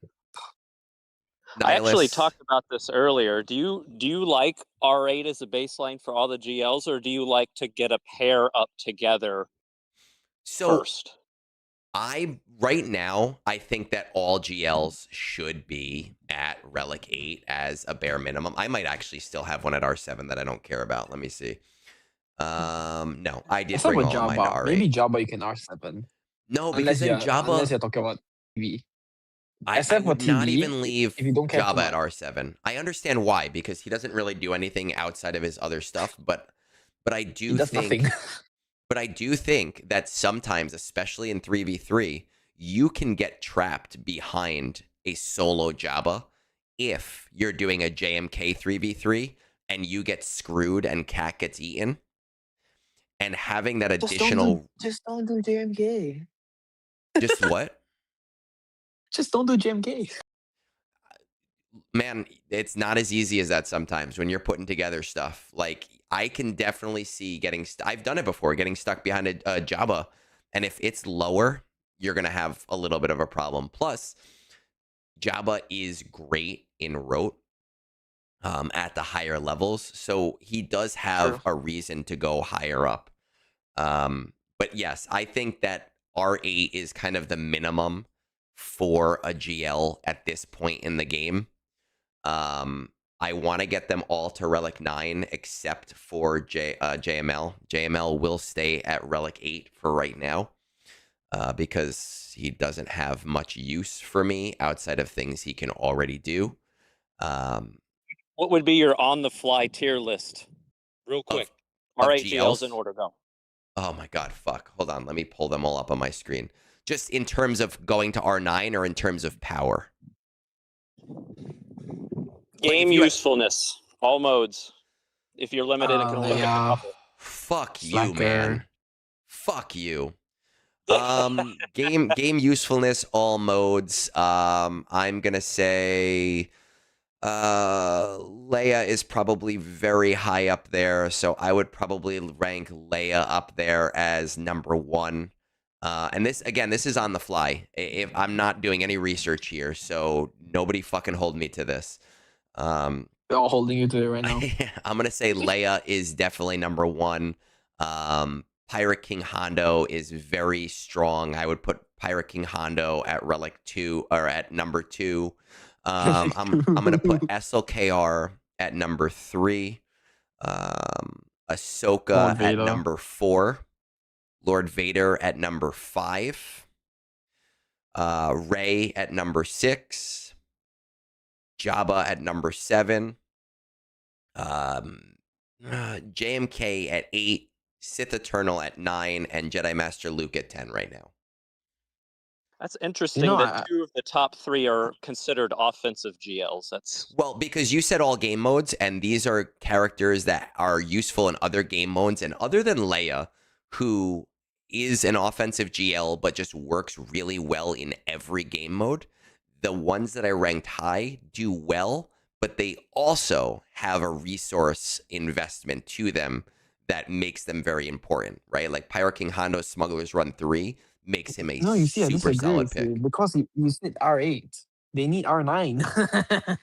I actually talked about this earlier. Do you like R8 as a baseline for all the GLs, or do you like to get a pair up together first? Right now, I think that all GLs should be at Relic 8 as a bare minimum. I might actually still have one at R7 that I don't care about. Let me see. No, I did bring all of mine to R8. Maybe Jabba you can R7. No, because then Jabba... Unless you're talking about TV. I would not even leave Jabba at R7. I understand why, because he doesn't really do anything outside of his other stuff, but I do think... But I do think that sometimes, especially in 3v3, you can get trapped behind a solo Jabba if you're doing a JMK 3v3 and you get screwed and Cat gets eaten. And having that additional... Just don't do JMK. Just what? Just don't do JMK. Man, it's not as easy as that sometimes when you're putting together stuff. Like, I can definitely see getting... I've done it before, getting stuck behind a Jabba. And if it's lower, you're going to have a little bit of a problem. Plus, Jabba is great in Rote at the higher levels. So he does have a reason to go higher up. But yes, I think that R8 is kind of the minimum for a GL at this point in the game. I want to get them all to Relic 9 except for JML. JML will stay at Relic 8 for right now because he doesn't have much use for me outside of things he can already do. What would be your on-the-fly tier list? Real quick. R8 GLs in order, go. Oh my God, fuck. Hold on, let me pull them all up on my screen. Just in terms of going to R9 or in terms of power? Game usefulness, all modes. If you're limited, it can only pick a couple. Fuck you, man. Fuck you. Game usefulness, all modes. I'm gonna say Leia is probably very high up there, so I would probably rank Leia up there as number 1. And this is on the fly. If I'm not doing any research here, so nobody fucking hold me to this. They're all holding you to it right now. I'm gonna say Leia is definitely number 1. Pirate King Hondo is very strong. I would put Pirate King Hondo at relic 2 or at number 2. I'm gonna put SLKR at number 3. Ahsoka at number 4. Lord Vader at number 5. Rey at number 6. Jabba at number 7. JMK at 8. Sith Eternal at 9, and Jedi Master Luke at 10 right now. That's interesting that 2 of the top 3 are considered offensive GLs. That's well, because you said all game modes, and these are characters that are useful in other game modes, and other than Leia, who is an offensive GL but just works really well in every game mode, the ones that I ranked high do well, but they also have a resource investment to them that makes them very important, right? Like Pirate King Hondo's Smuggler's Run 3 makes him a super solid pick. Because you said R8. They need R9.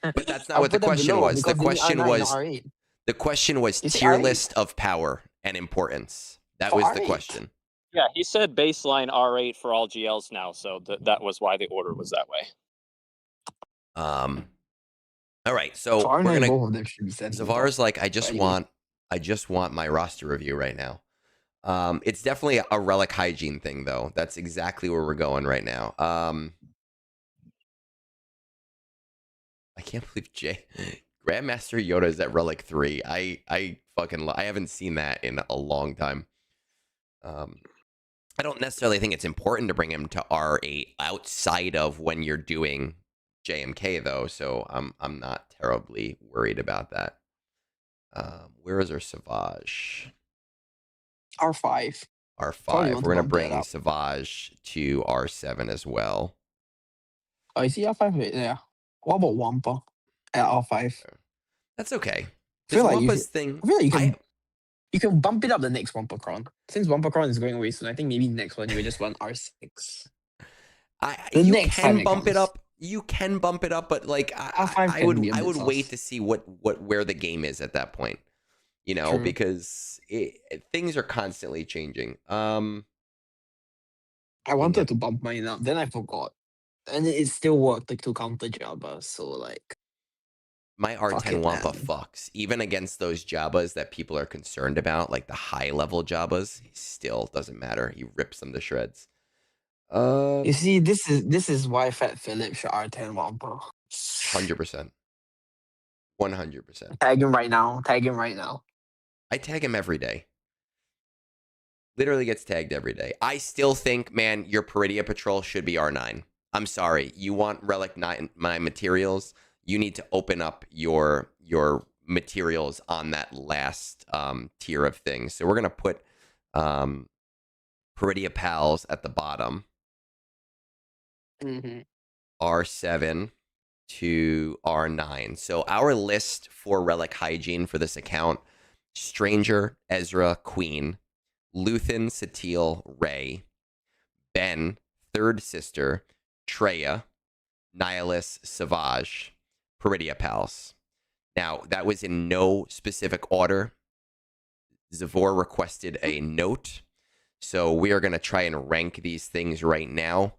But that's not what the question was. The question was tier list of power and importance. That was the question. Yeah, he said baseline R8 for all GLs now, so that was why the order was that way. All right, so we're gonna. Zavar's like, I just want my roster review right now. It's definitely a relic hygiene thing, though. That's exactly where we're going right now. I can't believe Grandmaster Yoda is at relic 3. I haven't seen that in a long time. I don't necessarily think it's important to bring him to R8 outside of when you're doing JMK, though, so I'm not terribly worried about that. Where is our Savage? R5. R5. We're going to bring Savage to R7 as well. Oh, you see R5 right there. What about Wampa at R5? That's okay. I feel like you can bump it up the next WampaCron. Since WampaCron is going away soon, I think maybe next one you would just run R6. You can bump it up. You can bump it up, but like I would wait to see where the game is at that point. You know, because things are constantly changing. I wanted to bump mine up, then I forgot, and it still worked like to counter Jabba. So like, my R10 Wampa fucks even against those Jabbas that people are concerned about, like the high level Jabbas. He still doesn't matter. He rips them to shreds. You see, this is why Fat Philip should R10 Wampa. 100%. 100%. Tag him right now. I tag him every day. Literally gets tagged every day. I still think, man, your Peridia Patrol should be R9. I'm sorry. You want Relic 9 materials, you need to open up your materials on that last tier of things. So we're going to put Peridia Pals at the bottom. R7 to R9. So our list for Relic Hygiene for this account: Stranger, Ezra, Queen, Luthen, Satele, Rey, Ben, Third Sister, Treya, Nihilus, Savage, Peridia Pals. Now, that was in no specific order. Zavor requested a note, so we are going to try and rank these things right now.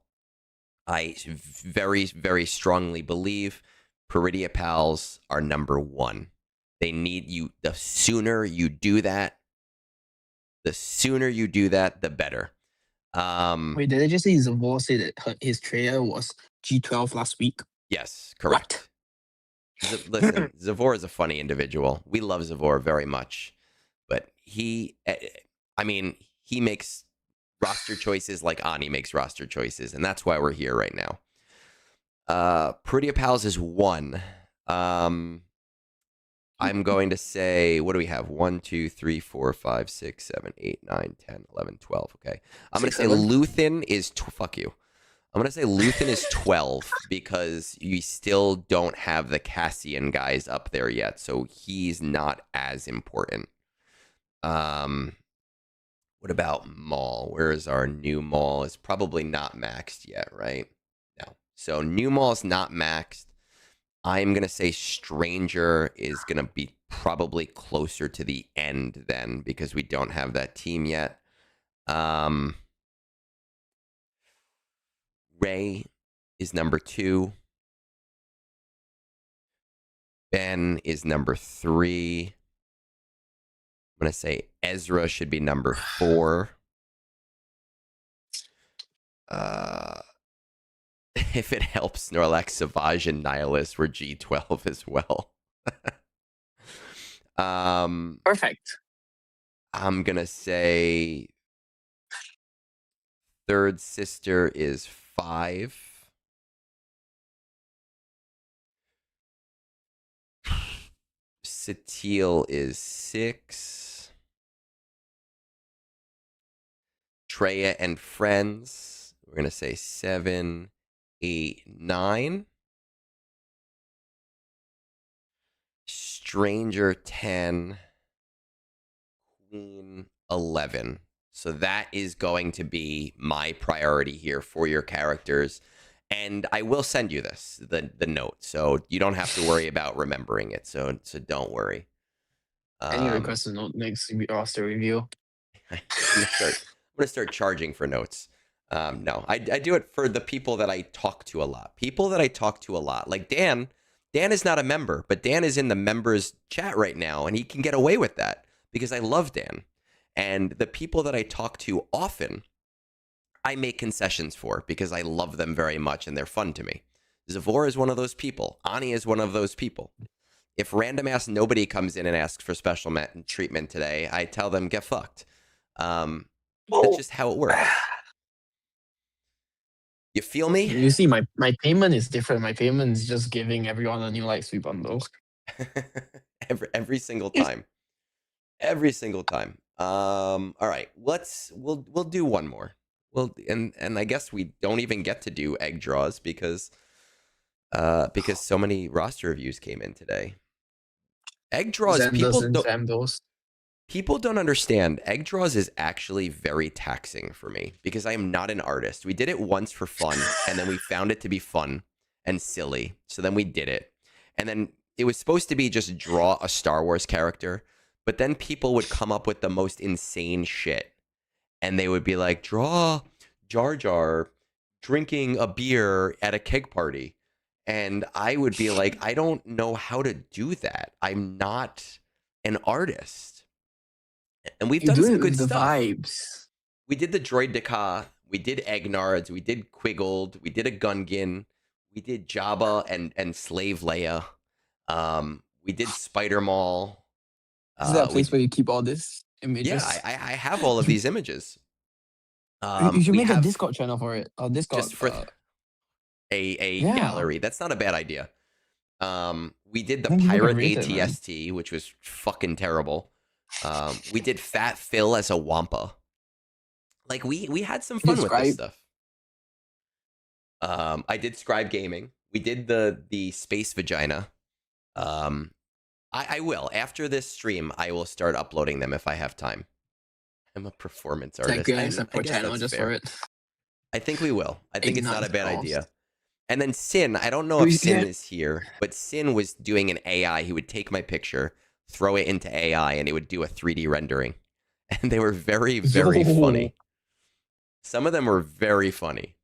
I very, very strongly believe Peridia Pals are number 1. They need you. The sooner you do that, the better. Wait, did I just say Zavor say that his trailer was G12 last week? Yes, correct. Listen, Zavor is a funny individual. We love Zavor very much, but he makes roster choices like Ani makes roster choices, and that's why we're here right now. Peridia Pals is 1. I'm going to say, what do we have? 1, 2, 3, 4, 5, 6, 7, 8, 9, 10, 11, 12. Okay. I'm going to say Luthen is, fuck you. I'm going to say Luthen is 12 because you still don't have the Cassian guys up there yet. So he's not as important. What about Maul? Where is our new Maul? It's probably not maxed yet, right? No. So new Maul is not maxed. I'm going to say Stranger is going to be probably closer to the end then because we don't have that team yet. Rey is number 2. Ben is number 3. I'm going to say Ezra should be number 4. If it helps, Snorlax, Savage, and Nihilus were G12 as well. Perfect. I'm going to say third sister is 5. Satele is 6. Treya and friends, we're going to say 7, 8, 9. Stranger 10. Queen 11. So that is going to be my priority here for your characters. And I will send you this, the note. So you don't have to worry about remembering it. So don't worry. Any request a note next roster review? I'm gonna start charging for notes. No, I do it for the people that I talk to a lot. People that I talk to a lot, like Dan. Dan is not a member, but Dan is in the members chat right now, and he can get away with that because I love Dan. And the people that I talk to often, I make concessions for because I love them very much and they're fun to me. Zavor is one of those people. Ani is one of those people. If random ass nobody comes in and asks for special treatment today, I tell them get fucked. That's just how it works. You feel me? You see, my payment is different. My payment is just giving everyone a new Lightspeed bundle. every single time. Every single time. All right, we'll do one more. And I guess we don't even get to do egg draws because so many roster reviews came in today. Egg draws, people don't understand. Egg draws is actually very taxing for me because I am not an artist. We did it once for fun, and then we found it to be fun and silly. So then we did it. And then it was supposed to be just draw a Star Wars character, but then people would come up with the most insane shit. And they would be like, draw Jar Jar drinking a beer at a keg party. And I would be like, I don't know how to do that. I'm not an artist. And we've done some good stuff. Vibes. We did the Droid Deka. We did Egnards. We did Quiggled. We did a Gungan. We did Jabba and Slave Leia. We did Spider Maul. Is that a place where you keep all this images? Yeah, I have all of these images. You should make a Discord channel for it. Discord. Just for a gallery. That's not a bad idea. We did the Pirate ATST, which was fucking terrible. We did Fat Phil as a Wampa. Like we had some fun with this stuff. I did Scribe Gaming. We did the Space Vagina. I will. After this stream, I will start uploading them if I have time. I'm a performance artist. For it. I think we will. I think it's not a bad idea. And then Sin, I don't know if Sin is here, but Sin was doing an AI. He would take my picture, throw it into AI, and it would do a 3D rendering. And they were very, very funny. Some of them were very funny.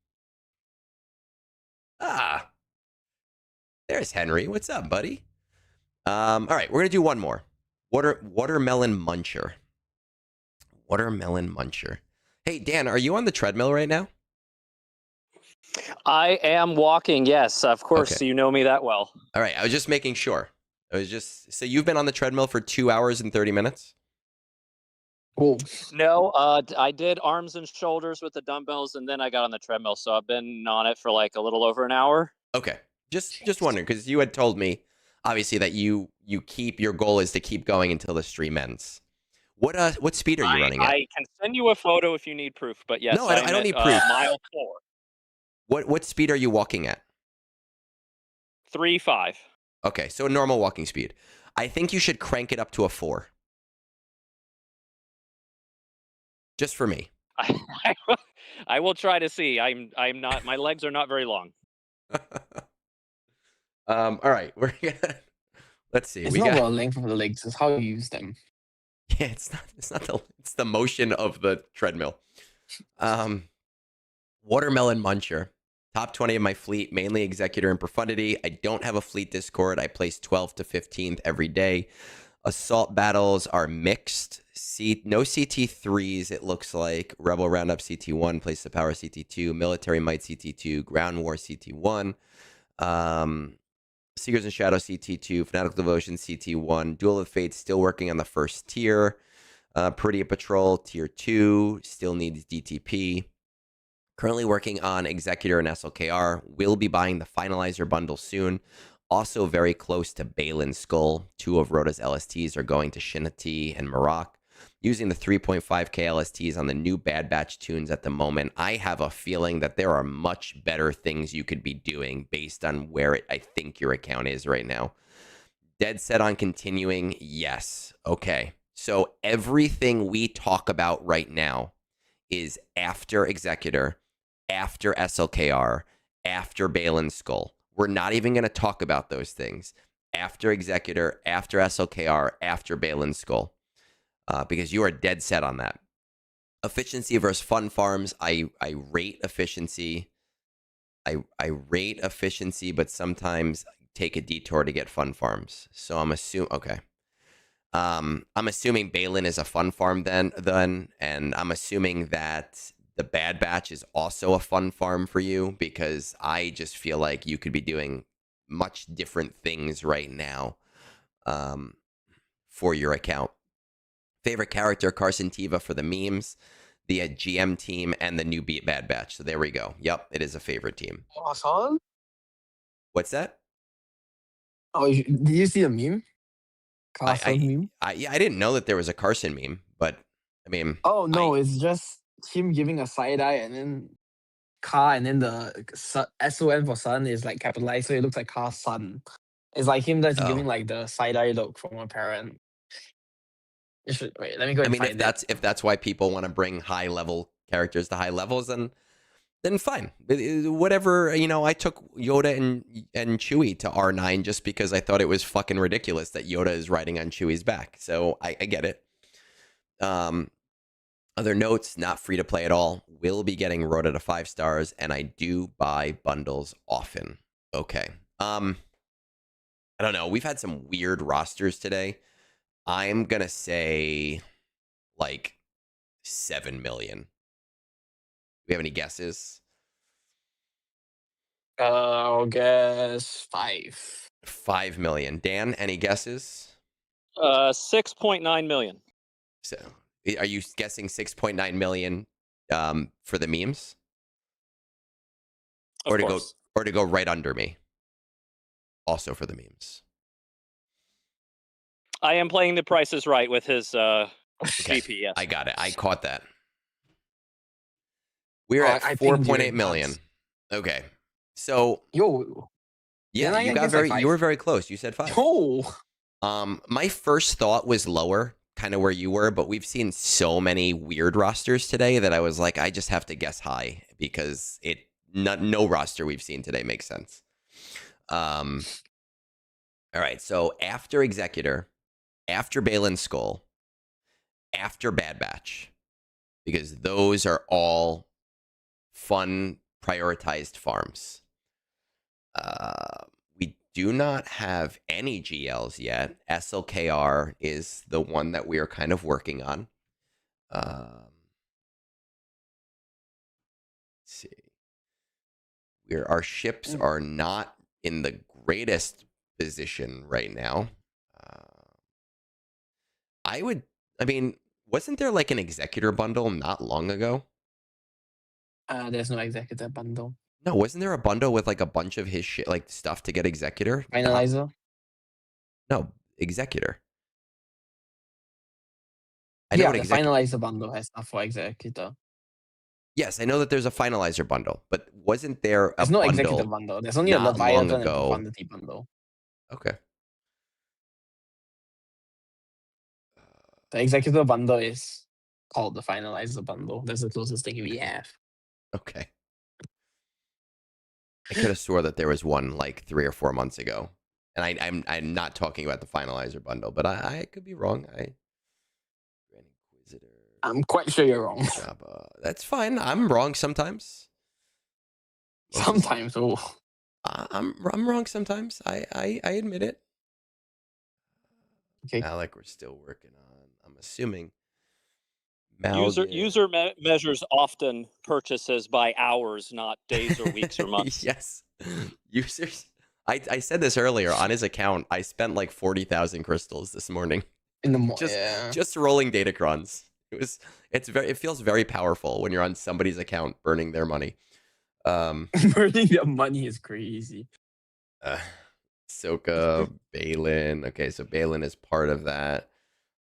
Ah, there's Henry. What's up, buddy? All right, we're going to do one more. WatrMelon Muncher. WatrMelon Muncher. Hey, Dan, are you on the treadmill right now? I am walking, yes. Of course, okay. You know me that well. All right, I was just making sure. So you've been on the treadmill for 2 hours and 30 minutes? Cool. No, I did arms and shoulders with the dumbbells, and then I got on the treadmill, so I've been on it for like a little over an hour. Okay, just wondering, because you had told me, obviously, that your goal is to keep going until the stream ends. What speed are you running at? I can send you a photo if you need proof, but yes. No, I don't need proof. Mile 4. What speed are you walking at? 3.5. Okay, so normal walking speed. I think you should crank it up to a 4. Just for me. I will try to see. I'm not. My legs are not very long. All right, we're gonna let's see. It's not the length of the legs; it's how you use them. Yeah, it's the motion of the treadmill. WatrMelon Muncher. Top 20 of my fleet, mainly Executor and Profundity. I don't have a fleet Discord. I place 12th to 15th every day. Assault battles are mixed. No CT3s, it looks like. Rebel Roundup CT1, Place the Power CT2, Military Might CT2, Ground War CT1, Seekers and Shadow CT2, Fanatical Devotion CT1, Duel of Fates still working on the first tier. Pretty Patrol Tier 2, still needs DTP. Currently working on Executor and SLKR. Will be buying the Finalizer bundle soon. Also very close to Balin Skull. 2 of Rhoda's LSTs are going to Shinati and Marak. Using the 3.5k LSTs on the new Bad Batch tunes at the moment, I have a feeling that there are much better things you could be doing based on where I think your account is right now. Dead set on continuing? Yes. Okay. So everything we talk about right now is after Executor, after SLKR, after Balin Skull. We're not even going to talk about those things. After Executor, after SLKR, after Balin Skull. Because you are dead set on that. Efficiency versus fun farms. I rate efficiency. I rate efficiency, but sometimes take a detour to get fun farms. So I'm assuming, okay. I'm assuming Balin is a fun farm then, and I'm assuming that the Bad Batch is also a fun farm for you, because I just feel like you could be doing much different things right now for your account. Favorite character, Carson Teva for the memes, the GM team, and the new Bad Batch. So there we go. Yep, it is a favorite team. Awesome. What's that? Oh, did you see the meme? Carson meme? Yeah, I didn't know that there was a Carson meme, but I mean... Oh, no, it's just him giving a side eye and then car, and then the SON for sun is like capitalized, so it looks like car sun. It's like him that's giving like the side eye look from a parent. Wait, let me go and find it. If that's why people want to bring high level characters to high levels, then fine. Whatever, you know, I took Yoda and Chewie to R9 just because I thought it was fucking ridiculous that Yoda is riding on Chewie's back. So I get it. Other notes, not free to play at all. Will be getting Rhoda to 5 stars, and I do buy bundles often. Okay. I don't know. We've had some weird rosters today. I'm gonna say like 7 million. We have any guesses? I'll guess 5. 5 million. Dan, any guesses? 6.9 million. So, are you guessing 6.9 million for the memes? Of course. Or to go right under me? Also for the memes. I am playing the Price is Right with his okay. GP, yes. I got it. I caught that. We're at 4.8 million. Okay. So yeah, you were very close. You said 5. My first thought was lower, kind of where you were, but we've seen so many weird rosters today that I was like, I just have to guess high, because no roster we've seen today makes sense. All right, so after Executor, after Balin Skull, after Bad Batch, because those are all fun, prioritized farms. We do not have any GLs yet. SLKR is the one that we are kind of working on. Let's see. Our ships are not in the greatest position right now. I mean, wasn't there like an Executor bundle not long ago? There's no Executor bundle. No, wasn't there a bundle with like a bunch of his shit, like stuff to get Executor? Finalizer? No, Executor. I know the Finalizer bundle has stuff for Executor. Yes, I know that there's a finalizer bundle, but wasn't there a There's no bundle executive bundle. There's only a not long Leviathan and ago? Profundity bundle. Okay. The executive bundle is called the finalizer bundle. That's the closest thing we have. Okay. I could have swore that there was one like 3 or 4 months ago, and I'm not talking about the finalizer bundle, but I could be wrong. Grand Inquisitor. I'm quite sure you're wrong. Jabba. That's fine. I'm wrong sometimes. Sometimes, oh. I'm wrong sometimes. I admit it. Okay. Alec, we're still working on. I'm assuming. User measures often purchases by hours, not days or weeks or months. Yes. Users. I said this earlier on his account. I spent like 40,000 crystals this morning. In the morning. Just rolling datacrons. It feels very powerful when you're on somebody's account burning their money. Burning their money is crazy. Soka, Balin. Okay, so Balin is part of that.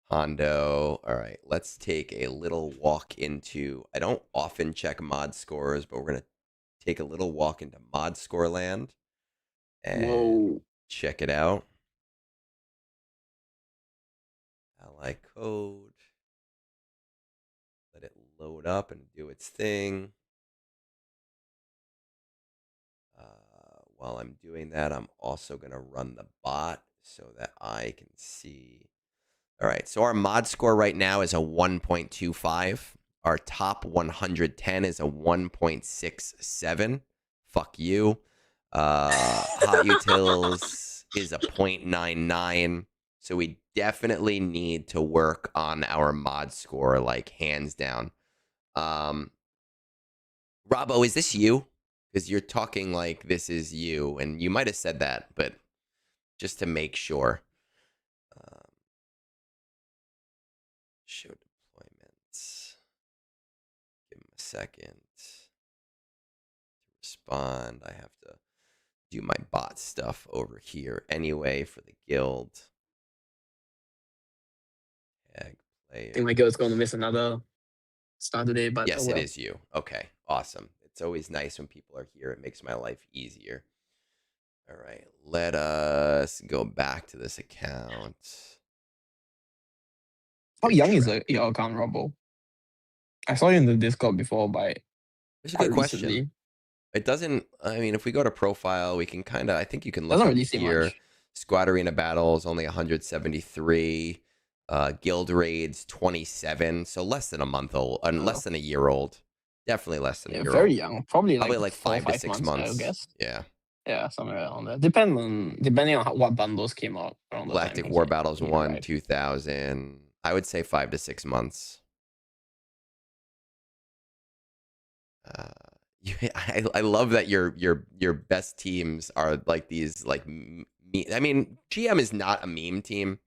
Hondo. All right, let's take a little walk into. I don't often check mod scores, but we're gonna take a little walk into mod score land and check it out. Ally code. Let it load up and do its thing. While I'm doing that, I'm also going to run the bot so that I can see. All right, so our mod score right now is a 1.25. Our top 110 is a 1.67. Fuck you. Hot Utils is a 0.99. So we definitely need to work on our mod score, like hands down. Robbo, is this you? Because you're talking like this is you, and you might have said that, but just to make sure. Show deployments. Give him a second to respond. I have to do my bot stuff over here anyway for the guild. Tag player. I think my guild's going to miss another start today, but yes, it is you. Okay, awesome. It's always nice when people are here. It makes my life easier. All right, let us go back to this account. How young is your account, Robbo? I saw you in the Discord before, but it's a good question. It doesn't. I mean, if we go to profile, we can kind of. I think you can look up here. Squad arena battles only 173. Guild raids 27. So less than a month old, less than a year old. Definitely less than a year very old. Young. Probably like 5 to 6 months. I guess. Yeah. Yeah, somewhere around there. Depending on what bundles came out around Galactic War Battles 1, 2000. I would say 5 to 6 months. I love that your best teams are like these like I mean, GM is not a meme team.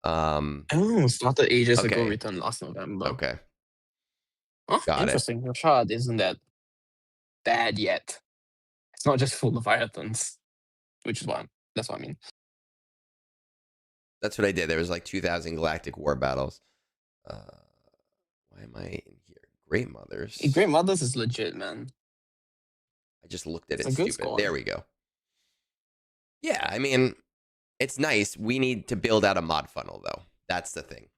Started ages ago, returned last November. Okay. Got interesting. Your shard isn't that bad yet. It's not just full of Leviathans, which is that's what I mean. That's what I did. There was like 2,000 Galactic War Battles. Why am I in here? Great Mothers. Great Mothers is legit, man. I just looked at it stupid. There we go. Yeah, I mean, it's nice. We need to build out a mod funnel, though. That's the thing.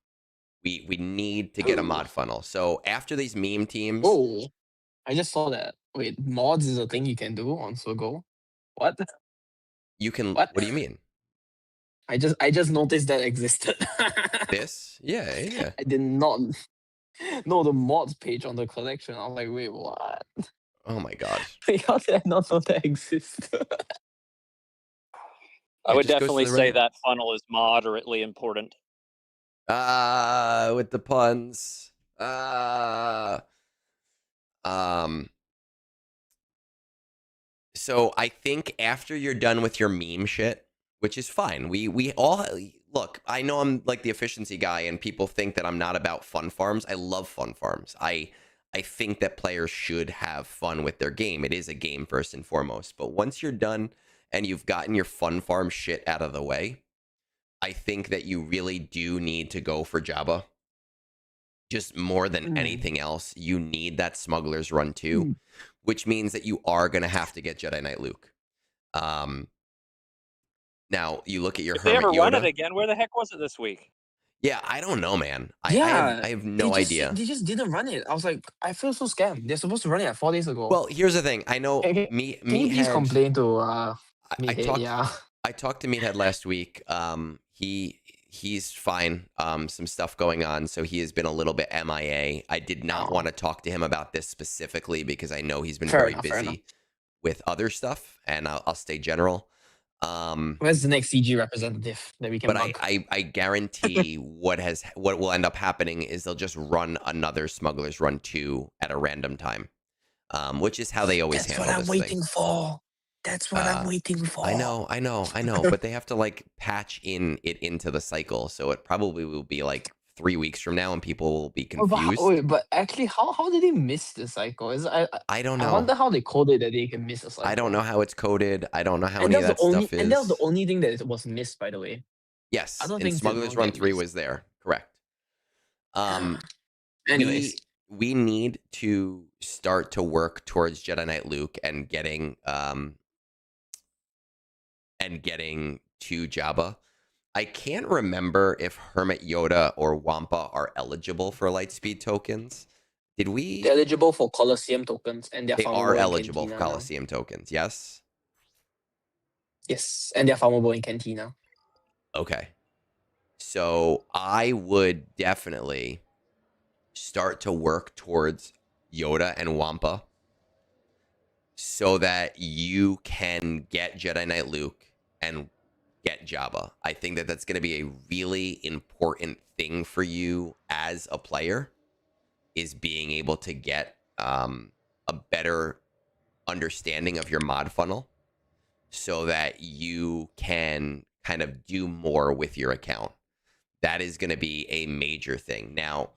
We need to get a mod funnel. So after these meme teams... Oh, I just saw that. Wait, mods is a thing you can do on Sogo? What? You can... What do you mean? I just noticed that existed. This? Yeah. I did not know the mods page on the collection. I was like, wait, what? Oh my god. How did I not know that existed? I would definitely say that funnel is moderately important. With the puns. So I think after you're done with your meme shit, which is fine. We all look, I know I'm like the efficiency guy and people think that I'm not about fun farms. I love fun farms. I think that players should have fun with their game. It is a game first and foremost. But once you're done and you've gotten your fun farm shit out of the way, I think that you really do need to go for Jabba. just more than anything else, you need that Smuggler's Run 2, which means that you are going to have to get Jedi Knight Luke. Now, you look at your If they Hermit ever run it Yoda. again, where the heck was it this week? Yeah, I don't know, man. Yeah, I have no idea. They just didn't run it. I was like, I feel so scammed. They're supposed to run it 4 days ago. Well, here's the thing. I know Can you please complain to Meathead? Yeah. I talked to Meathead last week. He's fine. Some stuff going on, so he has been a little bit MIA. I did not want to talk to him about this specifically because I know he's been very busy with other stuff, and I'll stay general. Where's the next CG representative that we can? But I guarantee what will end up happening is they'll just run another Smuggler's Run 2 at a random time, which is how they always handle this thing. That's what I'm waiting for. That's what I'm waiting for. I know. But they have to like patch it into the cycle, so it probably will be like 3 weeks from now, and people will be confused. But actually, how did they miss the cycle? I don't know. I wonder how they coded that they can miss a cycle. I don't know how it's coded. I don't know how any of that stuff is. And that was the only thing that was missed, by the way. Yes, I don't think Smuggler's Run 3 was there. Correct. Anyways, we need to start to work towards Jedi Knight Luke and getting to Jabba. I can't remember if Hermit Yoda or Wampa are eligible for Lightspeed tokens. They're eligible for Colosseum tokens, and they are eligible for Colosseum tokens. Yes. Yes, and they're farmable in Cantina. Okay. So I would definitely start to work towards Yoda and Wampa so that you can get Jedi Knight Luke and get Jabba. I think that that's going to be a really important thing for you as a player, is being able to get a better understanding of your mod funnel so that you can kind of do more with your account. That is going to be a major thing. Now,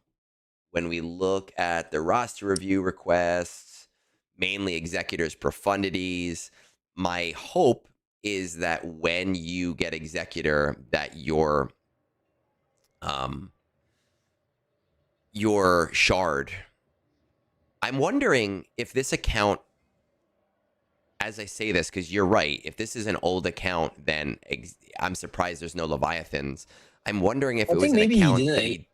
when we look at the roster review requests, mainly executors' profundities, my hope is that when you get executor, that your shard. I'm wondering if this account, as I say this, because you're right, if this is an old account, then I'm surprised there's no Leviathans. I'm wondering if it was an account that he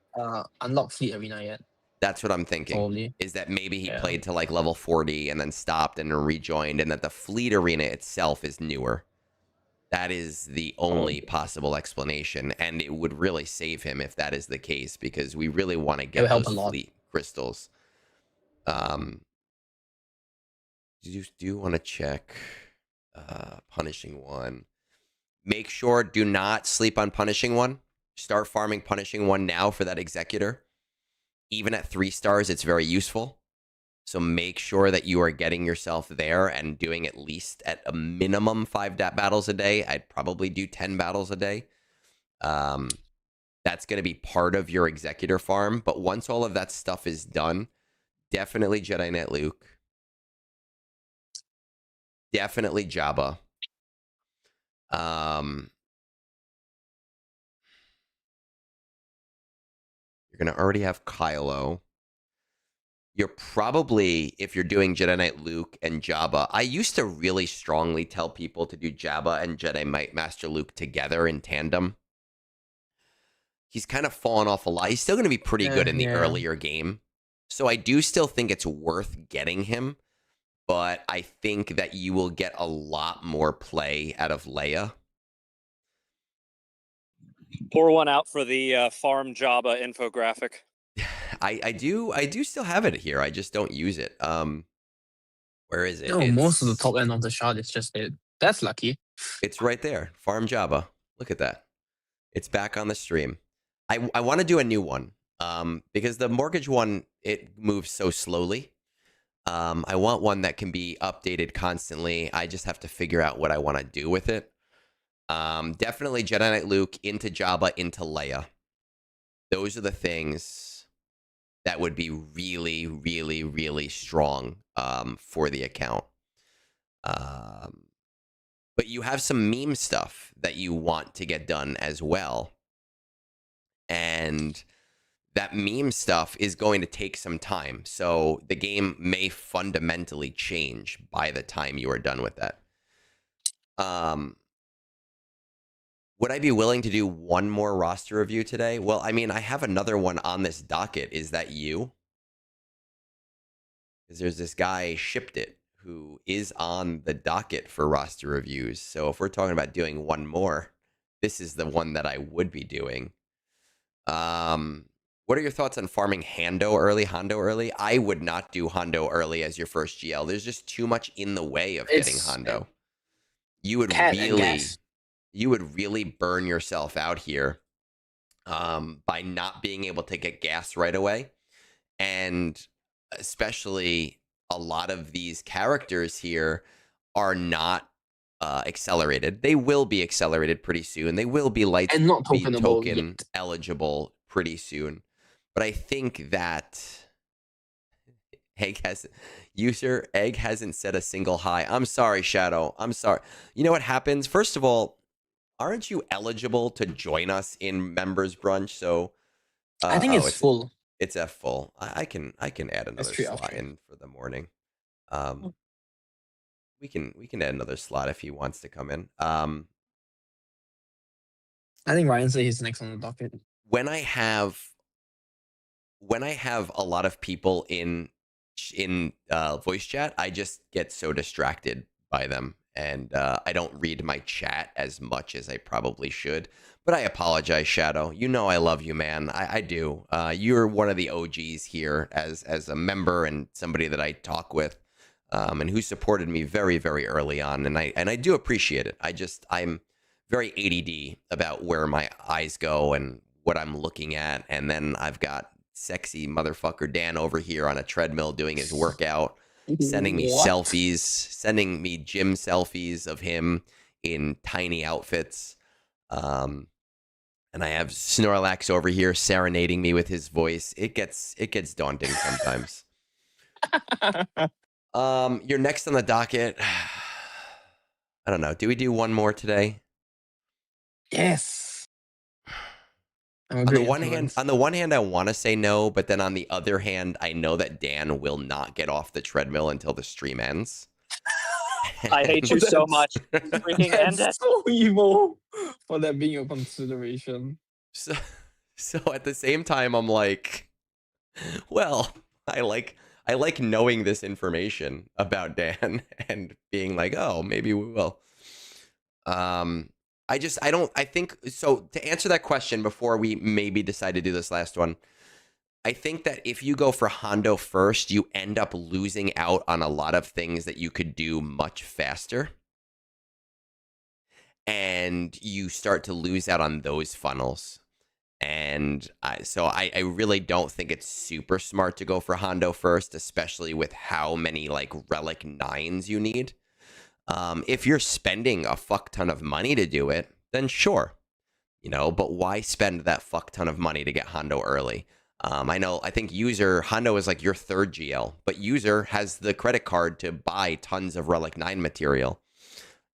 unlock Fleet Arena yet. That's what I'm thinking. Probably. Is that maybe he played to like level 40 and then stopped and rejoined, and that the Fleet Arena itself is newer. That is the only possible explanation, and it would really save him if that is the case, because we really want to get those fleet crystals. Do you want to check Punishing One? Make sure, do not sleep on Punishing One. Start farming Punishing One now for that executor. Even at 3 stars, it's very useful. So make sure that you are getting yourself there and doing at least at a minimum 5 battles a day. I'd probably do 10 battles a day. That's going to be part of your executor farm. But once all of that stuff is done, definitely Jedi Knight Luke. Definitely Jabba. You're going to already have Kylo. You're probably, if you're doing Jedi Knight Luke and Jabba, I used to really strongly tell people to do Jabba and Jedi Master Luke together in tandem. He's kind of fallen off a lot. He's still going to be pretty good in the earlier game. So I do still think it's worth getting him. But I think that you will get a lot more play out of Leia. Pour one out for the Farm Jabba infographic. I do still have it here. I just don't use it. Where is it? No, most of the top end of the shot is just it. That's lucky. It's right there. Farm Jabba. Look at that. It's back on the stream. I want to do a new one. Because the mortgage one, it moves so slowly. I want one that can be updated constantly. I just have to figure out what I want to do with it. Definitely Jedi Knight Luke into Jabba into Leia. Those are the things that would be really, really, really strong for the account. But you have some meme stuff that you want to get done as well. And that meme stuff is going to take some time. So the game may fundamentally change by the time you are done with that. Would I be willing to do one more roster review today? Well, I mean, I have another one on this docket. Is that you? Because there's this guy, Shipdit, who is on the docket for roster reviews. So if we're talking about doing one more, this is the one that I would be doing. What are your thoughts on farming Hondo early? I would not do Hondo early as your first GL. There's just too much in the way of getting Hondo. You would really burn yourself out here by not being able to get gas right away. And especially a lot of these characters here are not accelerated. They will be accelerated pretty soon. They will be and not token eligible pretty soon. But I think that Egg hasn't said a single hi. I'm sorry, Shadow. I'm sorry. You know what happens? First of all, aren't you eligible to join us in members brunch? So I think it's full. It's F full. I can add another slot in for the morning. We can add another slot if he wants to come in. I think Ryan said he's next on the docket. When I have a lot of people in voice chat, I just get so distracted by them, and I don't read my chat as much as I probably should. But I apologize, Shadow. You know I love you, man. I do. You're one of the OGs here as a member and somebody that I talk with, and who supported me very, very early on, and I do appreciate it. I'm very ADD about where my eyes go and what I'm looking at, and then I've got sexy motherfucker Dan over here on a treadmill doing his workout, sending me selfies, sending me gym selfies of him in tiny outfits. And I have Snorlax over here serenading me with his voice. It gets daunting sometimes. You're next on the docket. I don't know. Do we do one more today? Yes. On the one hand, I want to say no, but then on the other hand, I know that Dan will not get off the treadmill until the stream ends. I hate you so much. Freaking end it. So evil for that being a consideration. So at the same time, I'm like, well, I like knowing this information about Dan and being like, oh, maybe we will. I think so. To answer that question before we maybe decide to do this last one, I think that if you go for Hondo first, you end up losing out on a lot of things that you could do much faster. And you start to lose out on those funnels. And so I really don't think it's super smart to go for Hondo first, especially with how many like Relic 9s you need. If you're spending a fuck ton of money to do it, then sure. But why spend that fuck ton of money to get Hondo early? I think Hondo is like your third GL, but User has the credit card to buy tons of Relic 9 material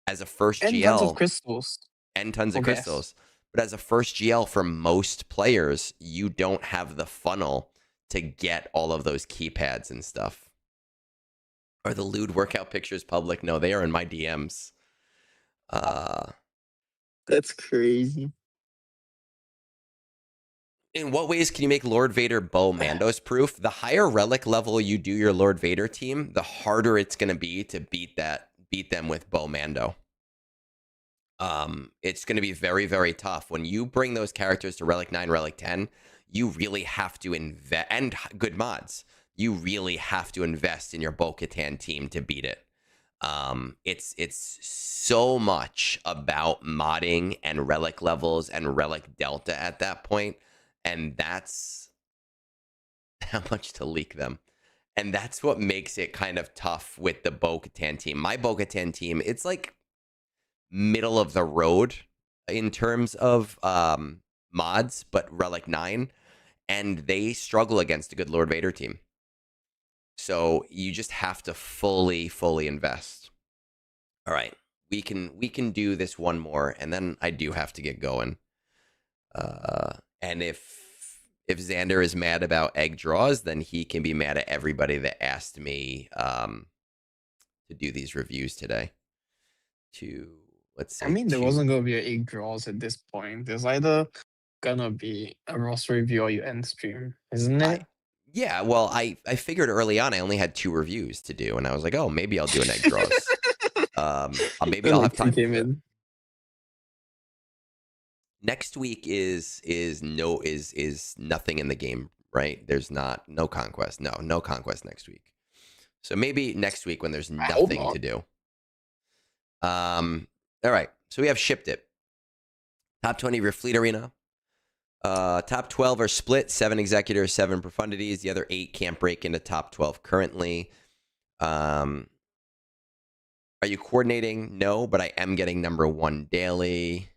as a first GL. And tons of crystals. And tons of crystals. But as a first GL for most players, you don't have the funnel to get all of those keypads and stuff. Are the lewd workout pictures public? No, they are in my DMs. That's crazy. In what ways can you make Lord Vader Bo Mandos proof? The higher relic level you do your Lord Vader team, the harder it's going to be to beat them with Bo Mando. It's going to be very, very tough. When you bring those characters to Relic 9, Relic 10, you really have to invest, and good mods, you really have to invest in your Bo-Katan team to beat it. It's so much about modding and relic levels and relic delta at that point. And that's how much to leak them. And that's what makes it kind of tough with the Bo-Katan team. My Bo-Katan team, it's like middle of the road in terms of mods, but Relic 9. And they struggle against a good Lord Vader team. So you just have to fully invest. All right. We can do this one more, and then I do have to get going. And if if Xander is mad about egg draws, then he can be mad at everybody that asked me to do these reviews today. Let's say, I mean, there wasn't gonna be an egg draws at this point. There's either gonna be a roster review or you end stream, isn't it? Yeah, well, I figured early on I only had 2 reviews to do, and I was like, oh, maybe I'll do an egg draws. Maybe Then, I'll like, have time. came in. Next week is nothing in the game, right? There's no conquest. No conquest next week. So maybe next week when there's nothing to do. All right. So we have Shipdit. Top 20 of your fleet arena. Top 12 are split, 7 executors, 7 profundities. The other 8 can't break into top 12 currently. Are you coordinating? No, but I am getting number 1 daily.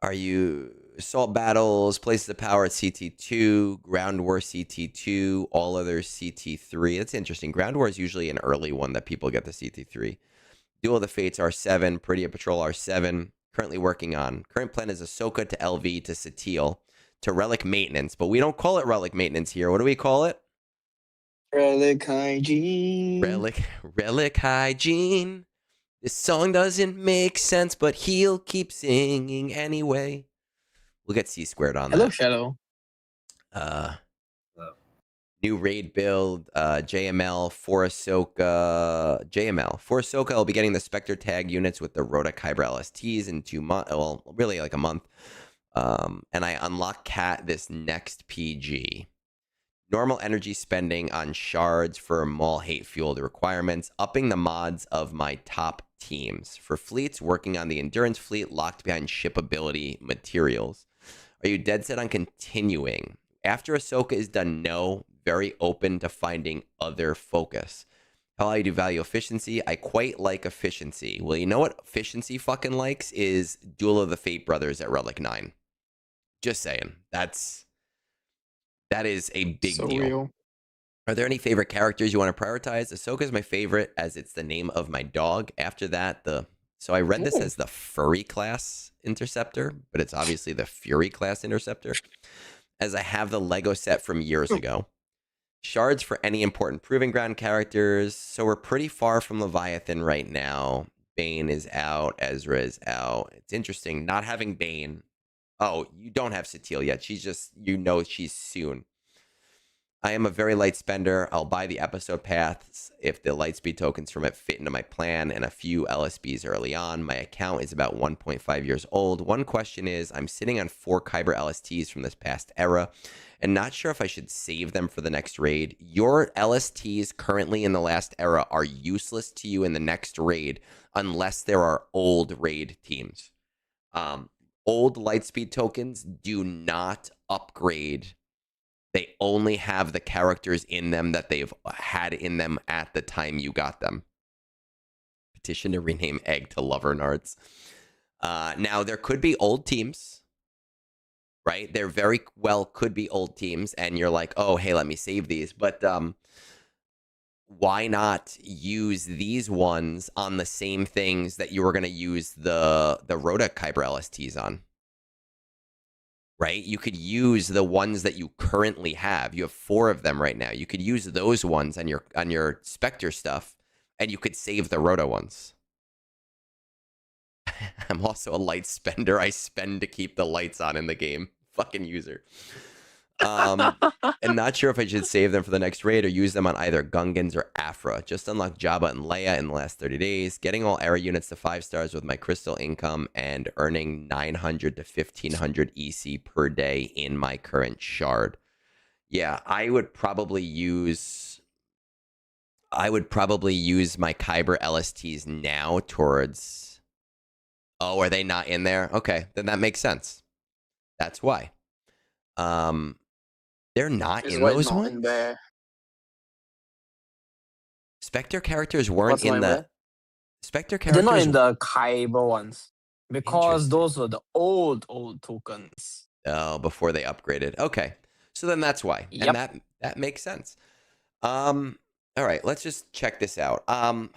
Are you assault battles, places of power at CT2, ground war CT2, all others CT3? That's interesting. Ground war is usually an early one that people get the CT3. Duel of the Fates R7, Peridia Patrol R7. Currently working on. Current plan is Ahsoka to LV to Satil to Relic Maintenance, but we don't call it Relic Maintenance here. What do we call it? Relic Hygiene. Relic Hygiene. This song doesn't make sense, but he'll keep singing anyway. We'll get C squared on that. Hello, Shadow. New raid build, JML for Ahsoka. JML for Ahsoka. I'll be getting the Spectre tag units with the Rhoda Kyber LSTs in 2 months. Well, really like a month. And I unlock Cat this next PG. Normal energy spending on shards for Maul hate fueled requirements, upping the mods of my top teams. For fleets, working on the Endurance fleet locked behind shipability materials. Are you dead set on continuing? After Ahsoka is done, no. Very open to finding other focus. How I do value efficiency? I quite like efficiency. Well, you know what efficiency fucking likes is Duel of the Fate Brothers at Relic 9. Just saying. That is a big deal. Real. Are there any favorite characters you want to prioritize? Ahsoka is my favorite as it's the name of my dog. After that, so I read this as the Furry class interceptor, but it's obviously the Fury class interceptor, as I have the Lego set from years ago. Shards for any important proving ground characters. So we're pretty far from Leviathan right now. Bane is out. Ezra is out. It's interesting not having Bane. Oh, you don't have Satil yet. She's just, she's soon. I am a very light spender. I'll buy the episode paths if the lightspeed tokens from it fit into my plan and a few LSBs early on. My account is about 1.5 years old. One question is, I'm sitting on 4 Kyber LSTs from this past era and not sure if I should save them for the next raid. Your LSTs currently in the last era are useless to you in the next raid unless there are old raid teams. Old lightspeed tokens do not upgrade. They only have the characters in them that they've had in them at the time you got them. Petition to rename Egg to Lovernards. Now, there could be old teams, right? There very well could be old teams, and you're like, oh, hey, let me save these. But why not use these ones on the same things that you were going to use the Rhoda Kyber LSTs on? Right? You could use the ones that you currently have. You have 4 of them right now. You could use those ones on your Spectre stuff, and you could save the Rhoda ones. I'm also a light spender. I spend to keep the lights on in the game. Fucking user. And not sure if I should save them for the next raid or use them on either Gungans or Afra. Just unlocked Jabba and Leia in the last 30 days. Getting all era units to 5 stars with my crystal income and earning 900 to 1500 EC per day in my current shard. Yeah, I would probably use my Kyber LSTs now towards... Oh, are they not in there? Okay, then that makes sense. That's why. They're not in those ones? Spectre characters weren't in the... Spectre characters... They're not in the Kyber ones. Because those were the old tokens. Oh, before they upgraded. Okay. So then that's why. Yep. And that makes sense. All right, let's just check this out. I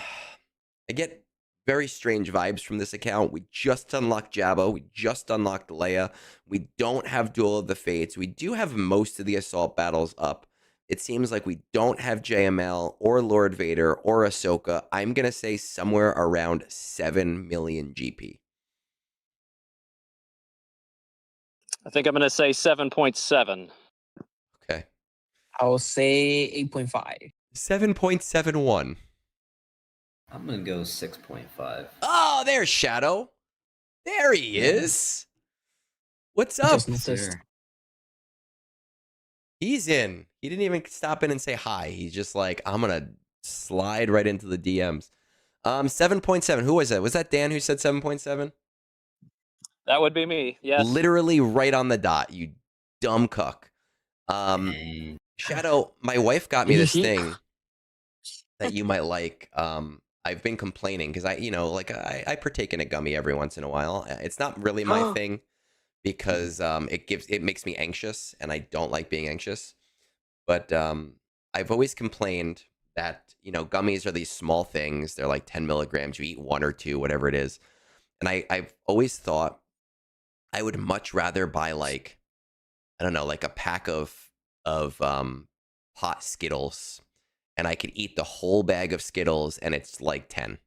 get very strange vibes from this account. We just unlocked Jabba. We just unlocked Leia. We don't have Duel of the Fates. We do have most of the assault battles up. It seems like we don't have JML or Lord Vader or Ahsoka. I'm going to say somewhere around 7 million GP. I think I'm going to say 7.7. Okay. I'll say 8.5. 7.71. I'm going to go 6.5. Oh, there's Shadow. There he is. What's up? Just noticed. Sir. He's in. He didn't even stop in and say hi. He's just like, I'm going to slide right into the DMs. 7.7. Who was that? Was that Dan who said 7.7? That would be me. Yes. Literally right on the dot, you dumb cuck. Dang. Shadow, my wife got me this Easy. thing that you might like. I've been complaining because I partake in a gummy every once in a while. It's not really my thing because it makes me anxious and I don't like being anxious. But I've always complained that, gummies are these small things. They're like 10 milligrams. You eat one or two, whatever it is. And I've always thought I would much rather buy like a pack of pot Skittles, and I could eat the whole bag of Skittles, and it's like 10,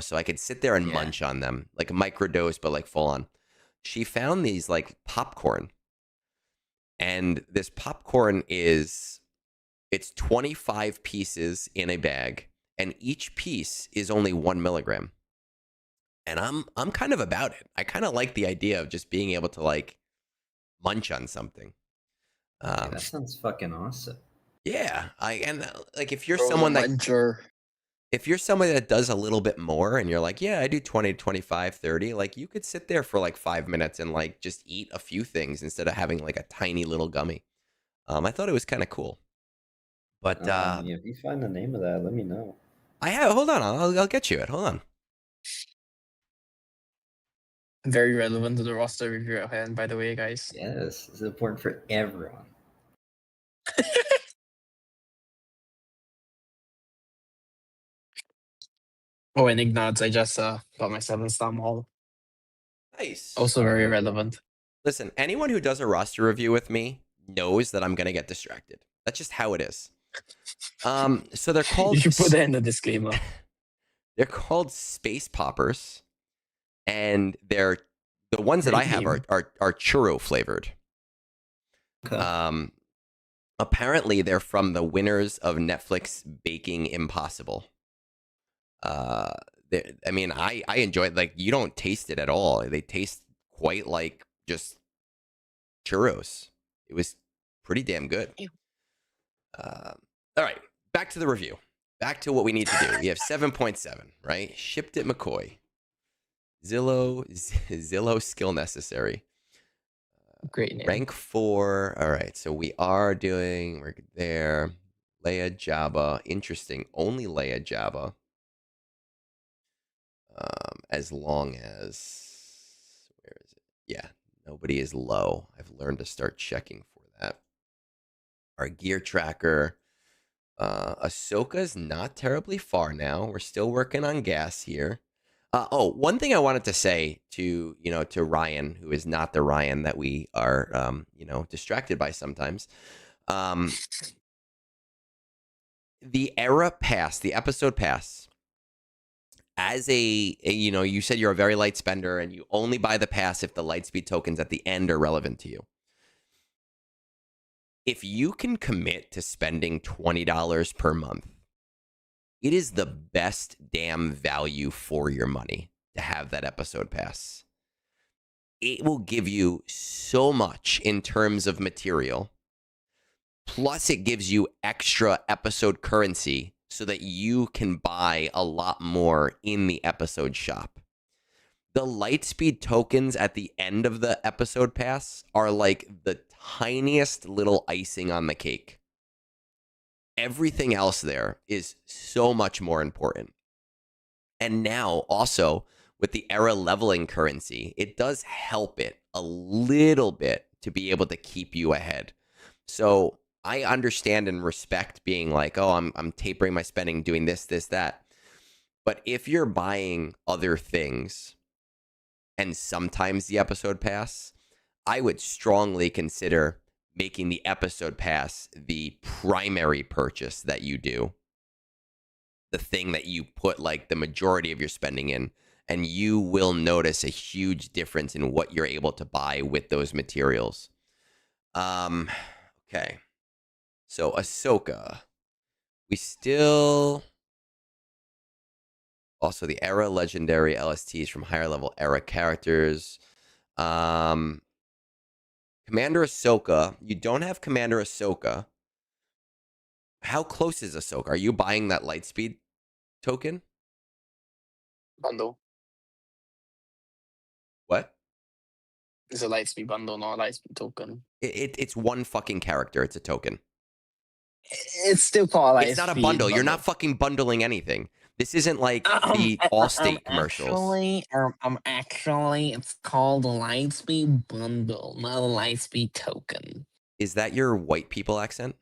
so I could sit there and munch on them, like a microdose, but like full on. She found these like popcorn, and this popcorn it's 25 pieces in a bag, and each piece is only 1 milligram. And I'm kind of about it. I kind of like the idea of just being able to like munch on something. That sounds fucking awesome. Yeah, if you're Bro, someone that muncher. if you're somebody that does a little bit more and you're like, yeah, I do 20, 25, 30, like you could sit there for like 5 minutes and like just eat a few things instead of having like a tiny little gummy. I thought it was kind of cool. But if you find the name of that, let me know. hold on, I'll get you it. Hold on. Very relevant to the roster review at hand, by the way, guys. Yes, it's important for everyone. Oh, and Egnards, I just got my 7-star mall. Nice. Also very relevant. Listen, anyone who does a roster review with me knows that I'm going to get distracted. That's just how it is. So they're called... You should put that in the disclaimer. They're called Space Poppers, and the ones that I have are churro flavored. Okay. Apparently they're from the winners of Netflix Baking Impossible. I enjoy it. Like, you don't taste it at all. They taste quite like just churros. It was pretty damn good. All right, back to the review. Back to what we need to do. We have 7.7, right? Shipdit McCoy. Zillow skill necessary. Great name. Rank 4. All right, so we're there. Leia Jabba. Interesting. Only Leia Jabba. As long as... Where is it? Yeah, nobody is low. I've learned to start checking for that. Our gear tracker. Ahsoka's not terribly far now. We're still working on gas here. One thing I wanted to say to Ryan, who is not the Ryan that we are, distracted by sometimes. The era pass, the episode pass, as you said you're a very light spender and you only buy the pass if the lightspeed tokens at the end are relevant to you. If you can commit to spending $20 per month, it is the best damn value for your money to have that episode pass. It will give you so much in terms of material. Plus, it gives you extra episode currency so that you can buy a lot more in the episode shop. The lightspeed tokens at the end of the episode pass are like the tiniest little icing on the cake. Everything else there is so much more important. And now also with the era leveling currency, it does help it a little bit to be able to keep you ahead. So I understand and respect being like, oh, I'm tapering my spending, doing this, that. But if you're buying other things and sometimes the episode pass, I would strongly consider making the episode pass the primary purchase that you do, the thing that you put like the majority of your spending in, and you will notice a huge difference in what you're able to buy with those materials. Okay. So Ahsoka. We still also the era legendary LSTs from higher level era characters. Commander Ahsoka. You don't have Commander Ahsoka. How close is Ahsoka? Are you buying that Lightspeed token? Bundle. What? It's a Lightspeed bundle, not a Lightspeed token. It's one fucking character. It's a token. It's still called Lightspeed. It's not a bundle. You're not fucking bundling anything. This isn't like the Allstate commercials. Actually, it's called a Lightspeed bundle, not a Lightspeed token. Is that your white people accent?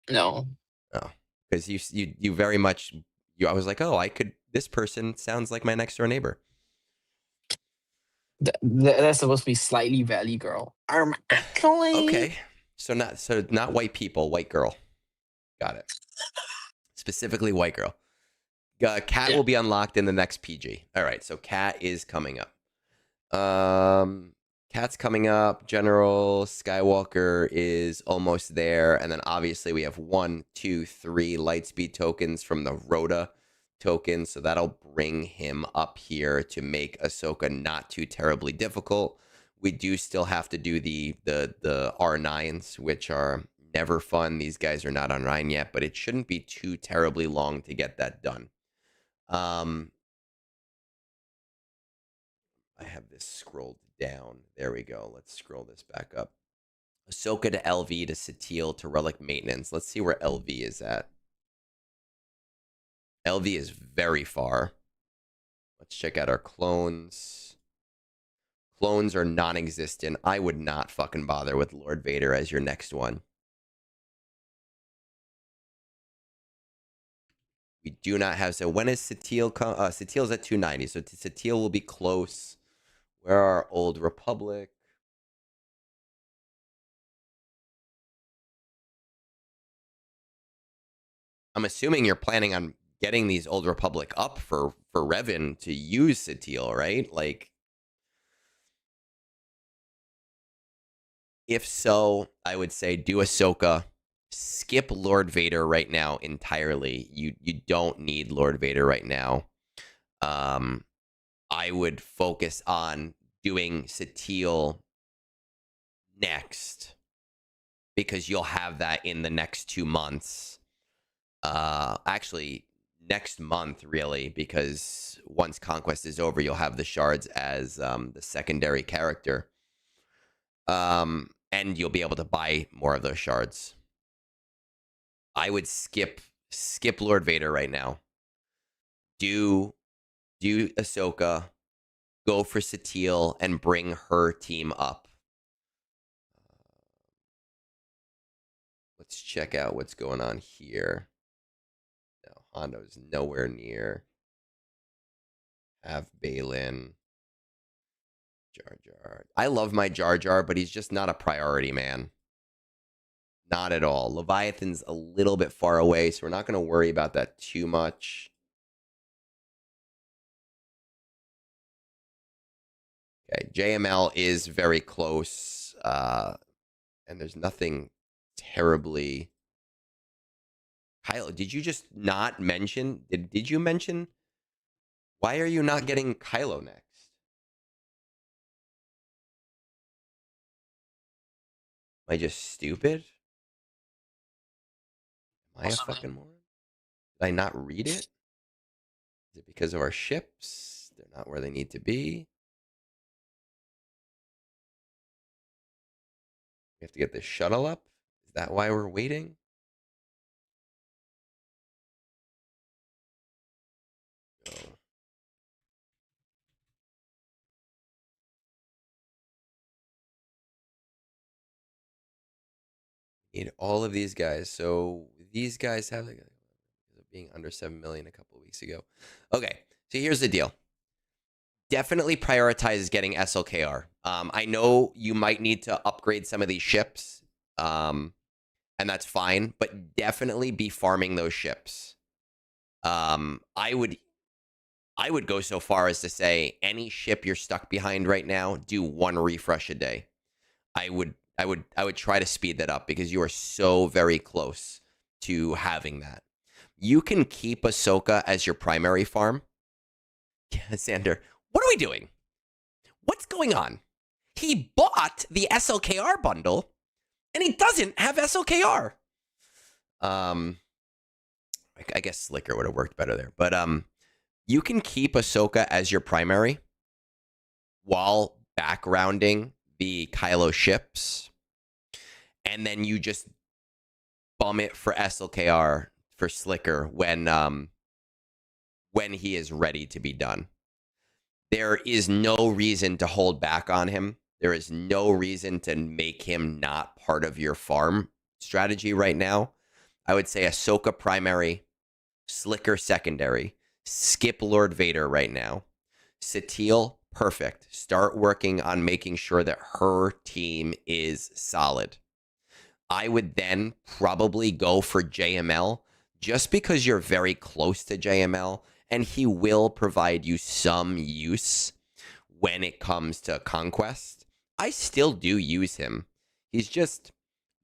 No. Oh, because you very much. I was like, oh, I could. This person sounds like my next door neighbor. That's supposed to be slightly Valley Girl. Actually. Okay. So not white people, white girl. Got it. Specifically white girl. Cat will be unlocked in the next PG. All right, so Cat is coming up. Cat's coming up. General Skywalker is almost there, and then obviously we have 1, 2, 3 Lightspeed tokens from the Rhoda token, so that'll bring him up here to make Ahsoka not too terribly difficult. We do still have to do the R9s, which are never fun. These guys are not on 9 yet, but it shouldn't be too terribly long to get that done. I have this scrolled down. There we go. Let's scroll this back up. Ahsoka to LV to Satele to Relic Maintenance. Let's see where LV is at. LV is very far. Let's check out our clones. Clones are non-existent. I would not fucking bother with Lord Vader as your next one. We do not have. So when is Satele come? Satele's at 290. So Satele will be close. Where are Old Republic? I'm assuming you're planning on getting these Old Republic up for Revan to use Satele, right? Like, if so, I would say do Ahsoka. Skip Lord Vader right now entirely. You don't need Lord Vader right now. I would focus on doing Satele next because you'll have that in the next 2 months. Actually, next month, really, because once Conquest is over, you'll have the shards as the secondary character. And you'll be able to buy more of those shards. I would skip Lord Vader right now. Do Ahsoka, go for Satele, and bring her team up. Let's check out what's going on here. No, Hondo's nowhere near. Have Balin. Jar Jar. I love my Jar Jar, but he's just not a priority, man. Not at all. Leviathan's a little bit far away, so we're not going to worry about that too much. Okay, JML is very close, and there's nothing terribly... Kylo, did you just not mention... Did you mention... Why are you not getting Kylo next? Am I just stupid? Am I a fucking moron? Did I not read it? Is it because of our ships? They're not where they need to be. We have to get this shuttle up? Is that why we're waiting? No. Need all of these guys. So these guys have like being under 7 million a couple of weeks ago. Okay, so here's the deal. Definitely prioritize getting SLKR. I know you might need to upgrade some of these ships, and that's fine, but definitely be farming those ships. I would go so far as to say any ship you're stuck behind right now, do 1 refresh a day. I would try to speed that up because you are so very close to having that. You can keep Ahsoka as your primary farm. Yeah, Sander, what are we doing? What's going on? He bought the SLKR bundle and he doesn't have SLKR. I guess Slicker would have worked better there, but you can keep Ahsoka as your primary while backgrounding the Kylo ships, and then you just bum it for SLKR for Slicker when he is ready to be done. There is no reason to hold back on him. There is no reason to make him not part of your farm strategy right now. I would say Ahsoka primary, Slicker secondary, skip Lord Vader right now. Satele, perfect. Start working on making sure that her team is solid. I would then probably go for JML just because you're very close to JML and he will provide you some use when it comes to Conquest. I still do use him. He's just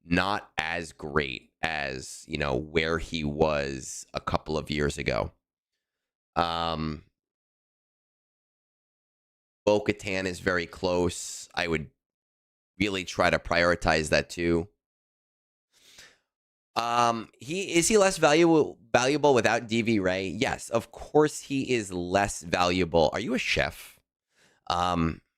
not as great as, you know, where he was a couple of years ago. Bo-Katan is very close. I would really try to prioritize that too. Is he less valuable without DV Ray? Yes, of course he is less valuable. Are you a chef?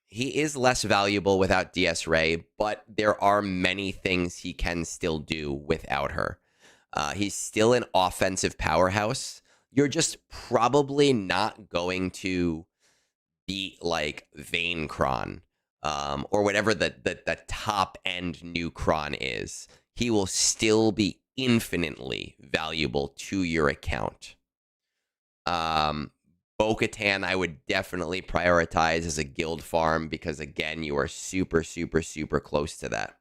He is less valuable without DS Ray, but there are many things he can still do without her. He's still an offensive powerhouse. You're just probably not going to beat like Vayne-Kron, or whatever the top end new Kron is. He will still be infinitely valuable to your account. Bo-Katan, I would definitely prioritize as a guild farm because, again, you are super, super, super close to that.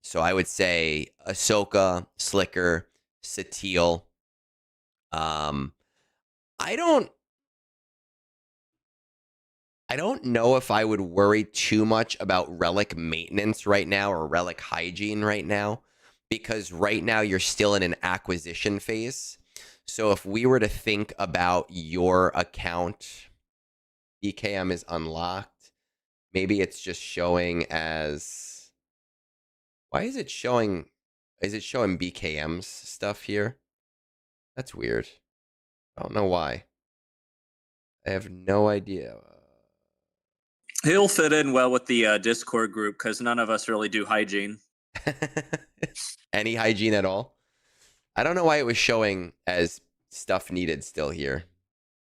So I would say Ahsoka, Slicker, Satele. I don't know if I would worry too much about relic maintenance right now or relic hygiene right now, because right now you're still in an acquisition phase. So if we were to think about your account, BKM is unlocked. Maybe it's just showing as... Why is it showing... Is it showing BKM's stuff here? That's weird. I don't know why. I have no idea. He'll fit in well with the Discord group because none of us really do hygiene. Any hygiene at all? I don't know why it was showing as stuff needed still here.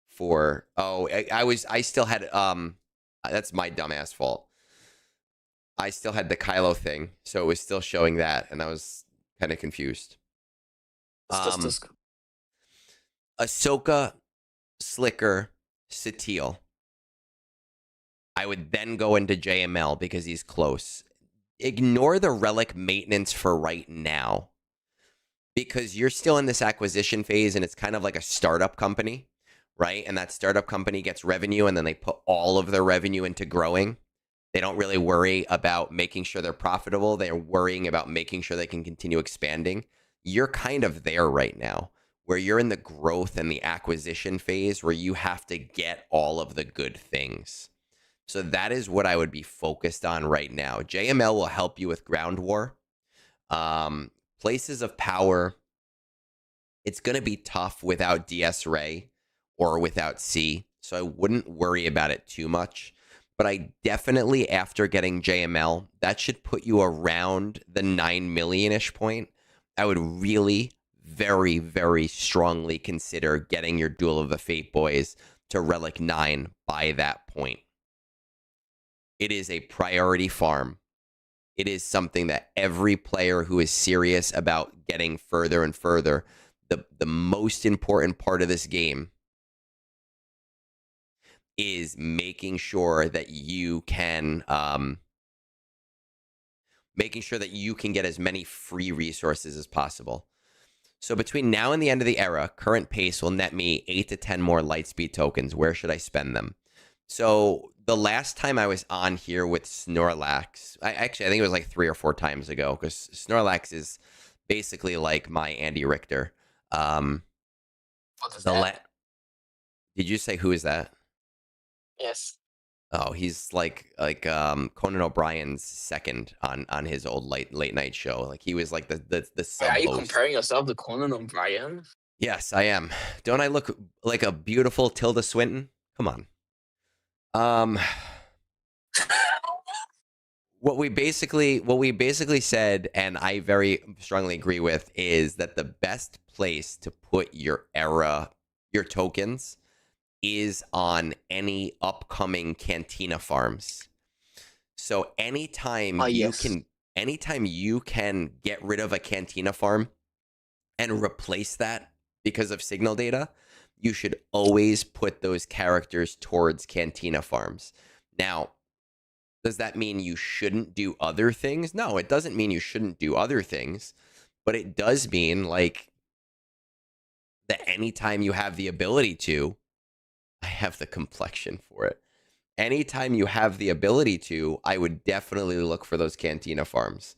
For I still had that's my dumbass fault. I still had the Kylo thing, so it was still showing that, and I was kind of confused. Ahsoka, Slicker, Satele. I would then go into JML because he's close. Ignore the relic maintenance for right now because you're still in this acquisition phase and it's kind of like a startup company, right? And that startup company gets revenue and then they put all of their revenue into growing. They don't really worry about making sure they're profitable. They're worrying about making sure they can continue expanding. You're kind of there right now where you're in the growth and the acquisition phase where you have to get all of the good things. So that is what I would be focused on right now. JML will help you with ground war. Places of power, it's going to be tough without DS Ray or without C. So I wouldn't worry about it too much. But I definitely, after getting JML, that should put you around the 9 million-ish point. I would really, very, very strongly consider getting your Duel of the Fate Boys to Relic 9 by that point. It is a priority farm. It is something that every player who is serious about getting further and further, the most important part of this game is making sure that you can get as many free resources as possible. So between now and the end of the era, current pace will net me 8 to 10 more Lightspeed tokens. Where should I spend them? So the last time I was on here with Snorlax, I think it was like 3 or 4 times ago, because Snorlax is basically like my Andy Richter. What is that? Did you say who is that? Yes. Oh, he's like Conan O'Brien's second on his old late night show. Like he was like the sub Are you host. comparing yourself to Conan O'Brien? Yes, I am. Don't I look like a beautiful Tilda Swinton? Come on. What we basically said, and I very strongly agree with, is that the best place to put your tokens is on any upcoming Cantina farms. So anytime you can get rid of a Cantina farm and replace that because of signal data, you should always put those characters towards Cantina farms. Now, does that mean you shouldn't do other things? No, it doesn't mean you shouldn't do other things, but it does mean like that anytime you have the ability to, I have the complexion for it. Anytime you have the ability to, I would definitely look for those Cantina farms.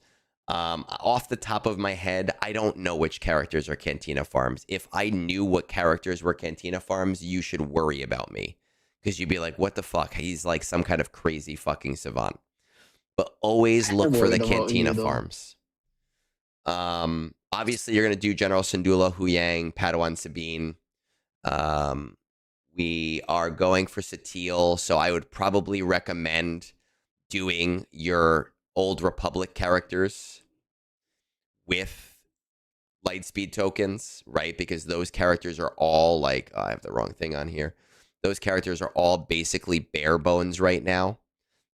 Off the top of my head, I don't know which characters are Cantina farms. If I knew what characters were Cantina farms, you should worry about me. Because you'd be like, what the fuck? He's like some kind of crazy fucking savant. But always look for the Cantina farms. Obviously, you're going to do General Syndulla, Hu Yang, Padawan Sabine. We are going for Satil, so I would probably recommend doing your Old Republic characters with Lightspeed tokens, right? Because those characters are all like, oh, I have the wrong thing on here. Those characters are all basically bare bones right now.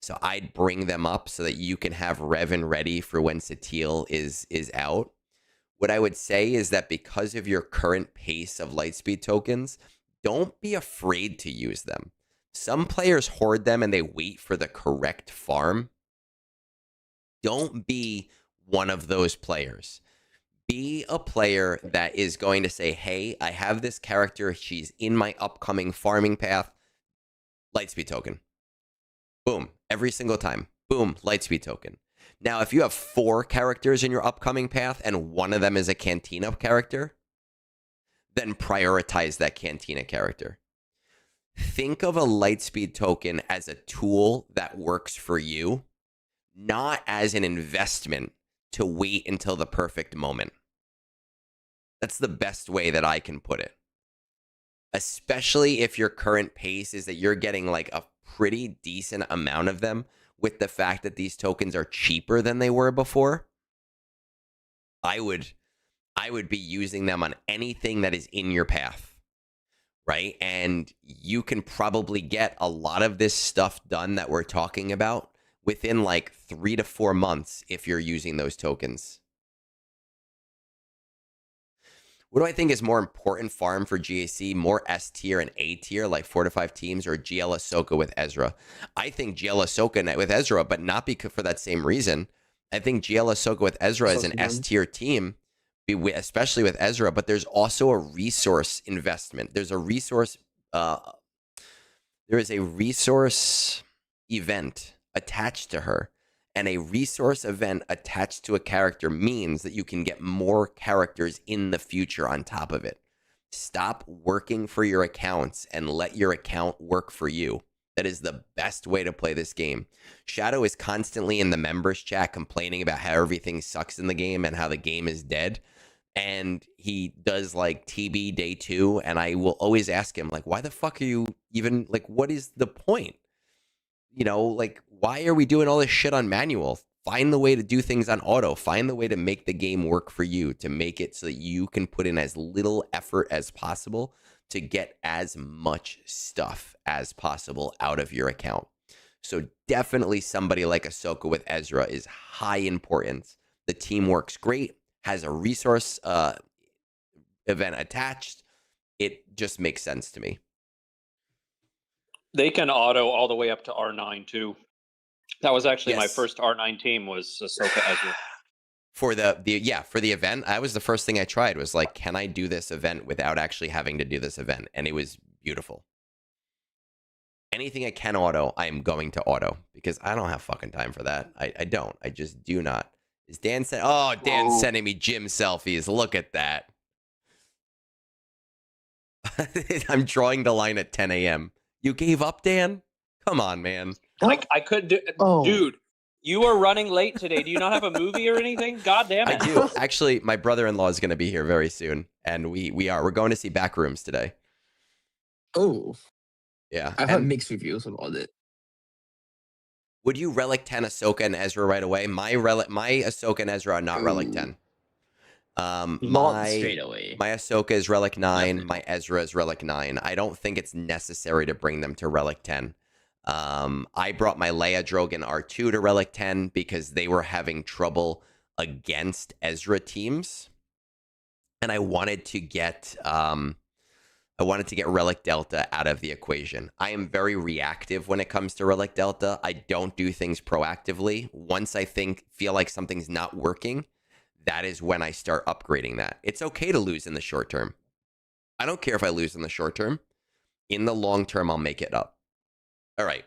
So I'd bring them up so that you can have Revan ready for when Satil is out. What I would say is that because of your current pace of Lightspeed tokens, don't be afraid to use them. Some players hoard them and they wait for the correct farm. Don't be one of those players. Be a player that is going to say, hey, I have this character. She's in my upcoming farming path. Lightspeed token. Boom. Every single time. Boom. Lightspeed token. Now, if you have 4 characters in your upcoming path and one of them is a Cantina character, then prioritize that Cantina character. Think of a Lightspeed token as a tool that works for you, not as an investment to wait until the perfect moment. That's the best way that I can put it. Especially if your current pace is that you're getting like a pretty decent amount of them, with the fact that these tokens are cheaper than they were before. I would be using them on anything that is in your path, right? And you can probably get a lot of this stuff done that we're talking about within like 3 to 4 months if you're using those tokens. What do I think is more important farm for GAC? More S tier and A tier, like 4 to 5 teams, or GL Ahsoka with Ezra? I think GL Ahsoka with Ezra, but not because for that same reason. I think GL Ahsoka with Ezra is an S tier team, especially with Ezra, but there's also a resource investment. There is a resource event attached to her, and a resource event attached to a character means that you can get more characters in the future on top of it. Stop working for your accounts and let your account work for you. That is the best way to play this game. Shadow is constantly in the members chat complaining about how everything sucks in the game and how the game is dead. And he does like TB day 2, and I will always ask him, like, why the fuck are you even, like, what is the point? You know, like, why are we doing all this shit on manual? Find the way to do things on auto. Find the way to make the game work for you, to make it so that you can put in as little effort as possible to get as much stuff as possible out of your account. So definitely somebody like Ahsoka with Ezra is high importance. The team works great, has a resource event attached, it just makes sense to me. They can auto all the way up to R9 too. That was actually my Yes. first R9 team was Ahsoka Ezra. For for the event, that was the first thing I tried was like, can I do this event without actually having to do this event? And it was beautiful. Anything I can auto, I am going to auto because I don't have fucking time for that. I don't. I just do not. Is Dan said? Oh, Dan's sending me gym selfies. Look at that. I'm drawing the line at 10 a.m. You gave up, Dan? Come on, man. Like I couldn't do. Dude, you are running late today. Do you not have a movie or anything? God damn it! I do. Actually, my brother-in-law is going to be here very soon, and we're going to see Backrooms today. Oh, yeah. I heard mixed reviews about it. Would you Relic 10 Ahsoka and Ezra right away? My Ahsoka and Ezra are not Relic 10. Not straight away. My Ahsoka is Relic 9. My Ezra is Relic 9. I don't think it's necessary to bring them to Relic 10. I brought my Leia Drogon R2 to Relic 10 because they were having trouble against Ezra teams. And I wanted to get Relic Delta out of the equation. I am very reactive when it comes to Relic Delta. I don't do things proactively. Once I feel like something's not working, that is when I start upgrading that. It's okay to lose in the short term. I don't care if I lose in the short term. In the long term, I'll make it up. All right.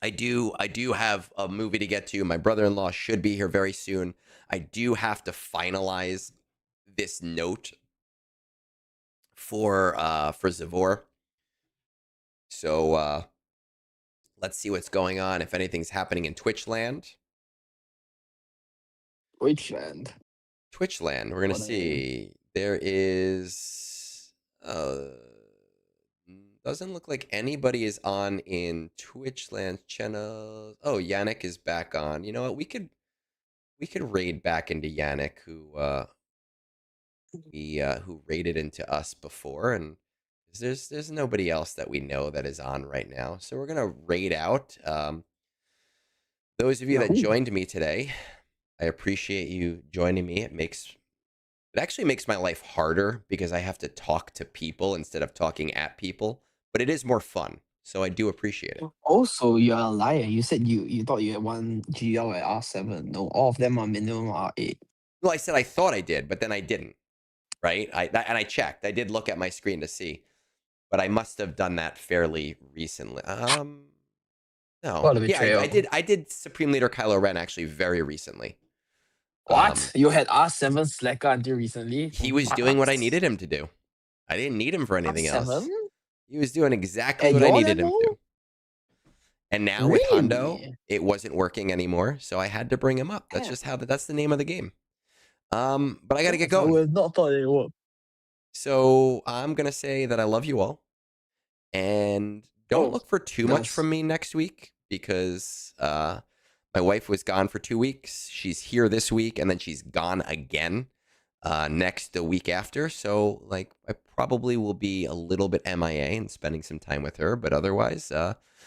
I do have a movie to get to. My brother-in-law should be here very soon. I do have to finalize this note for Zavor. So let's see what's going on, if anything's happening in Twitch land. Twitchland. We're gonna see. There is doesn't look like anybody is on in Twitchland channel. Oh, Yannick is back on. You know what? We could raid back into Yannick, who raided into us before, and there's nobody else that we know that is on right now. So we're gonna raid out. Those of you that joined me today, I appreciate you joining me. It actually makes my life harder because I have to talk to people instead of talking at people, but it is more fun. So I do appreciate it. Also, you're a liar. You said you thought you had one GL at R7. No, all of them are minimum R8. Well, I said I thought I did, but then I didn't. Right? And I checked. I did look at my screen to see, but I must have done that fairly recently. No. Yeah, I did Supreme Leader Kylo Ren actually very recently. What? You had R7 Slacker until recently? He was doing what I needed him to do. I didn't need him for anything else. He was doing exactly what I needed him to. And now with Hondo, it wasn't working anymore, so I had to bring him up. That's just that's the name of the game. But I gotta get going. I would not thought it would. So I'm gonna say that I love you all, and don't look for too much from me next week because my wife was gone for 2 weeks. She's here this week, and then she's gone again the week after. So like I probably will be a little bit MIA and spending some time with her, but otherwise